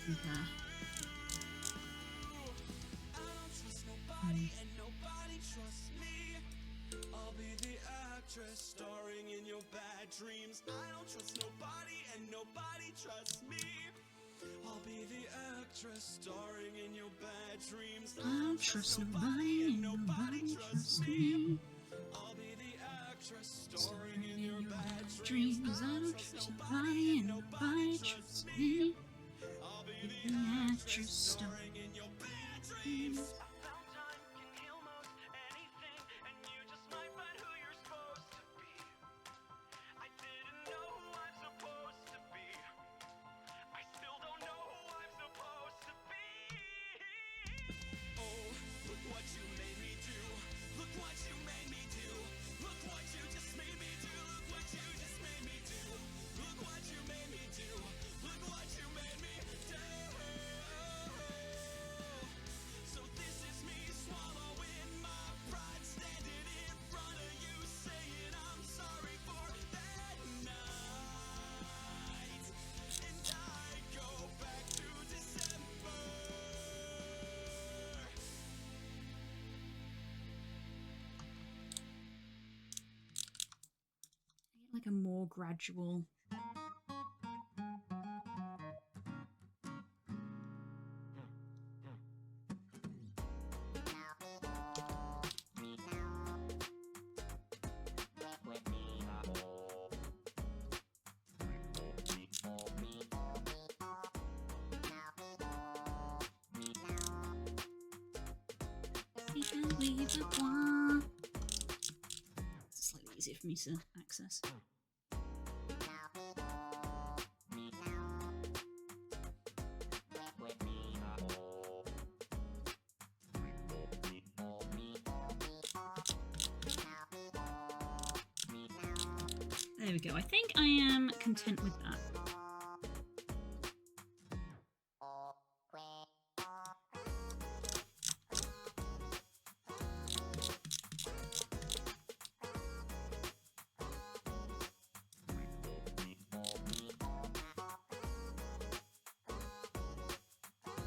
Okay. Nobody and nobody trusts me. I'll be the actress starring in your bad dreams. I don't trust nobody and nobody trusts me. I'll be the actress starring in your bad dreams. I don't trust nobody and nobody trusts me. I'll be the actress starring in your bad Dreams, I don't trust nobody and nobody trusts me. I'll be The actress star. starring in your bad dreams. So this is me swallowing my pride, standing in front of you, saying I'm sorry for that night, and I go back to December. Like a more gradual. It's slightly easier for me to access. There we go. I think I am content with that.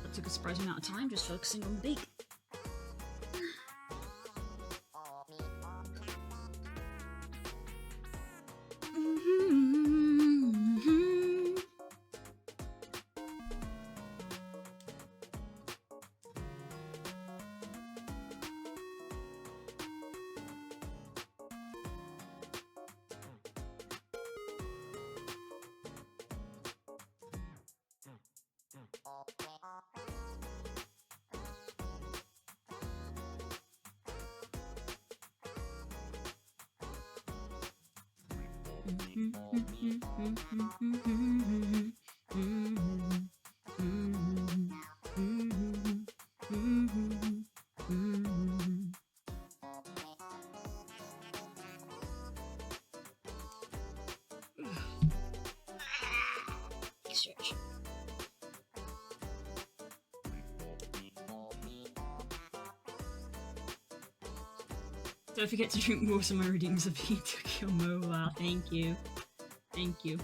That took a surprising amount of time just focusing on beak. Stretch. Don't forget to drink water. My readings of Tokyo Moa. Thank you. Thank you.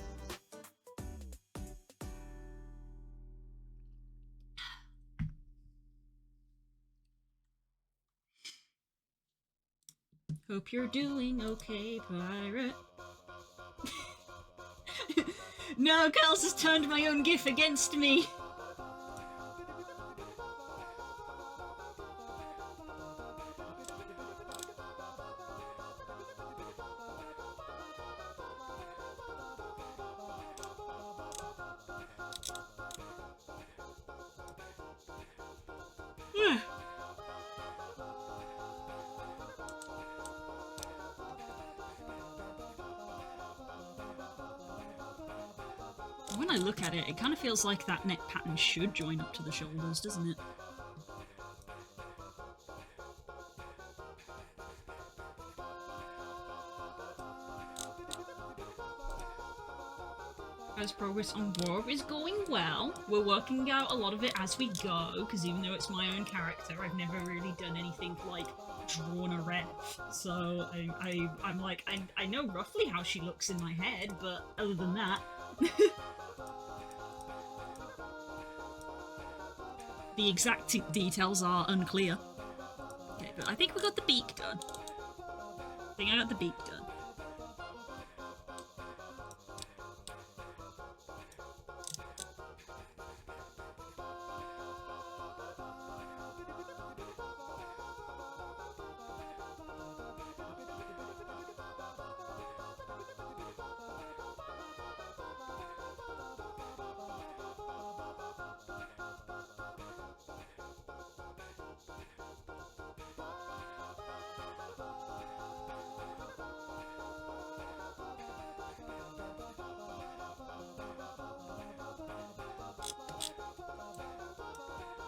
Hope you're doing okay, pirate. No, Kels has turned my own gif against me. When I look at it, it kind of feels like that neck pattern should join up to the shoulders, doesn't it? As progress on War is going well. We're working out a lot of it as we go, because even though it's my own character, I've never really done anything like drawn a ref. So I'm like, I know roughly how she looks in my head, but other than that... The exact details are unclear. Okay, but I think we got the beak done. I think I got the beak done.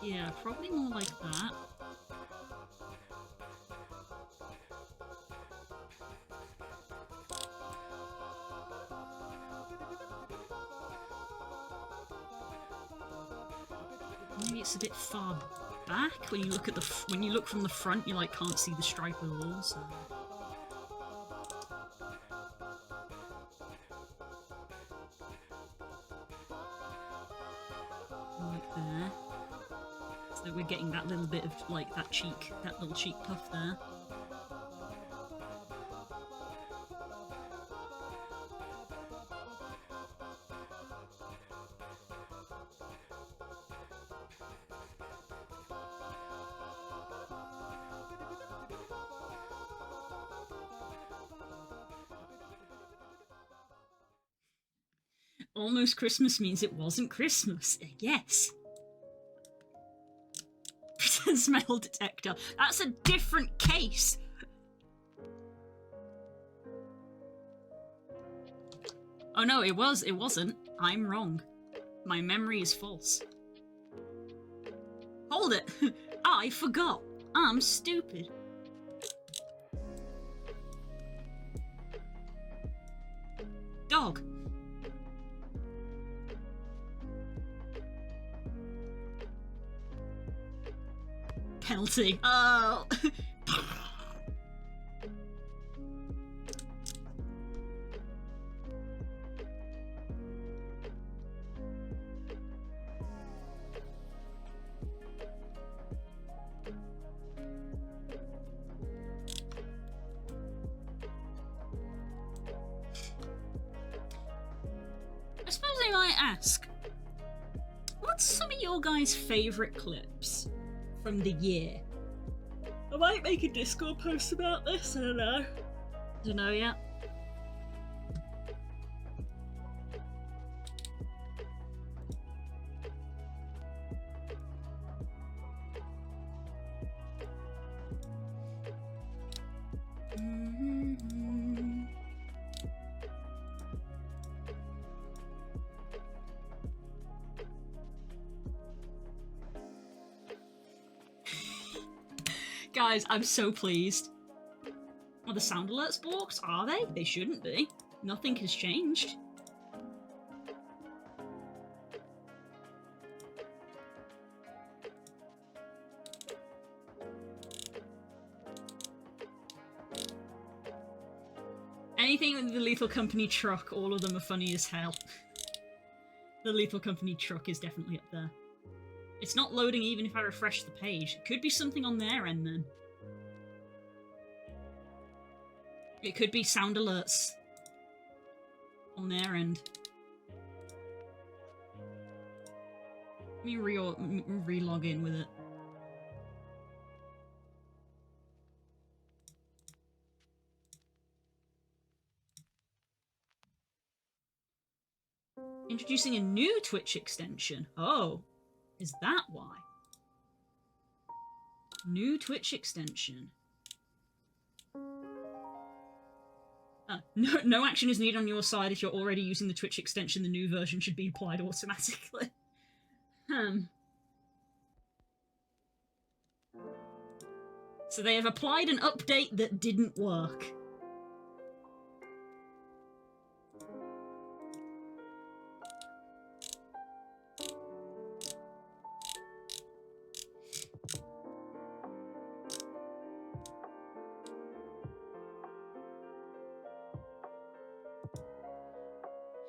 Yeah, probably more like that. Maybe it's a bit far back when you look at when you look from the front. You like can't see the stripe at all. So. Like there. So we're getting that little bit of like that little cheek puff there. Almost Christmas means it wasn't Christmas. Yes. Smell detector. That's a different case. Oh no, it wasn't. I'm wrong. My memory is false. Hold it. I forgot. I'm stupid. Dog. Penalty. Oh. I suppose I might ask, what's some of your guys' favourite clips from the year? I might make a Discord post about this, I don't know. Don't know yet. Guys, I'm so pleased. Are the sound alerts blocked? Are they? They shouldn't be. Nothing has changed. Anything with the Lethal Company truck, all of them are funny as hell. The Lethal Company truck is definitely up there. It's not loading even if I refresh the page. It could be something on their end then. It could be sound alerts on their end. Let me re-log in with it. Introducing a new Twitch extension. Oh. Is that why? New Twitch extension. No action is needed on your side if you're already using the Twitch extension. The new version should be applied automatically. So they have applied an update that didn't work.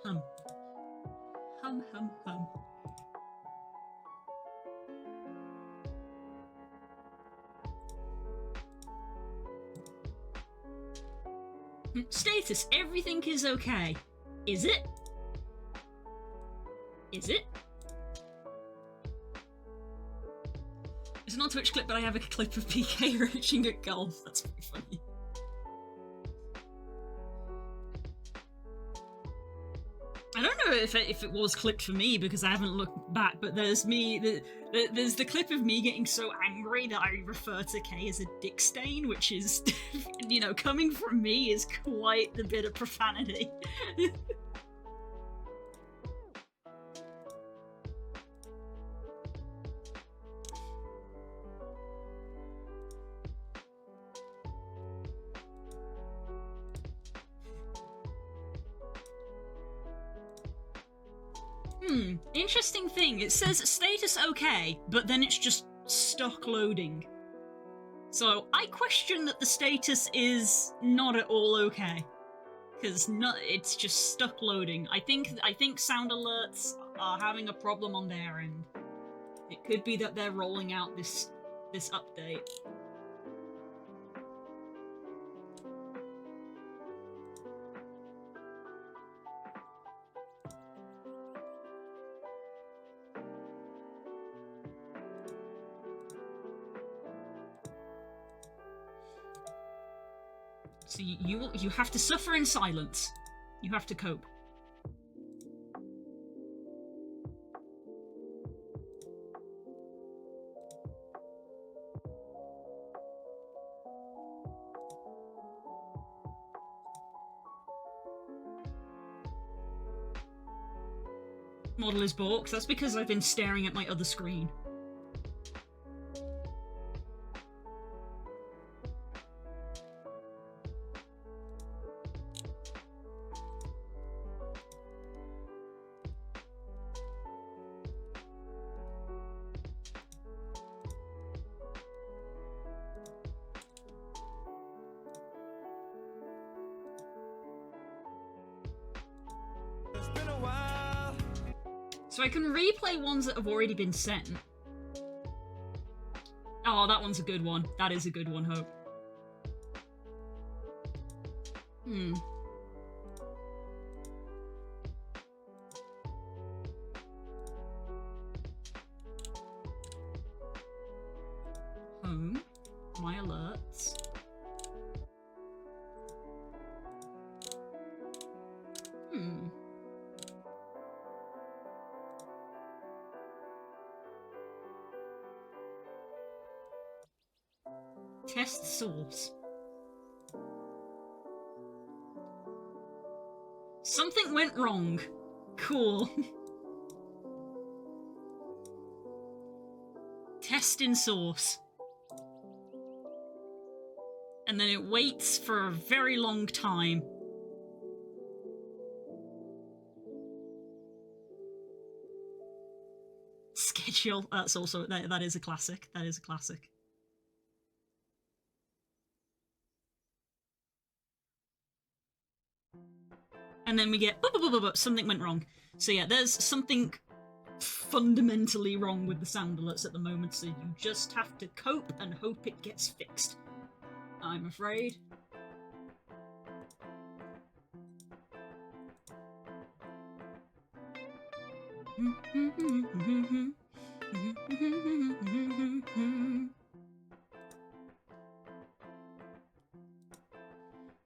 Hum. Hum, hum, hum. Status, everything is okay. Is it? Is it? It's not a Twitch clip, but I have a clip of PK raging at golf. That's pretty funny. I don't know if it was clipped for me because I haven't looked back, but there's me. There's the clip of me getting so angry that I refer to Kay as a dick stain, which is, you know, coming from me is quite the bit of profanity. Interesting thing. It says status okay, but then it's just stuck loading. So I question that the status is not at all okay, because it's just stuck loading. I think sound alerts are having a problem on their end. It could be that they're rolling out this update. So you have to suffer in silence. You have to cope. Model is balked. That's because I've been staring at my other screen. It's been a while. So I can replay ones that have already been sent. Oh, that one's a good one. That is a good one, Hope. Home. My alerts. Test source. Something went wrong. Cool. Test in source. And then it waits for a very long time. Schedule. That's also that is a classic. That is a classic. And then we get something went wrong. So yeah, there's something fundamentally wrong with the sound alerts at the moment, so you just have to cope and hope it gets fixed. I'm afraid.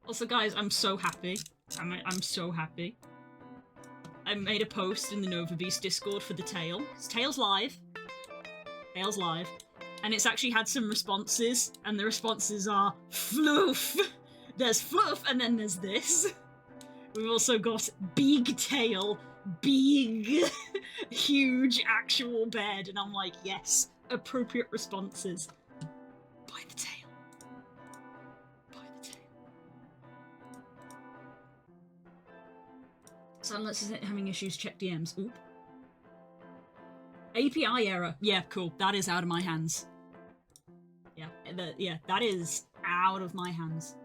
Also, guys, I'm so happy. I'm so happy. I made a post in the Nova Beast Discord for the Tale. Tale's live. Tale's live. And it's actually had some responses, and the responses are floof. There's fluff, and then there's this. We've also got big tail, big, huge actual bed, and I'm like, yes, appropriate responses. By the tail. By the tail. Silence isn't having issues, check DMs. Oop. API error. Yeah, cool. That is out of my hands. Yeah, that is out of my hands.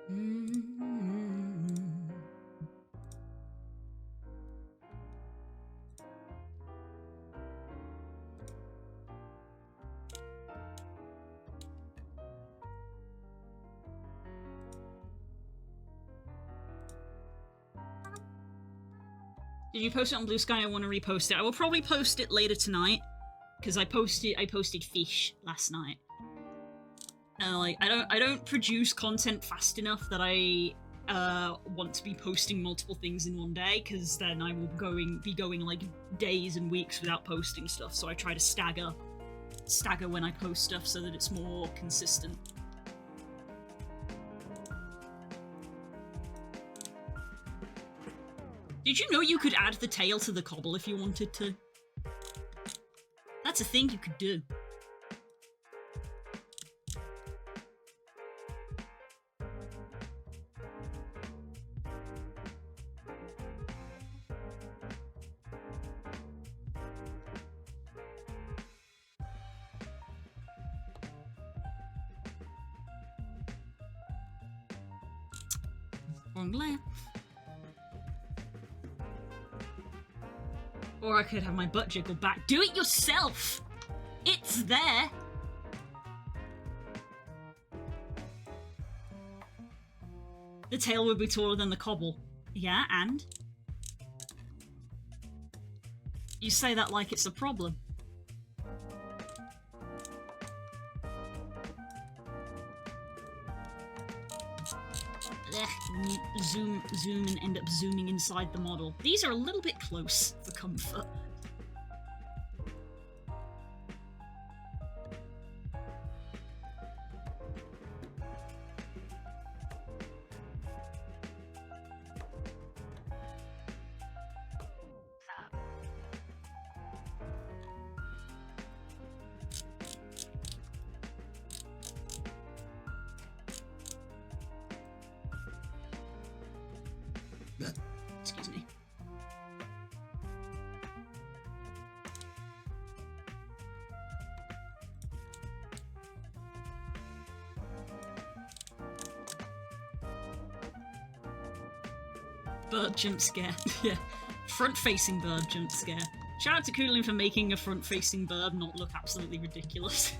Did you post it on Blue Sky? I want to repost it. I will probably post it later tonight because I posted fish last night. Like I don't produce content fast enough that I want to be posting multiple things in one day, because then I will be going like days and weeks without posting stuff. So I try to stagger when I post stuff so that it's more consistent. Did you know you could add the tail to the cobble if you wanted to? That's a thing you could do. Wrong layer. Or I could have my butt jiggle back. Do it yourself! It's there! The tail would be taller than the cobble. Yeah, and? You say that like it's a problem. Zoom and end up zooming inside the model. These are a little bit close for comfort. Excuse me. Bird jump scare. Yeah. Front-facing bird jump scare. Shout out to Koolin for making a front-facing bird not look absolutely ridiculous.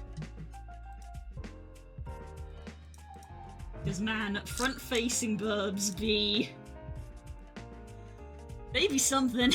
Because man, front-facing birds be... they be something.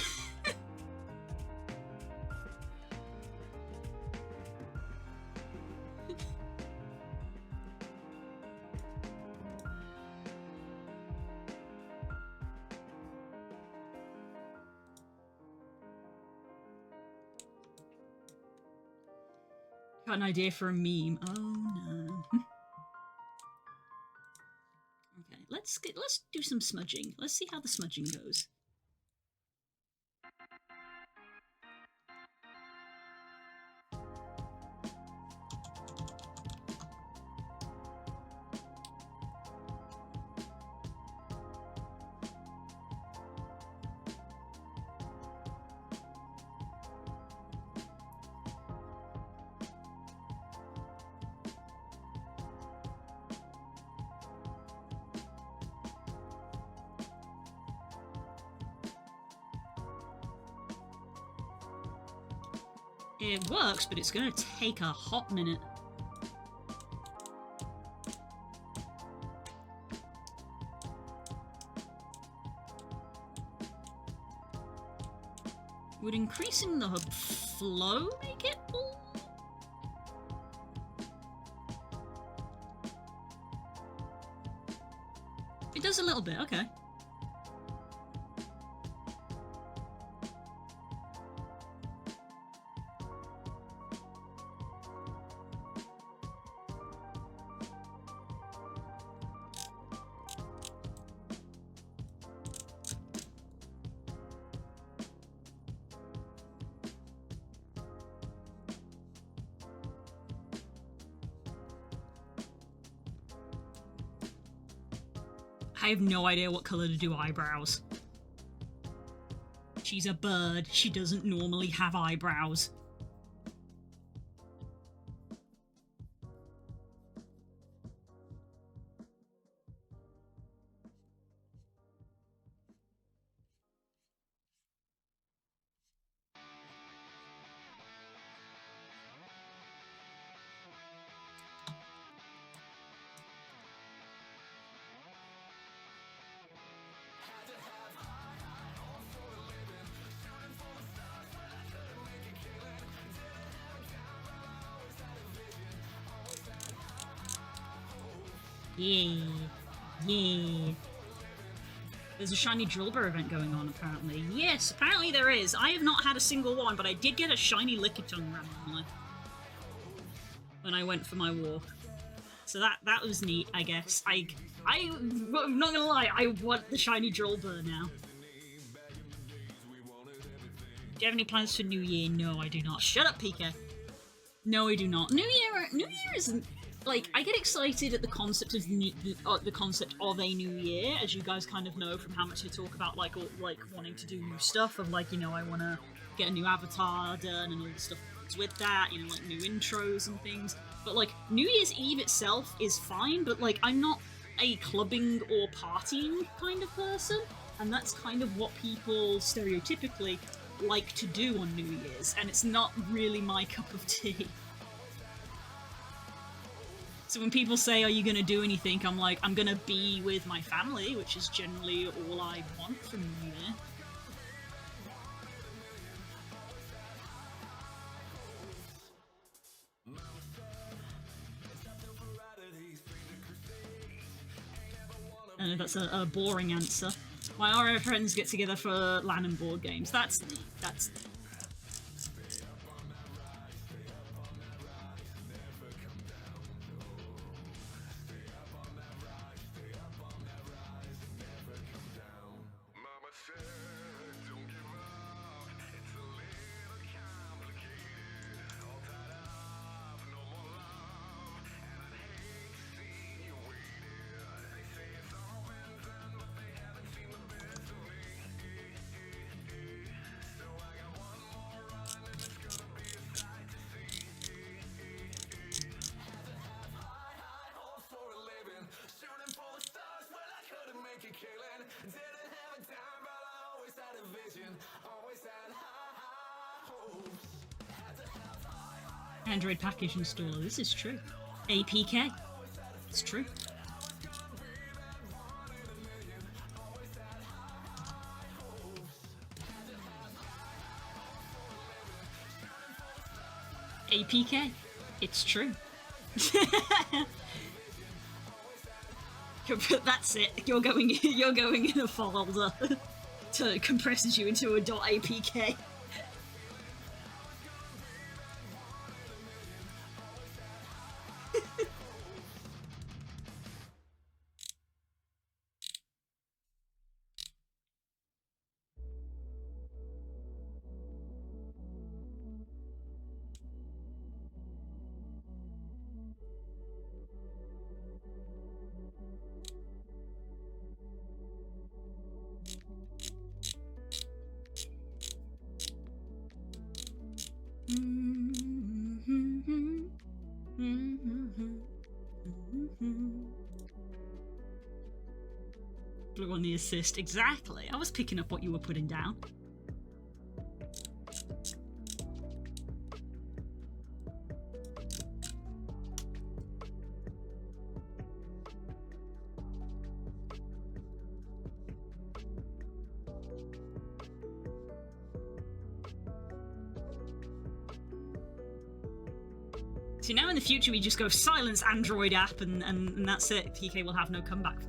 Got an idea for a meme. Oh no. Okay, let's do some smudging. Let's see how the smudging goes. It works, but it's gonna take a hot minute. Would increasing the flow make it more? It does a little bit, okay. I have no idea what color to do eyebrows. She's a bird. She doesn't normally have eyebrows. Yeah. Yeah. There's a shiny Drillbur event going on, apparently. Yes, apparently there is. I have not had a single one, but I did get a shiny Lickitung randomly when I went for my walk. So that was neat, I guess. I'm not gonna lie, I want the shiny Drillbur now. Do you have any plans for New Year? No, I do not. Shut up, PK. No, I do not. New Year isn't... Like, I get excited at the concept of the concept of a new year, as you guys kind of know from how much I talk about, like, wanting to do new stuff, of, like, you know, I want to get a new avatar done and all the stuff that comes with that, you know, like, new intros and things. But, like, New Year's Eve itself is fine, but, like, I'm not a clubbing or partying kind of person, and that's kind of what people stereotypically like to do on New Year's, and it's not really my cup of tea. So when people say, are you going to do anything, I'm like, I'm going to be with my family, which is generally all I want from New Year. I know that's a boring answer. My RF friends get together for LAN and board games. That's neat. That's neat. Android package installer. This is true. APK. It's true. APK. It's true. That's it. You're going in a folder to compresses you into a .apk. Blue on the assist. Exactly. I was picking up what you were putting down. See, now in the future we just go silence Android app and that's it. PK will have no comeback for that.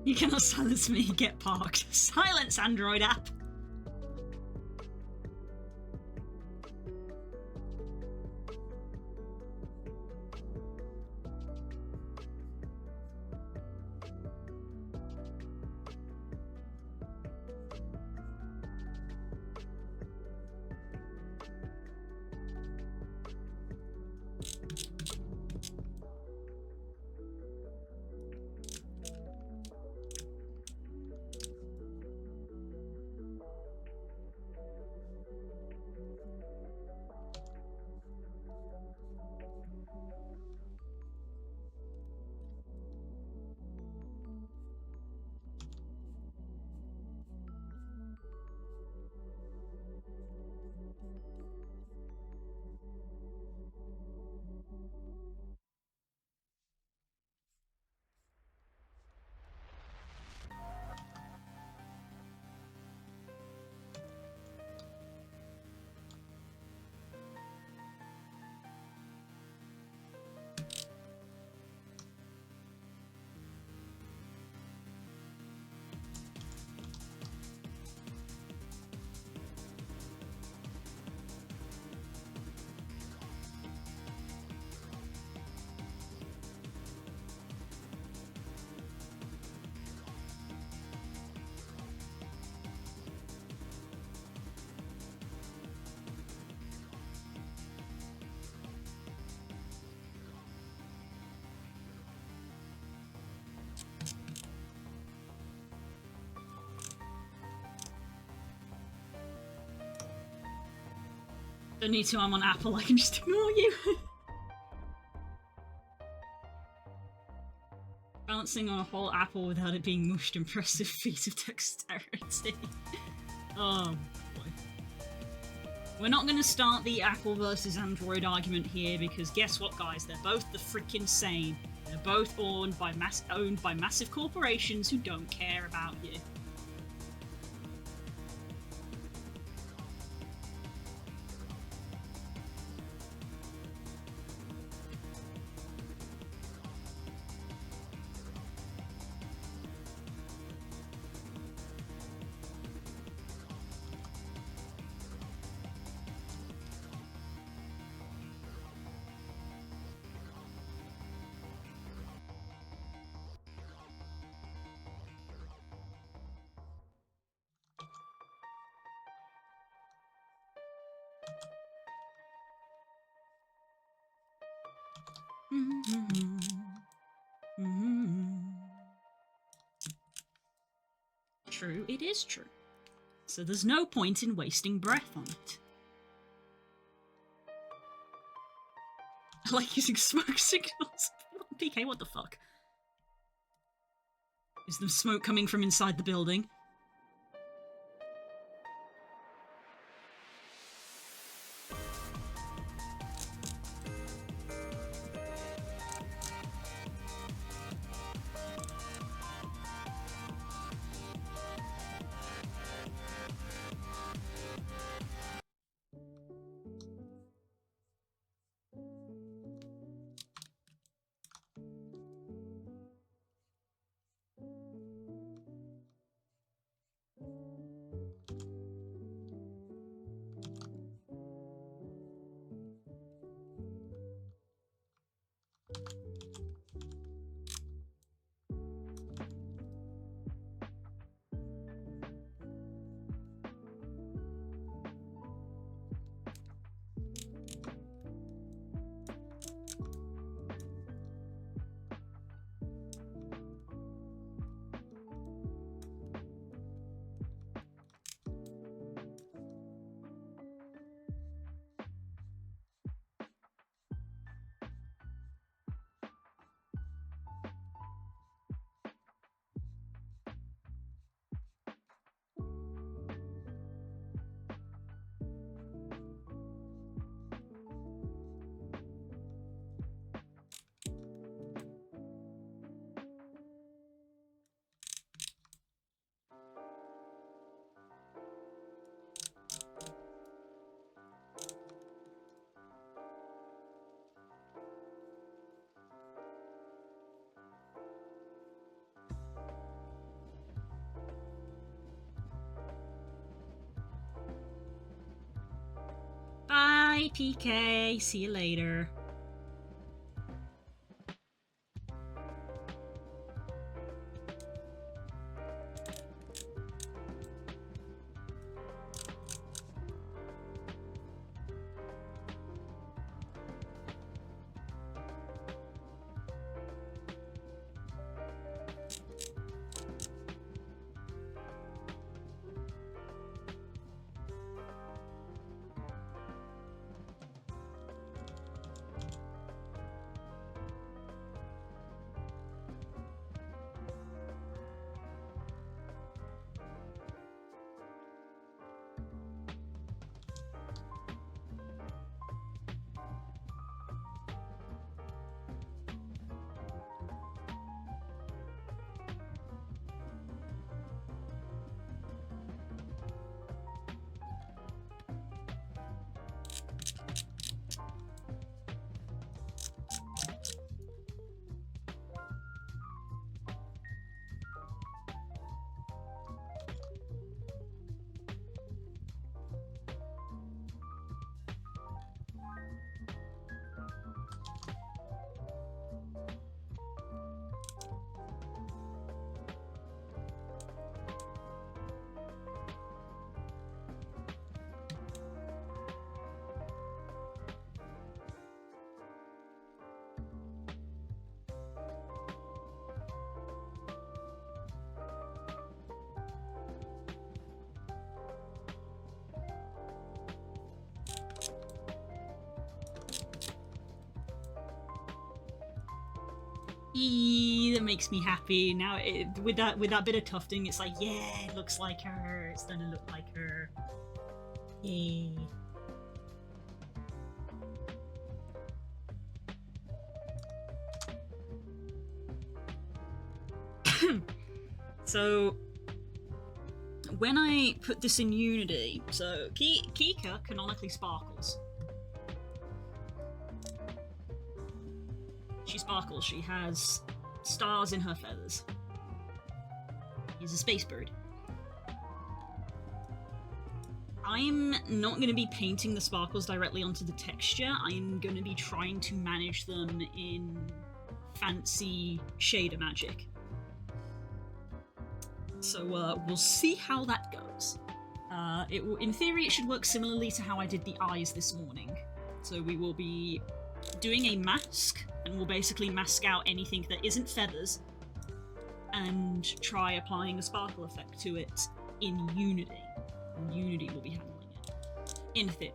You cannot silence me, get parked. Silence Android app! Don't need to, I'm on Apple, I can just ignore you. Balancing on a whole apple without it being mushed, impressive feat of dexterity. Oh boy. We're not going to start the Apple versus Android argument here because guess what, guys? They're both the freaking same. They're both owned by massive corporations who don't care about you. True, it is true. So there's no point in wasting breath on it. I like using smoke signals. PK, what the fuck? Is the smoke coming from inside the building? Bye, PK. See you later. That makes me happy. Now, with that bit of tufting, it's like, yeah, it looks like her. It's gonna look like her. Yay. So, when I put this in Unity, so Kika canonically sparkles. She sparkles. She has stars in her feathers. She's a space bird. I'm not going to be painting the sparkles directly onto the texture. I'm going to be trying to manage them in fancy shader magic. So we'll see how that goes. In theory, it should work similarly to how I did the eyes this morning. So we will be doing a mask, and we'll basically mask out anything that isn't feathers, and try applying a sparkle effect to it in Unity. And Unity will be handling it, in theory.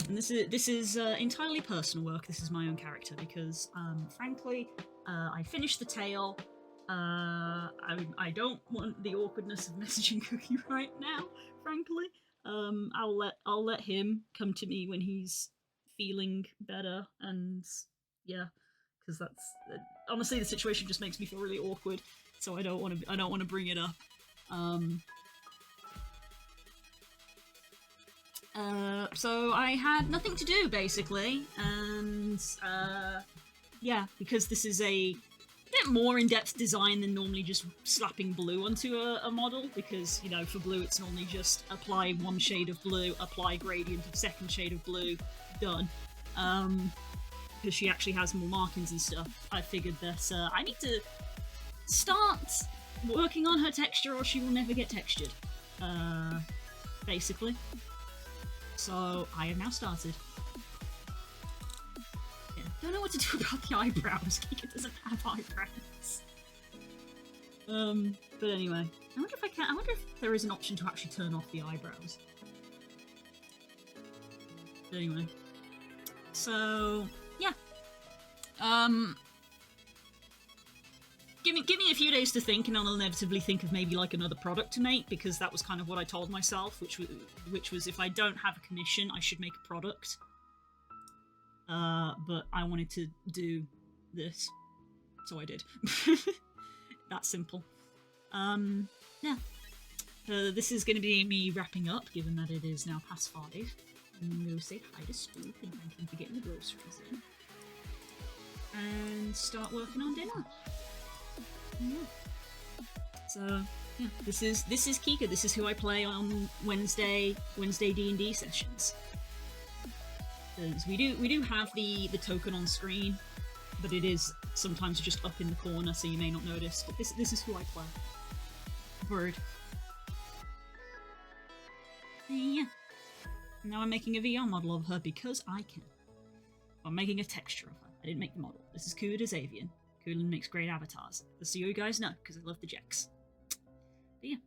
And this is entirely personal work. This is my own character because, frankly, I finished the tale. I don't want the awkwardness of messaging Cookie right now. Frankly, I'll let him come to me when he's feeling better, and yeah, because that's honestly the situation just makes me feel really awkward. So I don't want to bring it up. So I had nothing to do, basically, and, yeah, because this is a bit more in-depth design than normally just slapping blue onto a model, because, you know, for blue it's normally just apply one shade of blue, apply gradient of second shade of blue, done. Because she actually has more markings and stuff, I figured that, I need to start working on her texture or she will never get textured, basically. So, I have now started. Yeah, don't know what to do about the eyebrows. Kika doesn't have eyebrows. But anyway. I wonder if there is an option to actually turn off the eyebrows. But anyway. So, yeah. Give me a few days to think, and I'll inevitably think of maybe like another product to make, because that was kind of what I told myself, which was if I don't have a commission, I should make a product. But I wanted to do this, so I did. That simple. Yeah. This is going to be me wrapping up, given that it is now past 5. I'm going to say hi to Spook and thank him for getting the groceries in. And start working on dinner. Yeah. So yeah, this is Kika. This is who I play on Wednesday D&D sessions. Because we do have the token on screen, but it is sometimes just up in the corner, so you may not notice. But this is who I play. Word. Yeah. Now I'm making a VR model of her because I can. I'm making a texture of her. I didn't make the model. This is Kuda Xavian. Kulan makes great avatars. So you guys know, because I love the Jeks. But yeah,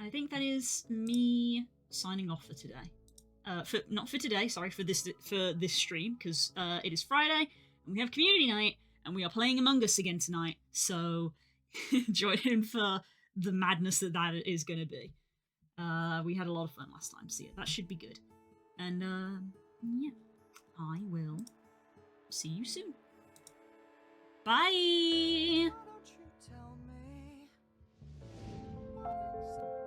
I think that is me signing off for today. Not for today, sorry, for this stream, because it is Friday, and we have community night, and we are playing Among Us again tonight, so join in for the madness that is going to be. We had a lot of fun last time, so yeah, that should be good. And, yeah, I will see you soon. Bye! Why don't you tell me what is